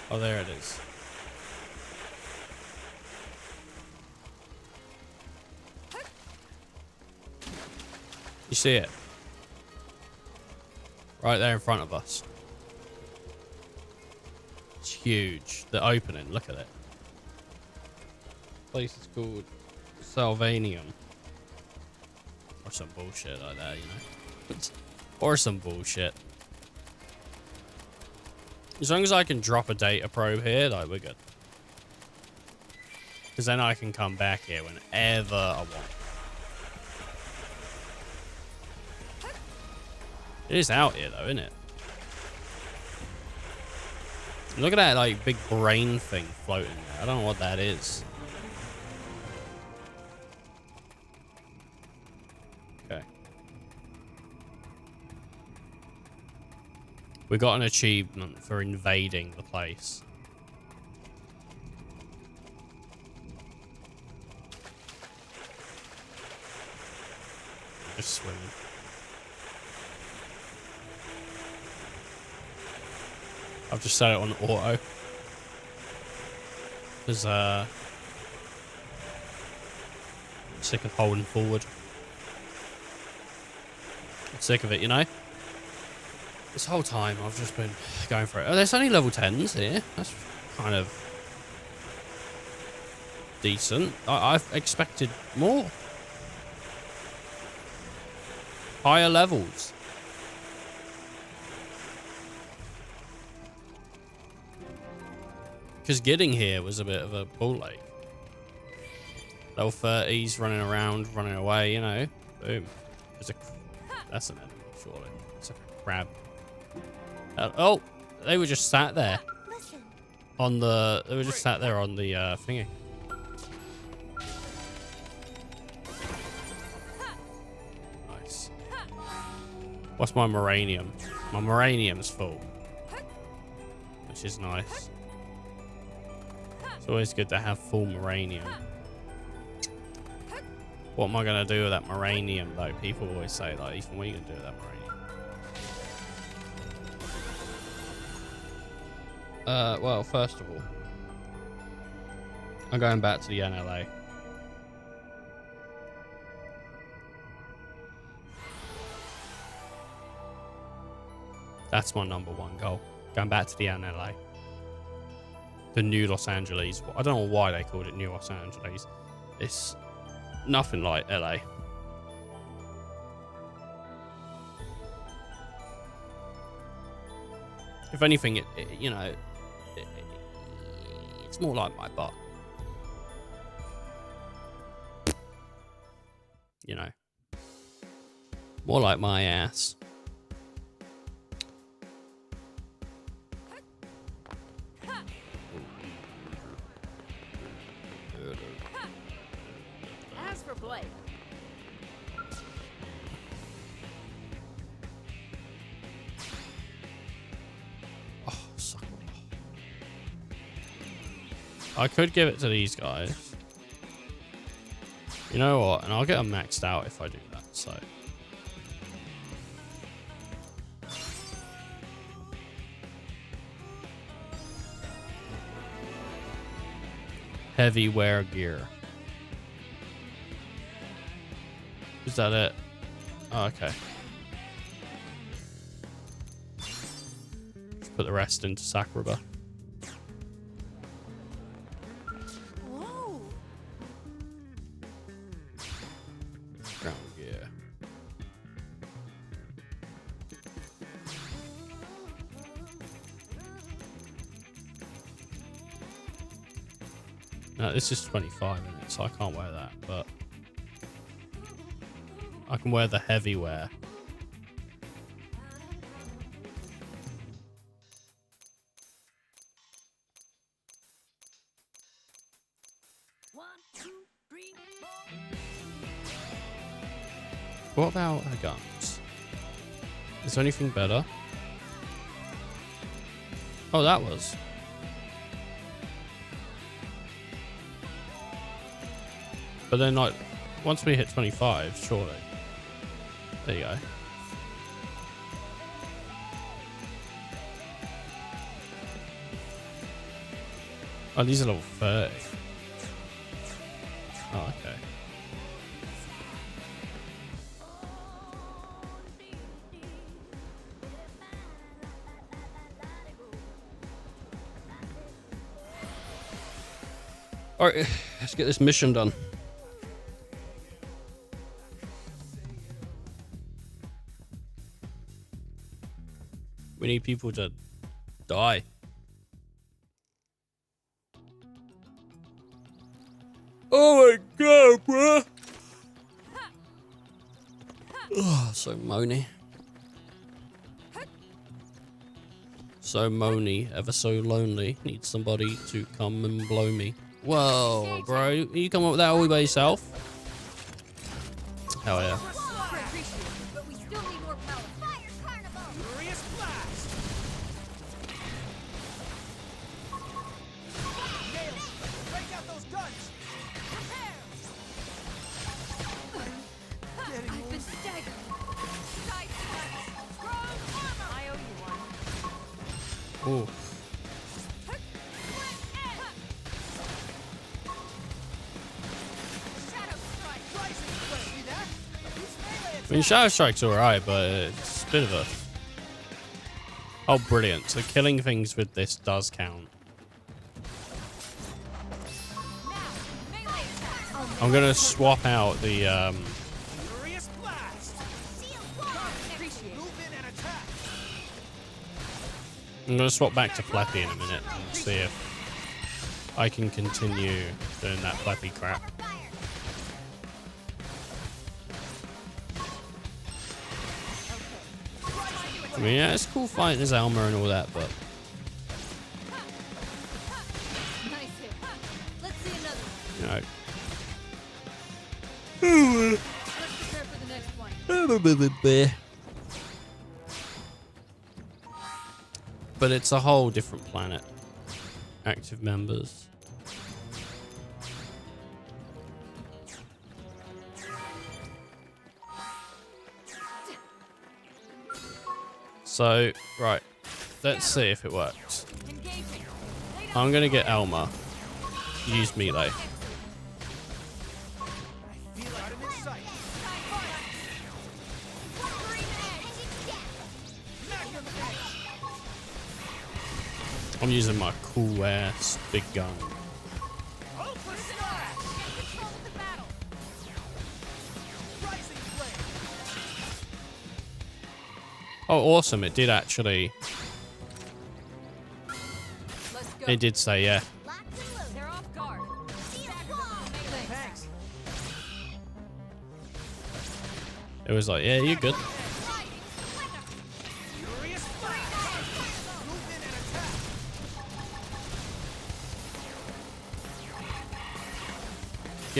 Oh, there it is. You see it? Right there in front of us. It's huge. The opening, look at it. The place is called Salvanium. Or some bullshit like that, you know? Or some bullshit. As long as I can drop a data probe here, like, we're good. Because then I can come back here whenever I want. It is out here, though, isn't it? Look at that, like, big brain thing floating there. I don't know what that is. Okay. We got an achievement for invading the place. Just swimming. I've just set it on auto. Because, I'm sick of holding forward. I'm sick of it, you know? This whole time, I've just been going for it. Oh, there's only level 10s here. That's kind of decent. I've expected more. Higher levels. Because getting here was a bit of a ball ache. Level 30s, running around, running away, you know. Boom. That's an enemy, surely. It's like a crab. Oh, they were just sat there. Listen. They were just sat there on the thingy. Nice. What's my Moranium? My Moranium's full. Which is nice. It's always good to have full Moranium. What am I going to do with that Moranium, though? People always say, like, Ethan, what are you going to do with that Moranium? Well, first of all, I'm going back to the NLA. That's my #1 goal. Going back to the NLA. The New Los Angeles. I don't know why they called it New Los Angeles. It's nothing like LA. If anything, you know, it's more like my butt. You know, more like my ass. As for Blake, Oh, suck. I could give it to these guys. You know what? And I'll get them maxed out if I do that, so. Heavy wear gear. Is that it? Oh, okay. Let's put the rest into Sakuraba. whoa, Ground gear. Now, this is 25 in it, so I can't wear that, but I can wear the heavy wear. one, two, three, four. What about her guns? Is there anything better? Oh, that was. But then, like, once we hit 25, surely. There you go. Oh, these are level 30. Oh, okay. Alright, let's get this mission done. We need people to die. Oh my god, bro! Oh, so moany. So moany, ever so lonely. Need somebody to come and blow me. Whoa, bro. You come up with that all by yourself? Hell yeah. I appreciate it, but we still need more power. Fire carnival. Furious blast! Nailed it! Break out those guns! I've been stabbed. Ooh. I mean, Shadow Strike's alright, but it's a bit of a... Oh, brilliant. So killing things with this does count. I'm going to swap out the... Furious blast. Move in and attack. I'm going to swap back to Flappy in a minute and see if I can continue doing that Flappy crap. I mean, yeah, it's cool fighting as Elmer and all that, but... Nice hit. Let's see another one. You know... Let's prepare for the next one. But it's a whole different planet. Active members. So, right. Let's see if it works. Engaging. I'm gonna get Elmer. Use melee. Feel out him in sight. I'm using my cool ass big gun. Ultra slash. Control of the battle. Rising flame. Oh, awesome. It did actually. Let's go. It did say, yeah. They're off guard. Thanks. It was like, yeah, you're good. Furious blast. Move in and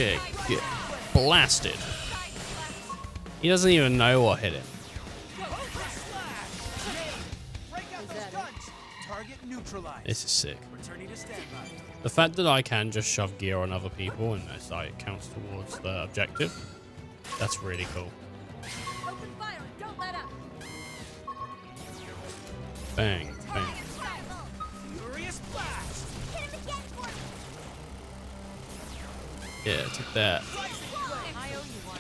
attack. Get blasted. He doesn't even know what hit him. Ultra slash. Break out those guns. Target neutralized. This is sick. Returning to standby. The fact that I can just shove gear on other people and it's like counts towards the objective, that's really cool. Open fire. Don't let up. Bang, bang. Furious blast. Yeah, take that. I owe you one.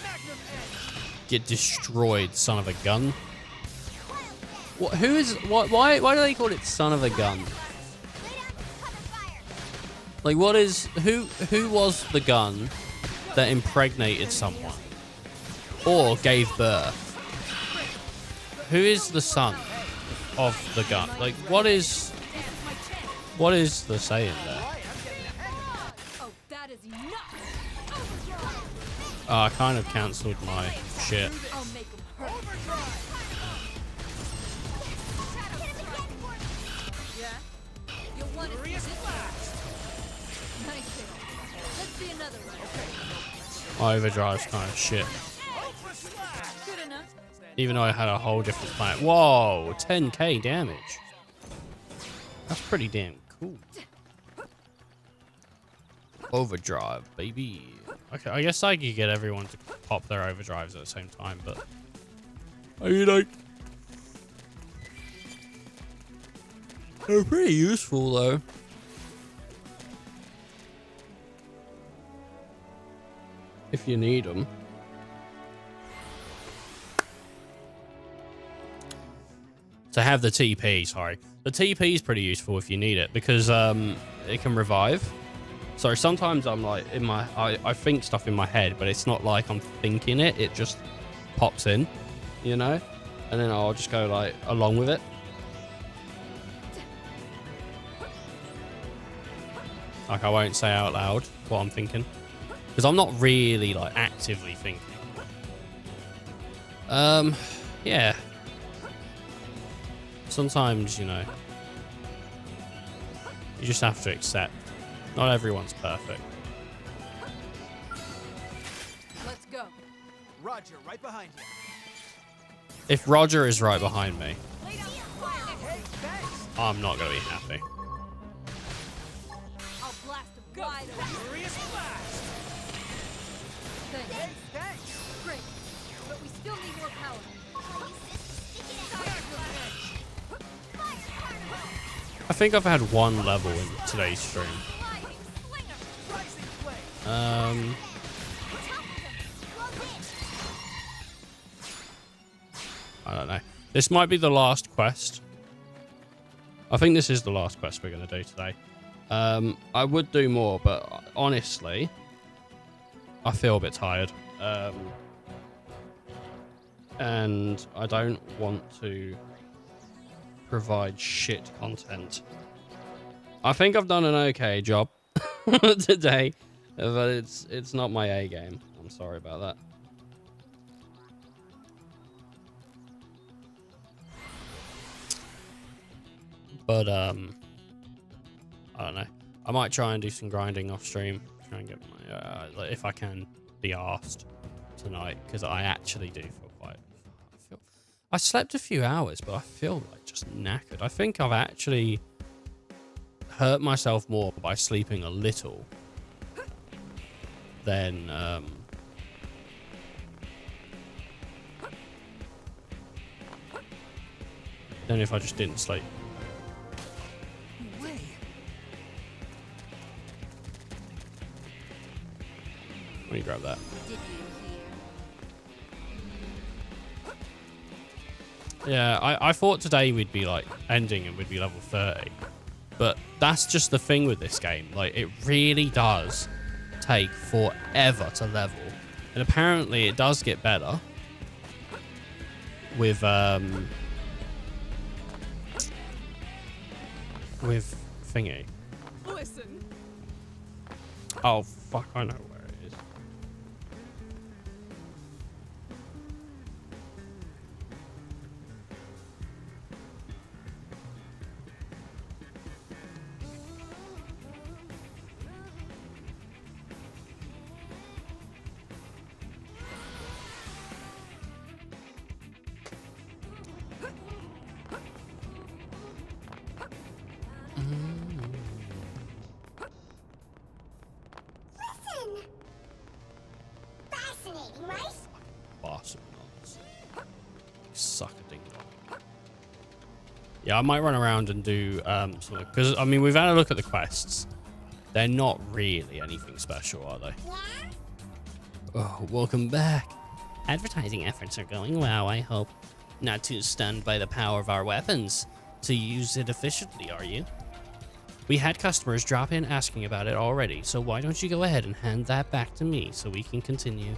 Magnum edge. Get destroyed, son of a gun. What? Who is? What? Why do they call it son of a gun? Like, what is? Who was the gun that impregnated someone or gave birth? Who is the son of the gun? Like, what is the saying there? Oh, that is enough. Oh, I kind of cancelled my shit. I'll make him hurt. Yeah? You'll want to see Furious this. blast. Nice hit. Let's see another one. My overdrive's kind of shit. Ultra slash. Good enough. Even though I had a whole different planet. Whoa, 10k damage. That's pretty damn cool. Overdrive, baby. Okay, I guess I could get everyone to pop their overdrives at the same time, but I mean, like, they're pretty useful though. If you need them. To have the TP, sorry. The TP is pretty useful if you need it because it can revive. So sometimes I'm like I think stuff in my head, but it's not like I'm thinking it. It just pops in, you know, and then I'll just go like along with it. Like I won't say out loud what I'm thinking because I'm not really like actively thinking. Yeah. Sometimes, you know, you just have to accept. Not everyone's perfect. Let's go. Roger, right behind you. If Roger is right behind me, Lay down your fire. Hey, thanks. I'm not going to be happy. I'll blast him wide open. Furious blast. Thanks. Hey, thanks. Great. But we still need more power. Magnum edge. I think I've had one level in today's stream. I don't know. This might be the last quest. I think this is the last quest we're going to do today. I would do more, but honestly, I feel a bit tired. And I don't want to provide shit content. I think I've done an okay job today, but it's not my A game. I'm sorry about that. But I don't know. I might try and do some grinding off stream. Try and get my like if I can be arsed tonight, because I actually do feel quite. I slept a few hours, but I feel like just knackered. I think I've actually hurt myself more by sleeping a little than if I just didn't sleep. Let me grab that. Yeah, I thought today we'd be like ending and we'd be level 30. But that's just the thing with this game. Like, it really does take forever to level. And apparently it does get better with thingy. Listen. Oh fuck, I know where it is. Listen. Fascinating, right? Bastard nuts. Suck a ding dong. Yeah, I might run around and do something, because I mean we've had a look at the quests. They're not really anything special, are they? Yeah? Oh, welcome back. Advertising efforts are going well, I hope. Not too stunned by the power of our weapons to use it efficiently, are you? We had customers drop in asking about it already, so why don't you go ahead and hand that back to me so we can continue?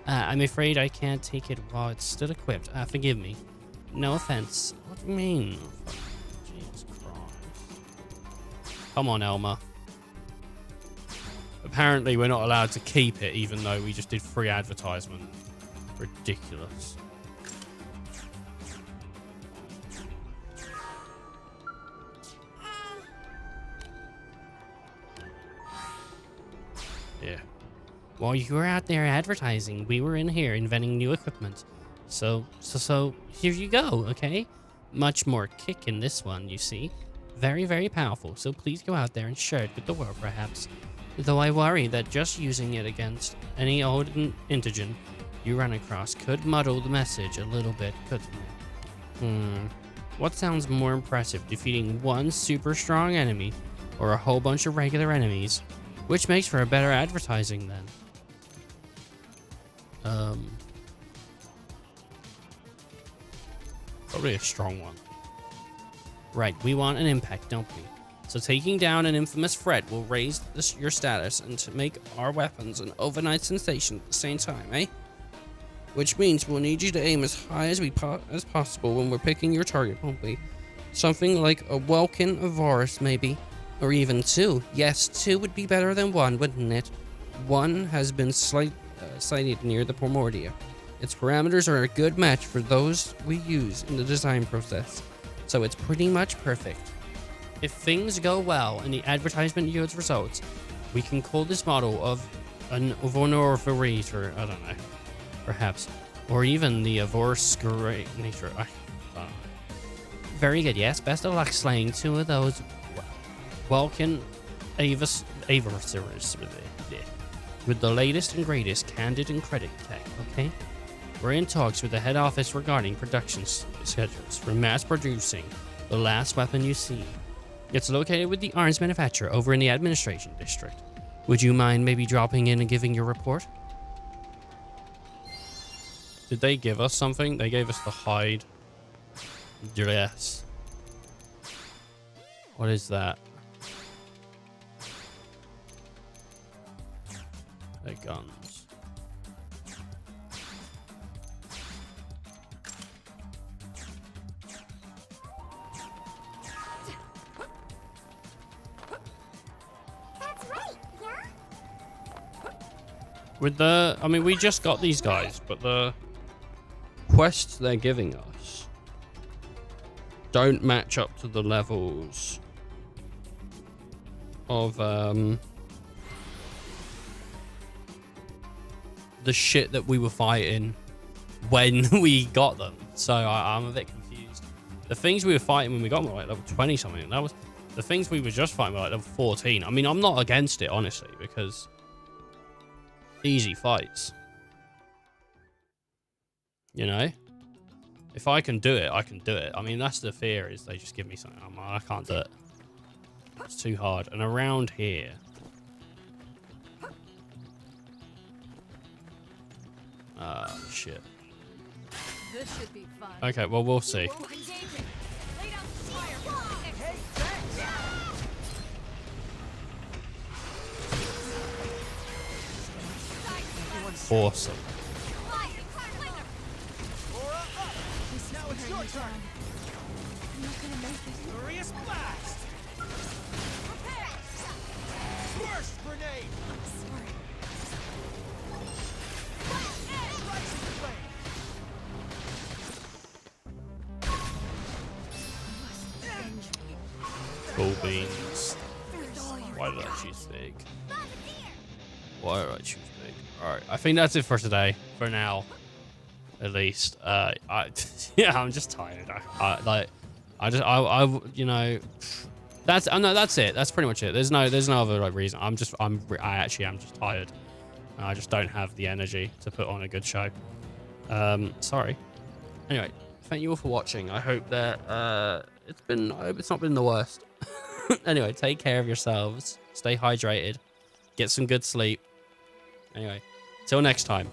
I'm afraid I can't take it while it's still equipped. Forgive me. No offense. What do you mean? Jesus Christ. Come on, Elma. Apparently we're not allowed to keep it even though we just did free advertisement. Ridiculous. Yeah. While you were out there advertising, we were in here inventing new equipment. So here you go, okay? Much more kick in this one, you see. Very, very powerful, so please go out there and share it with the world, perhaps. Though I worry that just using it against any old intigen you run across could muddle the message a little bit, couldn't it? What sounds more impressive, defeating one super strong enemy or a whole bunch of regular enemies? Which makes for a better advertising then? Probably a strong one. Right, we want an impact, don't we? So taking down an infamous threat will raise your status and to make our weapons an overnight sensation at the same time, eh? Which means we'll need you to aim as high as as possible when we're picking your target, won't we? Something like a Welkin of Varus, maybe. Or even two. Yes, two would be better than one, wouldn't it? One has been sighted near the Primordia. Its parameters are a good match for those we use in the design process. So it's pretty much perfect. If things go well and the advertisement yields results, we can call this model of an Evonorator, I don't know, perhaps. Or even the Evorscurator. I don't know. Very good, yes. Best of luck slaying two of those Welkin Aversirs with the latest and greatest candid and credit tech, okay? We're in talks with the head office regarding production schedules for mass producing the last weapon you see. It's located with the arms manufacturer over in the administration district. Would you mind maybe dropping in and giving your report? Did they give us something? They gave us the hide dress. What is that? They're guns. That's right, yeah? With the, I mean, we just got these guys, but the quests they're giving us don't match up to the levels of the shit that we were fighting when we got them. So I'm a bit confused. The things we were fighting when we got them were like level 20 something. That was the things we were just fighting were like level 14. I mean, I'm not against it, honestly, because easy fights. You know? If I can do it, I can do it. I mean, that's the fear, is they just give me something. I can't do it. It's too hard. And around here... shit. This should be fun. Okay, well, we'll see. Engaging. Lay down some fire. Hey, thanks! Awesome. Laura, up! Now it's your turn! I'm not gonna make it. Furious blast! Burst grenade! Sorry. Rising flame! Cool beans. With all your Why did I choose big? Why did I choose big? Alright, I think that's it for today. For now. At least. Yeah, I'm just tired. You know, that's it. That's pretty much it. There's no other like reason. I actually am just tired. I just don't have the energy to put on a good show. Sorry. Anyway, thank you all for watching. I hope that I hope it's not been the worst. Anyway, take care of yourselves. Stay hydrated. Get some good sleep. Anyway, till next time.